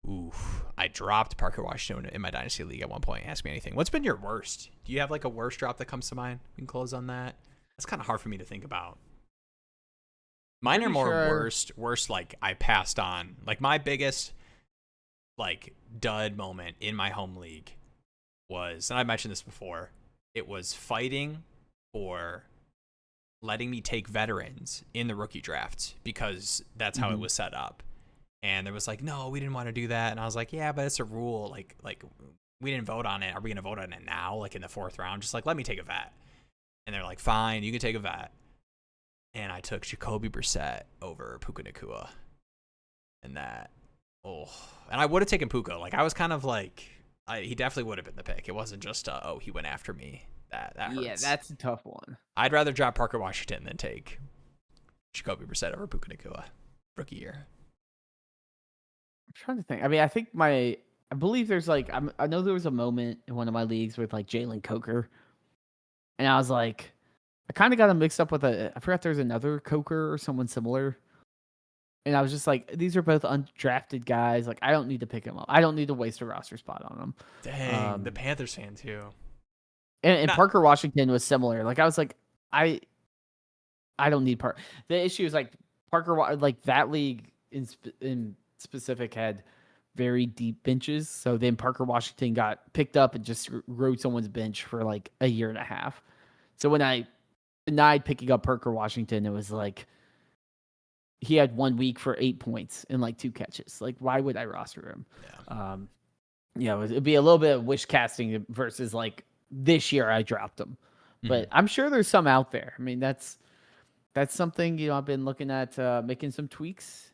Oof. I dropped Parker Washington in my Dynasty League at one point. Ask me anything. What's been your worst? Do you have, like, a worst drop that comes to mind? We can close on that. It's kind of hard for me to think about. Mine are more worst, like, I passed on. Like, my biggest, like, dud moment in my home league was, and I mentioned this before, it was fighting for letting me take veterans in the rookie draft, because that's how it was set up. And there was like, no, we didn't want to do that. And I was like, yeah, but it's a rule. Like we didn't vote on it. Are we going to vote on it now? Like in the 4th round, just like, let me take a vet. And they're like, fine, you can take a vet. And I took Jacoby Brissett over Puka Nacua. And and I would have taken Puka. Like, I was kind of like, he definitely would have been the pick. It wasn't just, he went after me. That hurts. Yeah, that's a tough one. I'd rather drop Parker Washington than take Jacoby Brissett over Puka Nacua rookie year. I'm trying to think. I mean, I believe there's like, I know there was a moment in one of my leagues with like Jalen Coker, and I was like, I kind of got him mixed up with I forgot there's another Coker or someone similar, and I was just like, these are both undrafted guys. Like, I don't need to pick them up. I don't need to waste a roster spot on them. Dang, the Panthers fan too. And Parker Washington was similar. Like, I was like, I don't need Parker. The issue is like Parker, like that league in specific had very deep benches. So then Parker Washington got picked up and just rode someone's bench for like a year and a half. So when I denied picking up Parker Washington, it was like he had 1 week for 8 points and like 2 catches. Like, why would I roster him? Yeah. It'd be a little bit of wish casting versus like this year I dropped him. But I'm sure there's some out there. I mean, that's something, I've been looking at making some tweaks.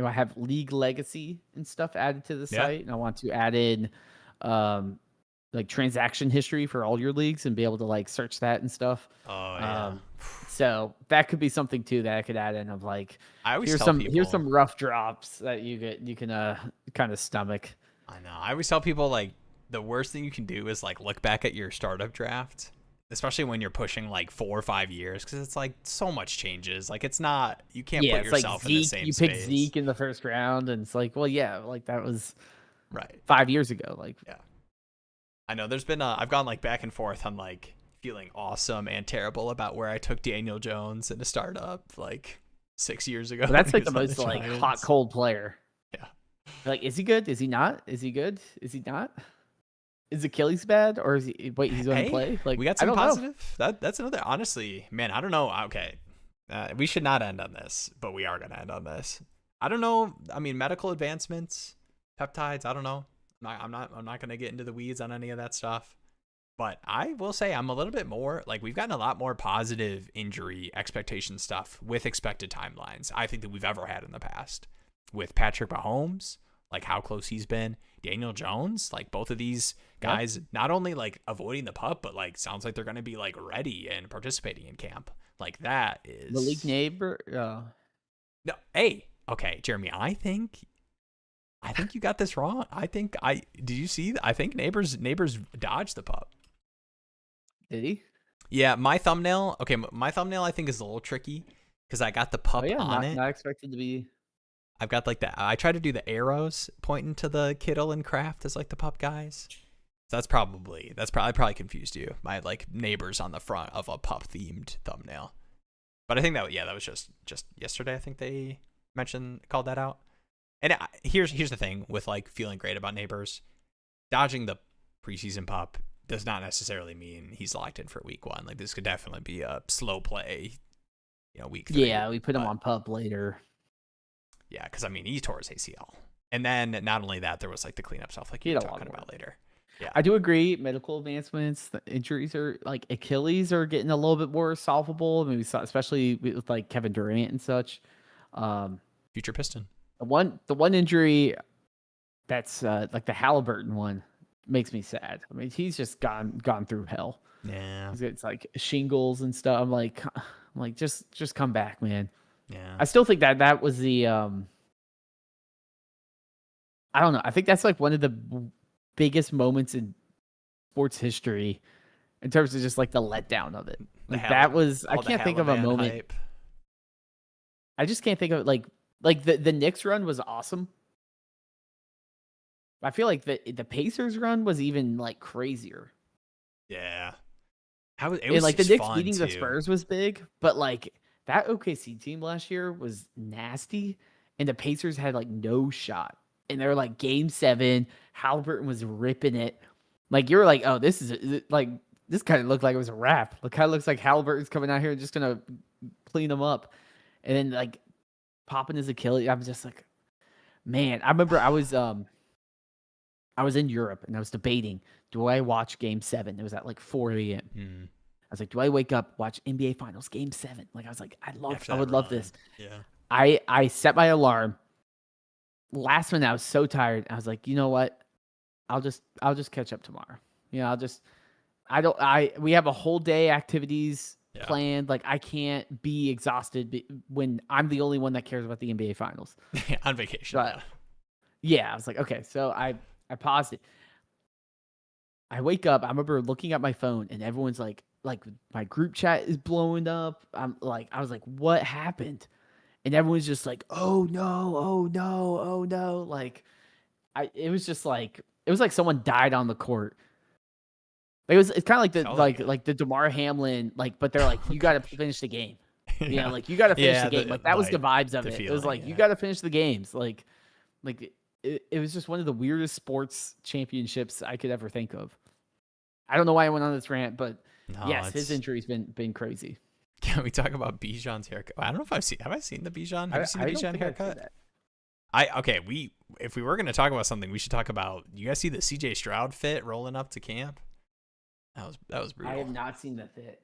I have league legacy and stuff added to the site, and I want to add in like transaction history for all your leagues and be able to like search that and stuff. Oh yeah. So that could be something too that I could add in of like, I always here's some rough drops that you can kind of stomach. I know. I always tell people like the worst thing you can do is like look back at your startup draft, especially when you're pushing like 4 or 5 years, because it's like so much changes. Like, it's not, you can't put yourself like in the same you space. picked Zeke in the 1st round, and it's like, well, yeah, like that was right 5 years ago. Like, yeah, I know there's been I've gone like back and forth on like feeling awesome and terrible about where I took Daniel Jones in a startup like 6 years ago. But that's like the most like hot cold player. Yeah, like, is he good? Is he not? Is he good? Is he not? Is Achilles bad, or is he? Wait, he's going to play. Like, we got some positive. That's another. Honestly, man, I don't know. Okay, we should not end on this, but we are going to end on this. I don't know. I mean, medical advancements, peptides. I don't know. I'm not going to get into the weeds on any of that stuff. But I will say I'm a little bit more like, we've gotten a lot more positive injury expectation stuff with expected timelines, I think, that we've ever had in the past. With Patrick Mahomes, like how close he's been. Daniel Jones, like both of these guys, not only like avoiding the pup, but like sounds like they're going to be like ready and participating in camp. Like, that is Malik Neighbor. No, hey, okay, Jeremy, I think I think you got this wrong. Did you see? I think neighbors dodged the pup. Did he? Yeah, my thumbnail. Okay, my thumbnail I think is a little tricky because I got the pup Oh yeah, on it. not expected to be. I've got like I try to do the arrows pointing to the Kittle and Kraft as like the pup guys. So I probably confused you. My like neighbors on the front of a pup themed thumbnail. But I think that was just yesterday. I think they called that out. And here's the thing with like feeling great about neighbors, dodging the preseason pup does not necessarily mean he's locked in for week 1. Like this could definitely be a slow play, week 3. Yeah, we put him on pup later. Yeah, because I mean he tore his ACL, and then not only that, there was like the cleanup stuff like you were talking about later. Yeah, I do agree. Medical advancements, the injuries are like Achilles are getting a little bit more solvable. I mean, we saw especially with like Kevin Durant and such. Future Piston. The one injury that's like the Halliburton one makes me sad. I mean, he's just gone through hell. Yeah, it's like shingles and stuff. I'm like, just come back, man. Yeah, I still think that was the I don't know. I think that's like one of the biggest moments in sports history in terms of just like the letdown of it. Like that was I can't think of a moment. Hype. I just can't think of it like the Knicks run was awesome. I feel like the Pacers run was even like crazier. Yeah. It was like the Knicks beating the Spurs was big, but like that OKC team last year was nasty, and the Pacers had like no shot. And they were like Game 7, Halliburton was ripping it. Like you were like, oh, this kind of looked like it was a wrap. It kind of looks like Halliburton's coming out here and just gonna clean them up, and then like popping his Achilles. I was just like, man. I remember I was in Europe and I was debating, do I watch Game 7? It was at like 4 a.m. I was like, do I wake up, watch NBA Finals Game 7? Like I was like, I would love this. Yeah. I set my alarm. Last minute, I was so tired. I was like, you know what? I'll just catch up tomorrow. We have a whole day activities planned. Like I can't be exhausted when I'm the only one that cares about the NBA Finals. On vacation. But, yeah, I was like, okay. So I paused it. I wake up. I remember looking at my phone and everyone's like my group chat is blowing up. I was like, what happened? And everyone's just like, oh no, oh no, oh no. Like it was like someone died on the court. It's kind of like the DeMar Hamlin, but they're like, you got to finish the game. Yeah. Like you got to finish the game. Like that was the vibes of it. Feeling, it was like, you got to finish the games. Like it was just one of the weirdest sports championships I could ever think of. I don't know why I went on this rant, but yes, his injury's been crazy. Can we talk about Bijan's haircut? I don't know if have I seen the Bijan? Have you seen the Bijan haircut? If we were going to talk about something, we should talk about, you guys see the CJ Stroud fit rolling up to camp? That was brutal. I have not seen the fit.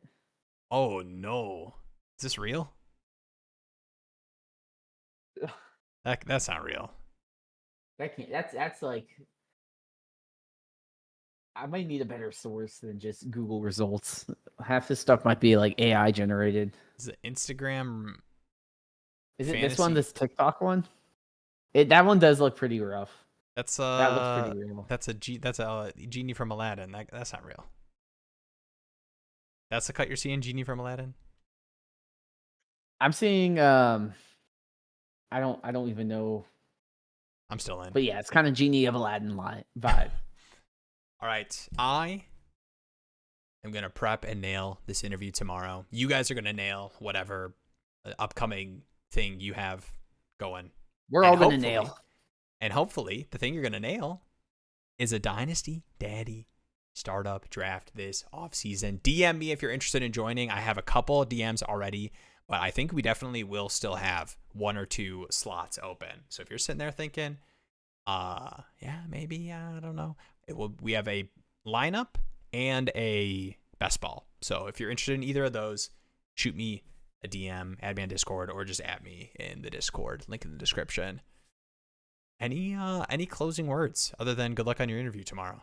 Oh no. Is this real? That's not real. That's like, I might need a better source than just Google results. Half this stuff might be like AI generated. Is it Instagram? Is it this one? This TikTok one? That one does look pretty rough. That looks pretty real. That's a genie from Aladdin. That's not real. That's the cut you're seeing, Genie from Aladdin? I'm seeing I don't even know. I'm still in. But yeah, it's kind of Genie of Aladdin vibe. All right. I am going to prep and nail this interview tomorrow. You guys are going to nail whatever upcoming thing you have going. We're all going to nail. And hopefully the thing you're going to nail is a Dynasty Daddy startup draft this offseason. DM me if you're interested in joining. I have a couple of DMs already, but I think we definitely will still have 1 or 2 slots open. So if you're sitting there thinking, maybe, I don't know. We have a lineup and a best ball. So if you're interested in either of those, shoot me a DM, add me on Discord, or just add me in the Discord. Link in the description. Any closing words other than good luck on your interview tomorrow?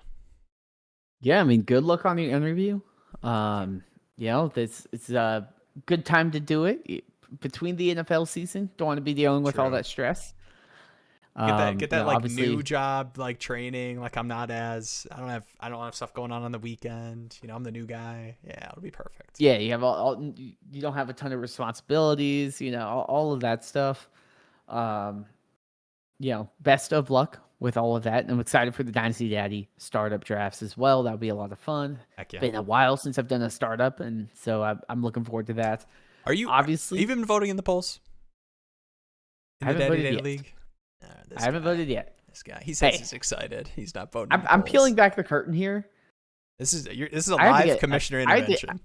Yeah, I mean, good luck on your interview. It's a good time to do it between the NFL season. Don't want to be dealing with all that stress. Get that like obviously, new job, like training. Like I don't have stuff going on the weekend. You know, I'm the new guy. Yeah, it'll be perfect. yeah, you have you don't have a ton of responsibilities, all of that stuff. Best of luck with all of that. And I'm excited for the Dynasty Daddy startup drafts as well. That'll be a lot of fun. Heck yeah. Been a while since I've done a startup, and so I'm looking forward to that. Have you been voting in the polls? In the Daddy Daddy League? I haven't voted yet. This guy, he says he's excited. He's not voting. I'm peeling back the curtain here. This is a live commissioner intervention.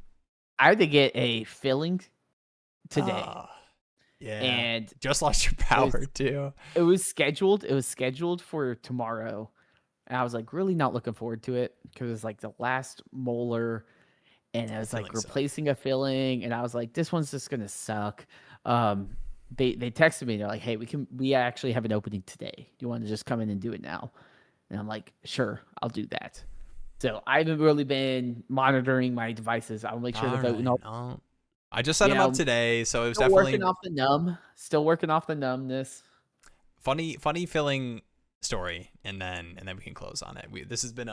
I had to get a filling today. Yeah, and just lost your power too. It was scheduled. It was scheduled for tomorrow, and I was like really not looking forward to it because it was like the last molar, and I was like replacing a filling, and I was like, this one's just gonna suck. They texted me. They're like, hey, we actually have an opening today. Do you want to just come in and do it now? And I'm like, sure, I'll do that. So I haven't really been monitoring my devices. I'll make sure to vote. No. I just set them up today, so it was still definitely working off the numb. Still working off the numbness. Funny filling story, and then we can close on it. This has been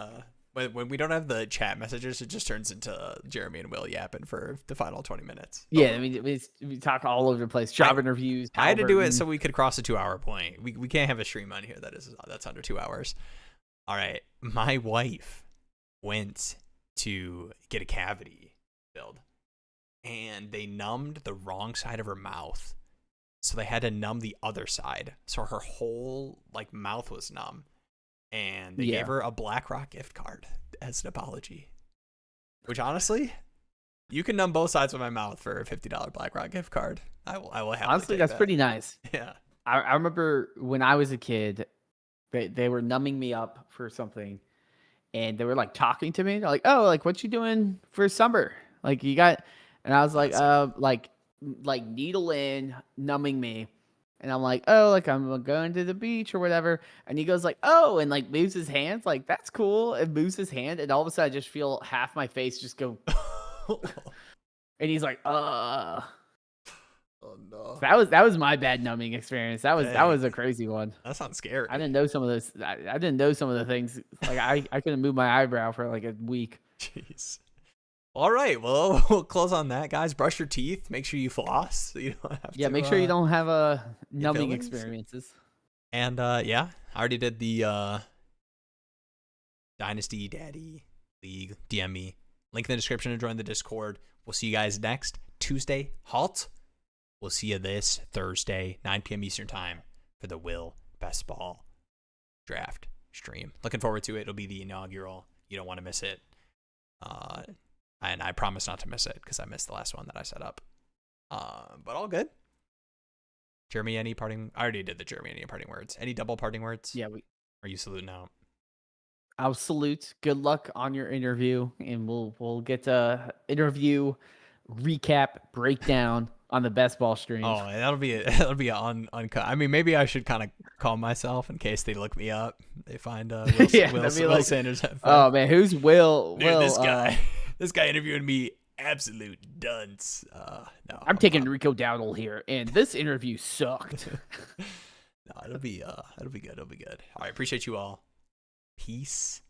when we don't have the chat messages, it just turns into Jeremy and Will yapping for the final 20 minutes. Yeah, I mean we talk all over the place. Job interviews. I had to do it so we could cross the 2-hour point. We can't have a stream on here that's under 2 hours. All right, my wife went to get a cavity filled, and they numbed the wrong side of her mouth, so they had to numb the other side, so her whole mouth was numb, and they gave her a BlackRock gift card as an apology, which honestly, you can numb both sides of my mouth for a $50 BlackRock gift card. I will happily honestly that's pretty nice. Yeah, I remember when I was a kid, they were numbing me up for something, and they were talking to me. They're like, oh, what you doing for summer? You got. And I was like, needle in, numbing me. And I'm like, oh, I'm going to the beach or whatever. And he goes oh, and moves his hands. That's cool. And moves his hand. And all of a sudden I just feel half my face just go. And he's like, Oh no. That was my bad numbing experience. That was a crazy one. That sounds scary. I didn't know some of those. I didn't know some of the things. I couldn't move my eyebrow for a week. Jeez. All right, well, we'll close on that, guys. Brush your teeth. Make sure you floss. So you don't have to, make sure you don't have numbing experiences. And I already did the Dynasty Daddy League. DM me. Link in the description to join the Discord. We'll see you guys next Tuesday. Halt. We'll see you this Thursday, 9 p.m. Eastern Time for the Will Best Ball Draft stream. Looking forward to it. It'll be the inaugural. You don't want to miss it. And I promise not to miss it because I missed the last one that I set up. But all good. Jeremy, any parting? I already did the Jeremy. Any parting words? Any double parting words? Yeah, Are you saluting out? I'll salute. Good luck on your interview, and we'll get to interview recap breakdown on the best ball stream. Oh, that'll be uncut. I mean, maybe I should kind of call myself in case they look me up. They find Will Sanders. Oh man, who's Will? Dude, this guy. This guy interviewing me, absolute dunce. No, I'm taking Rico Dowdle here, and this interview sucked. No, it'll be good. It'll be good. All right, appreciate you all. Peace